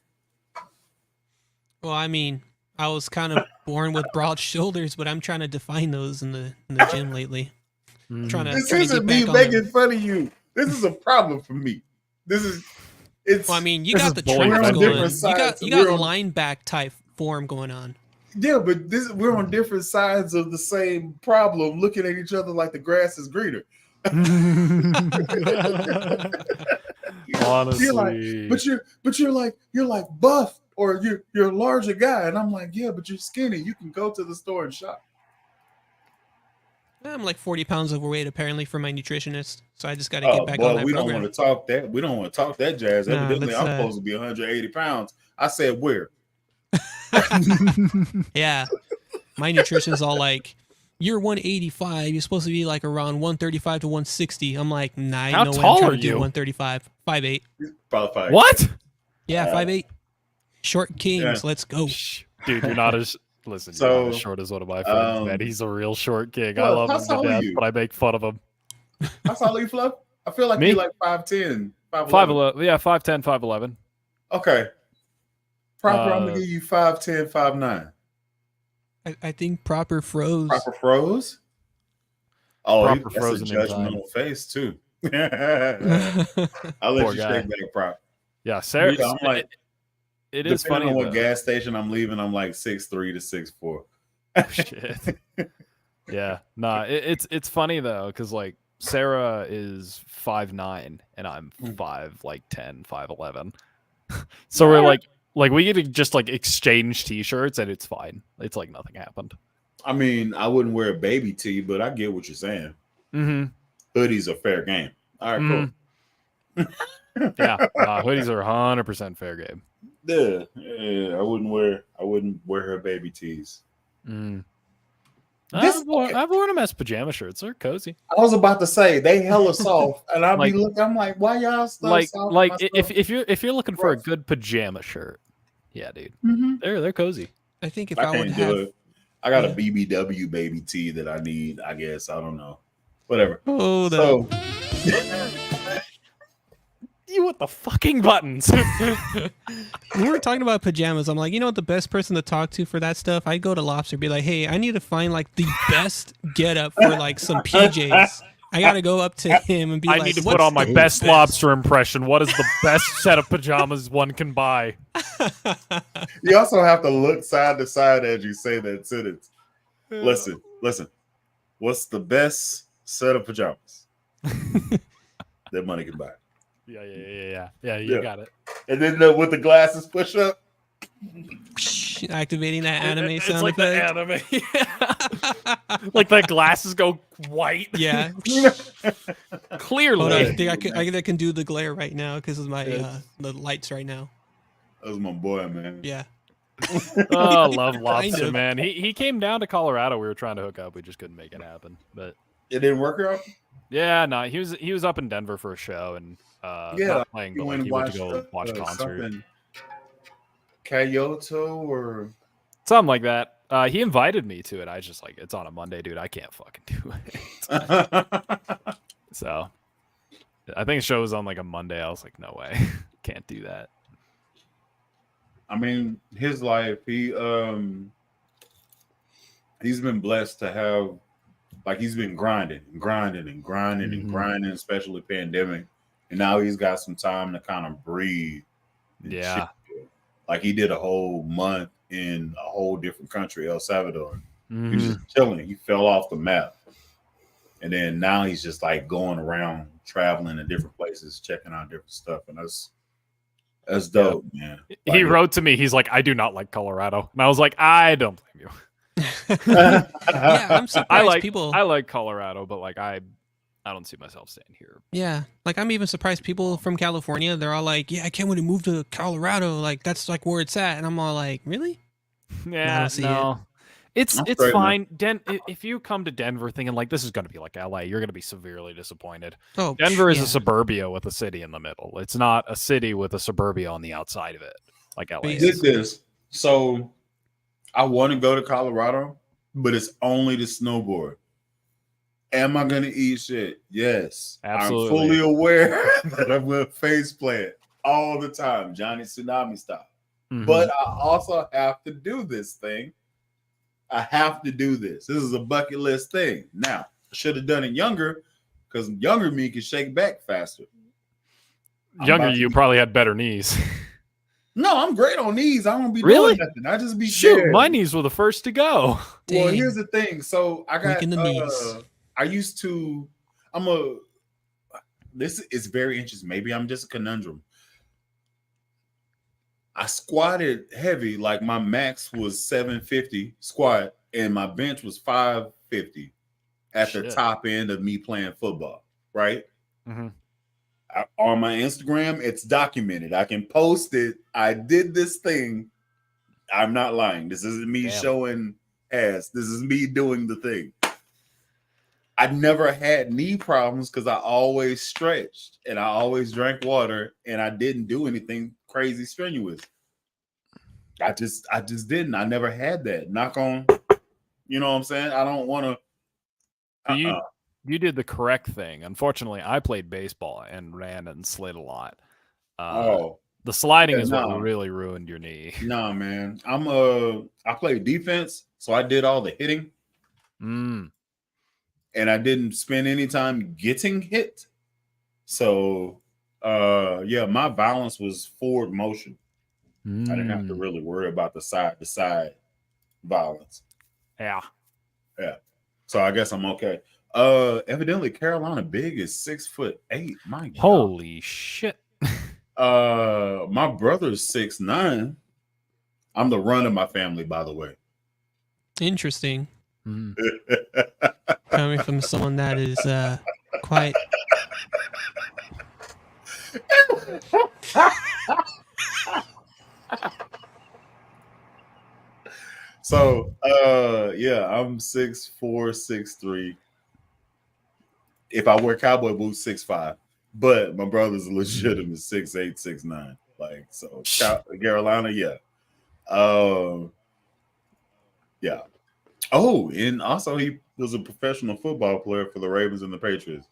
Speaker 3: Well, I mean, I was kind of born with broad shoulders, but I'm trying to define those in the gym lately. Trying to
Speaker 1: This
Speaker 3: get
Speaker 1: isn't me
Speaker 3: back on them.
Speaker 1: making fun of you. This is a problem for me. It's.
Speaker 3: Well, I mean, you
Speaker 2: This
Speaker 3: got
Speaker 2: is
Speaker 3: the
Speaker 2: bullying
Speaker 3: traps
Speaker 1: on
Speaker 3: going.
Speaker 1: different sides.
Speaker 3: You got
Speaker 1: We're on-
Speaker 3: lineback type form going on.
Speaker 1: Yeah, but we're on different sides of the same problem, looking at each other like the grass is greener.
Speaker 2: Honestly.
Speaker 1: You're like buff or you're a larger guy, and I'm like, yeah, but you're skinny. You can go to the store and shop.
Speaker 3: I'm like 40 pounds overweight apparently for my nutritionist, so I just got to get back on that
Speaker 1: we don't
Speaker 3: program.
Speaker 1: want to talk that. We don't want to talk that jazz.
Speaker 3: Nah,
Speaker 1: Evidently,
Speaker 3: let's,
Speaker 1: I'm supposed to be 180 pounds. I said where?
Speaker 3: Yeah, my nutrition's all like, "You're 185. You're supposed to be like around 135 to 160." I'm like, "Nah, I
Speaker 2: How
Speaker 3: know when
Speaker 2: tall
Speaker 3: I'm trying
Speaker 2: are
Speaker 3: to do
Speaker 2: you?
Speaker 3: 135, 5'8".
Speaker 1: Probably 5.
Speaker 2: What?
Speaker 3: Yeah, 5'8". Short kings.
Speaker 1: Yeah.
Speaker 3: Let's go.
Speaker 2: Dude, you're not as listen. You're not as short as one of my friends, man. He's a real short king. I
Speaker 1: Fluff,
Speaker 2: love
Speaker 1: how
Speaker 2: him
Speaker 1: tall
Speaker 2: to
Speaker 1: are
Speaker 2: death,
Speaker 1: you?
Speaker 2: but I make fun of him.
Speaker 1: How tall are you, Fluff? I feel like
Speaker 2: Me?
Speaker 1: you're like 5'10", 5'11".
Speaker 2: 5'11", yeah, 5'10", 5'11".
Speaker 1: Okay. Proper, I'm gonna
Speaker 2: Uh,
Speaker 1: give you 5'10", 5'9".
Speaker 3: I think proper froze.
Speaker 1: Proper froze. Oh,
Speaker 2: Proper
Speaker 1: that's
Speaker 2: frozen
Speaker 1: a
Speaker 2: in time.
Speaker 1: judgmental face too. I'll let
Speaker 2: Poor
Speaker 1: you
Speaker 2: guy.
Speaker 1: shake back, prop.
Speaker 2: Yeah, Sarah.
Speaker 1: Yeah, I'm like,
Speaker 2: it is
Speaker 1: depending
Speaker 2: funny
Speaker 1: on what
Speaker 2: though.
Speaker 1: gas station I'm leaving, I'm like 6'3" to 6'4".
Speaker 2: Shit. Yeah, nah. It's funny though, because like Sarah is 5'9" and I'm 5'10", 5'11". So we're like we get to just like exchange T-shirts and it's fine. It's like nothing happened.
Speaker 1: I mean, I wouldn't wear a baby tee, but I get what you're saying.
Speaker 2: Mm-hmm.
Speaker 1: Hoodies are fair game. All right, cool.
Speaker 2: Yeah, hoodies are 100% fair game.
Speaker 1: Yeah, I wouldn't wear her baby tees.
Speaker 2: Mm.
Speaker 1: This-
Speaker 2: I've worn them as pajama shirts. They're cozy.
Speaker 1: I was about to say they hella soft, and I'll
Speaker 2: Like-
Speaker 1: be looking. I'm like, why y'all so
Speaker 2: Like
Speaker 1: soft?
Speaker 2: like
Speaker 1: myself?
Speaker 2: if you're looking for a
Speaker 1: Rough.
Speaker 2: good pajama shirt, yeah, dude,
Speaker 1: Mhm.
Speaker 2: they're cozy.
Speaker 3: I think if
Speaker 1: I
Speaker 3: I would
Speaker 1: can't
Speaker 3: have,
Speaker 1: do it. I got
Speaker 3: Yeah.
Speaker 1: a BBW baby tee that I need. I guess I don't know. Whatever.
Speaker 3: oh,
Speaker 1: So
Speaker 2: You with the fucking buttons.
Speaker 3: we were talking about pajamas. I'm like, you know what, the best person to talk to for that stuff? I'd go to Lobster, be like, hey, I need to find like the best getup for like some PJs. I gotta go up to him and be
Speaker 2: I
Speaker 3: like,
Speaker 2: need to
Speaker 3: "What's
Speaker 2: put on my
Speaker 3: the
Speaker 2: best lobster impression. What is the best set of pajamas one can buy?
Speaker 1: you also have to look side to side as you say that sentence. Listen. What's the best set of pajamas that money can buy?
Speaker 2: Yeah. You
Speaker 1: Yeah.
Speaker 2: got it.
Speaker 1: And then with the glasses push up.
Speaker 3: activating that anime
Speaker 2: It's
Speaker 3: sound
Speaker 2: like
Speaker 3: effect?"
Speaker 2: the anime. Like the glasses go white.
Speaker 3: Yeah.
Speaker 2: Clearly.
Speaker 3: Hold on, I think I can do the glare right now because of my
Speaker 1: Yes.
Speaker 3: the lights right now.
Speaker 1: That was my boy, man.
Speaker 3: Yeah.
Speaker 2: Oh, love lobster,
Speaker 3: of.
Speaker 2: man. He came down to Colorado. We were trying to hook up. We just couldn't make it happen. But
Speaker 1: It didn't work out.
Speaker 2: yeah, no, he was up in Denver for a show and
Speaker 1: Yeah,
Speaker 2: not playing,
Speaker 1: You
Speaker 2: but
Speaker 1: went
Speaker 2: like
Speaker 1: and
Speaker 2: he went to
Speaker 1: watched
Speaker 2: go watch concert.
Speaker 1: something. Kyoto or
Speaker 2: Something like that. He invited me to it. I just like it's on a Monday, dude. I can't fucking do it. So I think the show was on like a Monday. I was like, no way, can't do that.
Speaker 1: I mean, his life, he's been blessed to have, like, he's been grinding, especially pandemic. And now he's got some time to kind of breathe. and
Speaker 2: Yeah.
Speaker 1: chill. Like, he did a whole month in a whole different country, El Salvador. He was
Speaker 2: Mhm.
Speaker 1: just chilling. He fell off the map. And then now he's just like going around, traveling to different places, checking out different stuff. And that's dope, man.
Speaker 2: He
Speaker 1: Like,
Speaker 2: wrote to me. He's like, I do not like Colorado, and I was like, I don't blame you.
Speaker 3: Yeah, I'm surprised
Speaker 2: I like
Speaker 3: people.
Speaker 2: I like Colorado, but like I don't see myself staying here.
Speaker 3: Yeah, like I'm even surprised people from California. They're all like, "Yeah, I can't wait to move to Colorado. Like that's like where it's at." And I'm all like, "Really?"
Speaker 2: Yeah,
Speaker 3: see
Speaker 2: no. It's
Speaker 1: I'm
Speaker 2: it's
Speaker 1: straight, man.
Speaker 2: fine. If you come to Denver thinking like this is going to be like LA, you're going to be severely disappointed.
Speaker 3: Oh,
Speaker 2: Denver is
Speaker 3: yeah.
Speaker 2: a suburbia with a city in the middle. It's not a city with a suburbia on the outside of it, like LA.
Speaker 1: I
Speaker 2: is.
Speaker 1: did this. So I want to go to Colorado, but it's only to snowboard. Am I going to eat shit? Yes.
Speaker 2: Absolutely.
Speaker 1: I'm fully aware that I'm going to face plant all the time, Johnny Tsunami style.
Speaker 2: Mhm.
Speaker 1: But I also have to do this thing. I have to do this. This is a bucket list thing. Now, I should have done it younger because younger me can shake back faster. I'm
Speaker 2: Younger
Speaker 1: about to
Speaker 2: you
Speaker 1: be-
Speaker 2: probably had better knees.
Speaker 1: No, I'm great on knees. I don't be
Speaker 2: Really?
Speaker 1: doing nothing. I just be
Speaker 2: Shoot,
Speaker 1: scared.
Speaker 2: my knees were the first to go.
Speaker 1: Well,
Speaker 3: Dang.
Speaker 1: here's the thing. So I got
Speaker 3: Weak in the knees.
Speaker 1: I used to this is very interesting. Maybe I'm just a conundrum. I squatted heavy, like my max was 750 squat, and my bench was 550 at the
Speaker 2: Shit.
Speaker 1: top end of me playing football, right?
Speaker 2: Mhm.
Speaker 1: On my Instagram, it's documented. I can post it. I did this thing. I'm not lying. This isn't me
Speaker 2: Damn.
Speaker 1: showing ass. This is me doing the thing. I never had knee problems because I always stretched and I always drank water and I didn't do anything crazy strenuous. I just didn't. I never had that. Knock on, you know what I'm saying? I don't want to.
Speaker 2: You did the correct thing. Unfortunately, I played baseball and ran and slid a lot. The sliding
Speaker 1: Yeah,
Speaker 2: is
Speaker 1: no.
Speaker 2: what really ruined your knee.
Speaker 1: Nah, man. I played defense, so I did all the hitting.
Speaker 2: Mm.
Speaker 1: And I didn't spend any time getting hit. So yeah, my balance was forward motion. I didn't have to really worry about the side violence.
Speaker 2: Yeah.
Speaker 1: So I guess I'm okay. Evidently Carolina Big is 6'8". My God.
Speaker 2: Holy shit.
Speaker 1: My brother's 6'9". I'm the run of my family, by the way.
Speaker 3: Interesting.
Speaker 2: Mm.
Speaker 3: Coming from someone that is quite.
Speaker 1: So yeah, I'm 6'4", 6'3". If I wear cowboy boots, 6'5". But my brother's a legitimate 6'8", 6'9". Like, so Carolina, yeah. Yeah. Oh, and also he was a professional football player for the Ravens and the Patriots.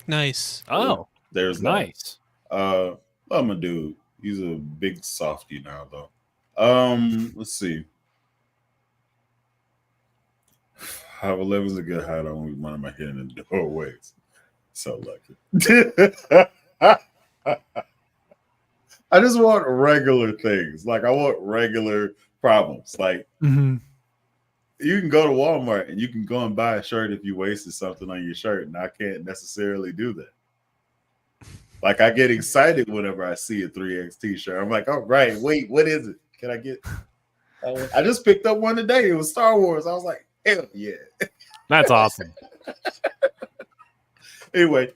Speaker 3: Nice.
Speaker 2: Oh,
Speaker 1: There's that.
Speaker 2: nice.
Speaker 1: Love my dude. He's a big softy now, though. Let's see. 5'11" is a good height. I won't be one of my head in the doorways. So lucky. I just want regular things. Like, I want regular problems. Like,
Speaker 2: Mm-hmm.
Speaker 1: you can go to Walmart and you can go and buy a shirt if you wasted something on your shirt, and I can't necessarily do that. Like, I get excited whenever I see a 3X t-shirt. I'm like, oh, right, wait, what is it? Can I get? I just picked up one today. It was Star Wars. I was like, hell yeah.
Speaker 2: That's awesome.
Speaker 1: Anyway,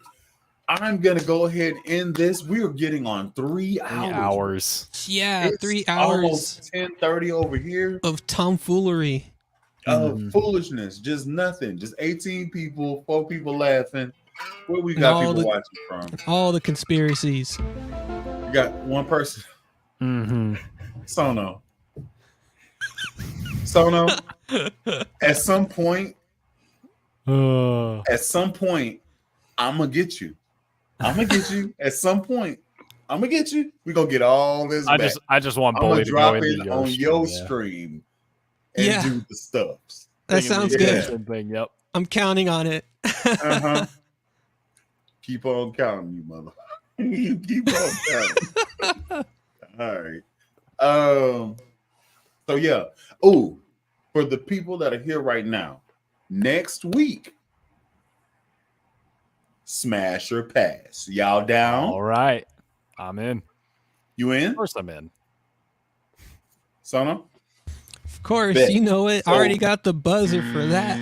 Speaker 1: I'm gonna go ahead and end this. We are getting on 3 hours.
Speaker 2: Hours.
Speaker 3: Yeah,
Speaker 1: It's
Speaker 3: 3 hours
Speaker 1: almost 10:30 over here.
Speaker 3: of tomfoolery.
Speaker 2: Mhm.
Speaker 1: Foolishness, just nothing. Just 18 people, 4 people laughing. Where we
Speaker 3: And
Speaker 1: got
Speaker 3: all
Speaker 1: people
Speaker 3: the-
Speaker 1: watching from?
Speaker 3: All the conspiracies.
Speaker 1: We got one person.
Speaker 2: Mm-hmm.
Speaker 1: Sono. Sono, at some point,
Speaker 2: Uh,
Speaker 1: I'm gonna get you. I'm gonna get you at some point. I'm gonna get you. We're gonna get all this back.
Speaker 2: I just want
Speaker 1: I'm gonna
Speaker 2: Bully to
Speaker 1: drop
Speaker 2: go into
Speaker 1: it on
Speaker 2: your
Speaker 1: your
Speaker 2: stream,
Speaker 1: stream and
Speaker 3: Yeah.
Speaker 1: do the stuffs.
Speaker 3: That sounds
Speaker 2: Yeah.
Speaker 3: good.
Speaker 2: Thing, yep.
Speaker 3: I'm counting on it.
Speaker 1: Uh-huh. Keep on counting, you mother. You keep on counting. All right. So yeah. Oh, for the people that are here right now, next week, smash or pass. Y'all down?
Speaker 2: All right. I'm in.
Speaker 1: You in?
Speaker 2: Of course I'm in.
Speaker 1: Sono?
Speaker 3: Of course,
Speaker 1: Bet.
Speaker 3: you know it.
Speaker 1: So-
Speaker 3: Already got the buzzer for that.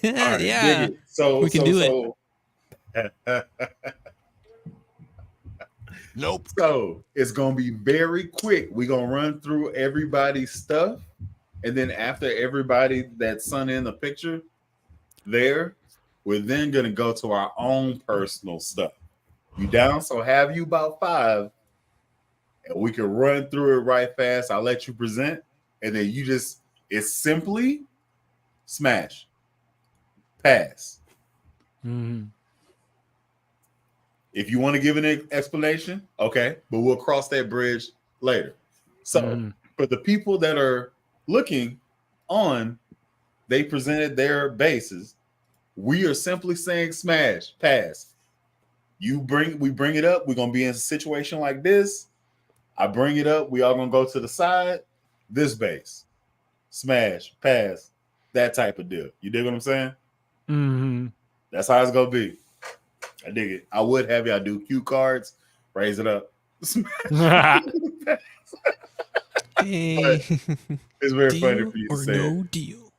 Speaker 1: All right,
Speaker 3: Yeah.
Speaker 1: dig it. So
Speaker 3: We can do
Speaker 1: it.
Speaker 4: Nope.
Speaker 1: So it's gonna be very quick. We're gonna run through everybody's stuff, and then after everybody that's sent in the picture there, we're then gonna go to our own personal stuff. You down? So have you about 5, and we can run through it right fast. I'll let you present, and then you just it's simply smash, pass.
Speaker 2: Mhm.
Speaker 1: If you want to give an explanation, okay, but we'll cross that bridge later. So
Speaker 2: Mhm.
Speaker 1: for the people that are looking on, they presented their bases. We are simply saying smash, pass. We bring it up. We're gonna be in a situation like this. I bring it up. We all gonna go to the side. This base, smash, pass, that type of deal. You dig what I'm saying?
Speaker 2: Mhm.
Speaker 1: That's how it's gonna be. I dig it. I would have y'all do cue cards, raise it up.
Speaker 3: Hey.
Speaker 1: It's very funny
Speaker 3: Deal
Speaker 1: for you to
Speaker 3: or
Speaker 1: say.
Speaker 3: no deal.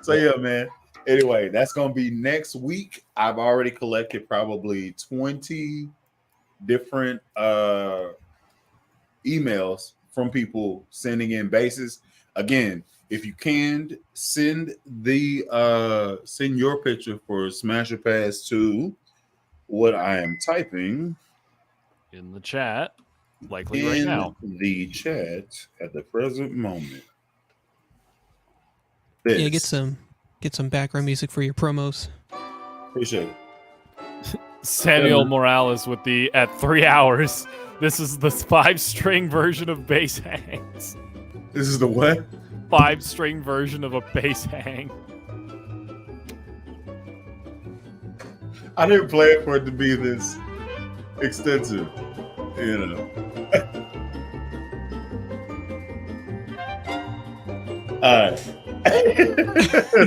Speaker 1: So yeah, man. Anyway, that's gonna be next week. I've already collected probably 20 different emails from people sending in bases. Again, if you can send your picture for Smash or Pass to what I am typing
Speaker 2: In the chat, likely right
Speaker 1: in
Speaker 2: now.
Speaker 1: the chat at the present moment.
Speaker 3: Yeah,
Speaker 1: This.
Speaker 3: get some background music for your promos.
Speaker 1: Appreciate it.
Speaker 2: Samuel
Speaker 1: Yeah.
Speaker 2: Morales with the at 3 hours. This is the 5-string version of bass hangs.
Speaker 1: This is the what?
Speaker 2: 5-string version of a bass hang.
Speaker 1: I didn't plan for it to be this extensive, you know. All right.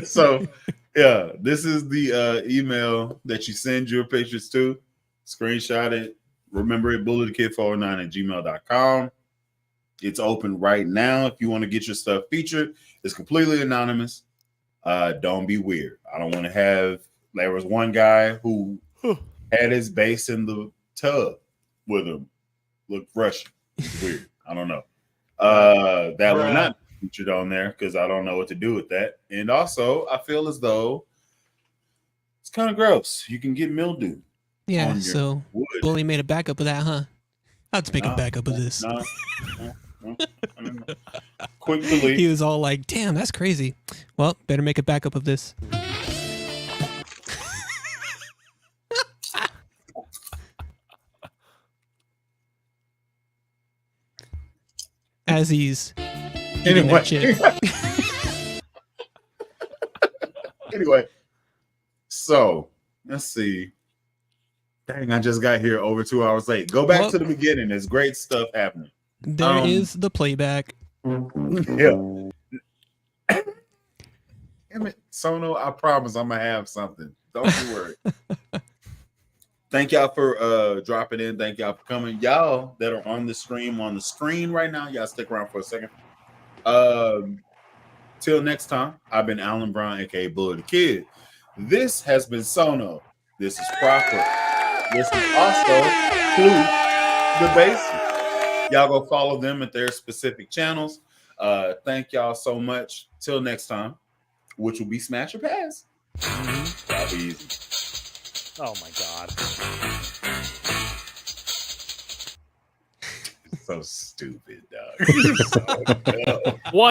Speaker 1: So, yeah, this is the email that you send your pictures to. Screenshot it. Remember it, bulletkid409@gmail.com. It's open right now. If you want to get your stuff featured, it's completely anonymous. Don't be weird. I don't want to have. There was one guy who had his base in the tub with him. Looked Russian. It's weird. I don't know. That will not be featured on there because I don't know what to do with that. And also, I feel as though it's kind of gross. You can get mildew.
Speaker 3: Yeah,
Speaker 1: On your
Speaker 3: so
Speaker 1: wood.
Speaker 3: Bully made a backup of that, huh? Let's make a
Speaker 1: No,
Speaker 3: backup of this.
Speaker 1: No. Quick delete.
Speaker 3: He was all like, damn, that's crazy. Well, better make a backup of this. As he's eating
Speaker 1: Anyway.
Speaker 3: that chip.
Speaker 1: Anyway, so let's see. Dang, I just got here over 2 hours late. Go back
Speaker 3: Well-
Speaker 1: to the beginning. There's great stuff happening.
Speaker 3: There is the playback.
Speaker 1: Yeah. Damn it, Sono, I promise I'm gonna have something. Don't you worry. Thank y'all for dropping in. Thank y'all for coming. Y'all that are on the stream on the screen right now, y'all stick around for a second. Till next time, I've been Alan Brown, aka Bully the Kid. This has been Sono. This is Proper. This is also Clue the Basic. Y'all go follow them at their specific channels. Thank y'all so much. Till next time, which will be Smash or Pass. That'll be easy.
Speaker 2: Oh my god.
Speaker 1: so stupid, dog. You're so dumb.
Speaker 2: One